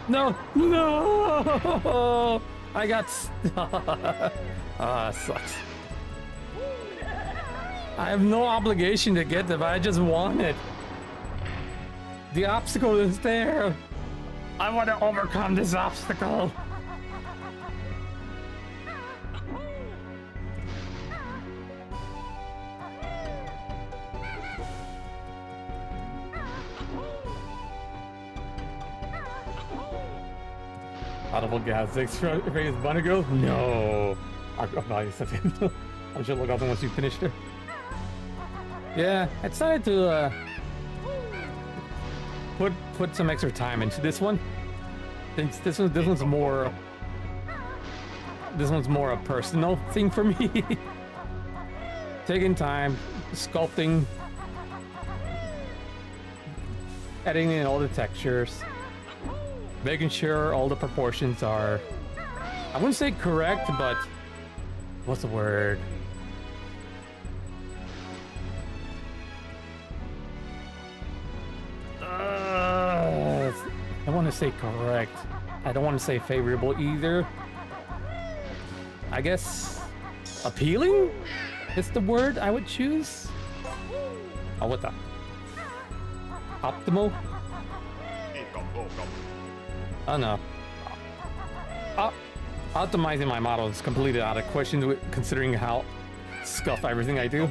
No, no! I got stuck. Ah, sucks. I have no obligation to get them. I just want it. The obstacle is there. I want to overcome this obstacle. Audible gas 6 for bunny girl? No. I'm sure look up once you finished her. Yeah, I decided to put some extra time into this one. Since this one's more a personal thing for me. Taking time, sculpting, editing in all the textures. Making sure all the proportions are, I wouldn't say correct, but what's the word? I want to say correct. I don't want to say favorable either. I guess appealing is the word I would choose. Oh, what the? Optimal? Oh no. Optimizing my model is completely out of question considering how scuff everything I do.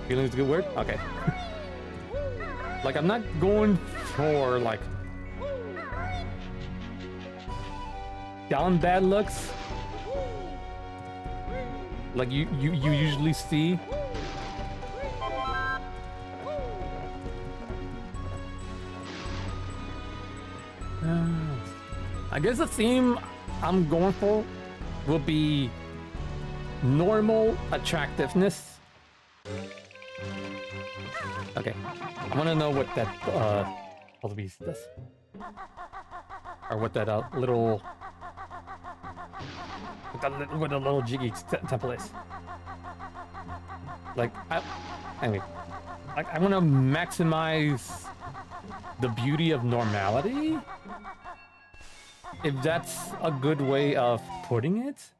Feeling is a good word? Okay. Like, I'm not going for, like, down bad looks like you usually see. I guess the theme I'm going for will be normal attractiveness. Okay. I want to know what that puzzle piece does. Or what that little... What the little jiggy temple is. Like, anyway. Like, I want to maximize the beauty of normality? If that's a good way of putting it?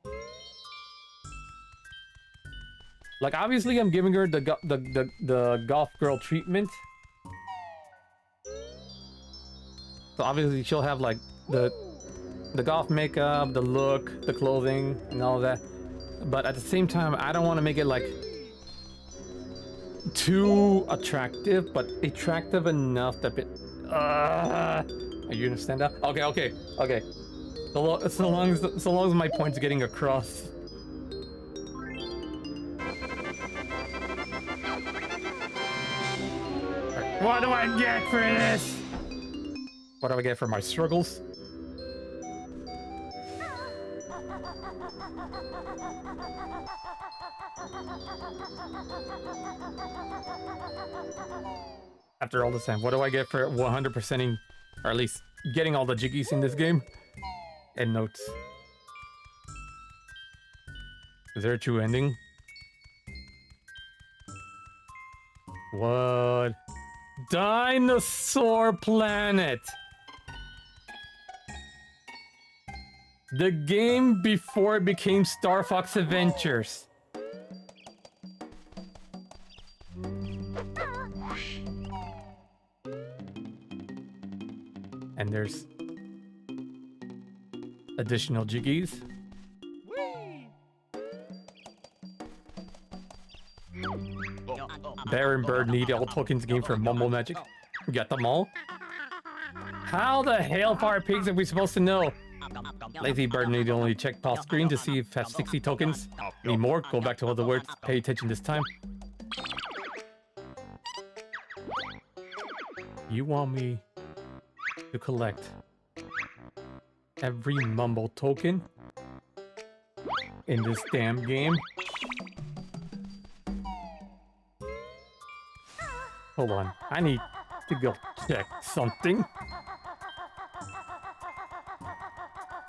Like, obviously I'm giving her the golf girl treatment. So obviously she'll have like the golf makeup, the look, the clothing, and all that. But at the same time, I don't want to make it like too attractive, but attractive enough that it... are you gonna stand up? Okay. So long as my point's getting across. What do I get for this? What do I get for my struggles? After all this time, what do I get for 100%ing, or at least getting all the jiggies in this game? And notes. Is there a true ending? What? Dinosaur Planet! The game before it became Star Fox Adventures. And there's additional jiggies. Bear and Bird need all tokens game for Mumble Magic. Get them all? How the hellfire pigs are we supposed to know? Lazy Bird need only check pause screen to see if it has 60 tokens. Need more? Go back to all the words. Pay attention this time. You want me to collect every Mumble token in this damn game? Hold on, I need to go check something.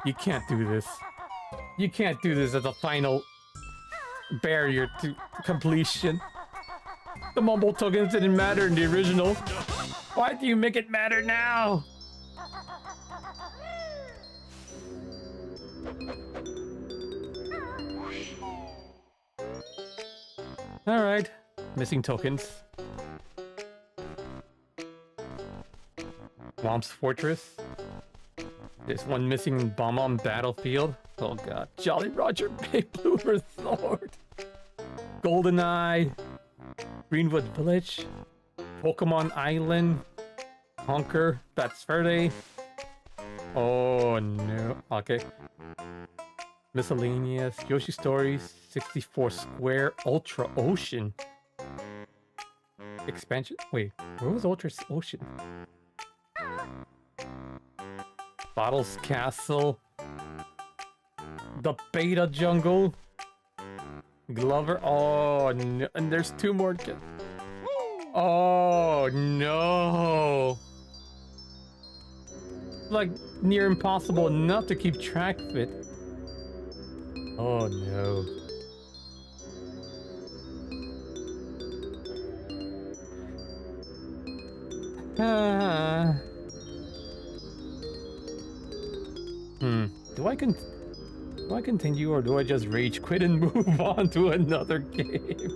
You can't do this. You can't do this as a final barrier to completion. The Mumble tokens didn't matter in the original. Why do you make it matter now? Alright, missing tokens. Womp's Fortress. There's one missing bomb on battlefield. Oh god. Jolly Roger Bay Bloomer Sword. GoldenEye. Greenwood Village. Pokemon Island. Conquer. Bats Verde. Oh no. Okay. Miscellaneous. Yoshi Stories. 64 Square. Ultra Ocean. Expansion. Wait, where was Ultra Ocean? Bottles Castle. The Beta Jungle. Glover. Oh no. And there's two more. Oh no. Like near impossible enough to keep track of it. Oh no. Do I continue or do I just rage quit and move on to another game?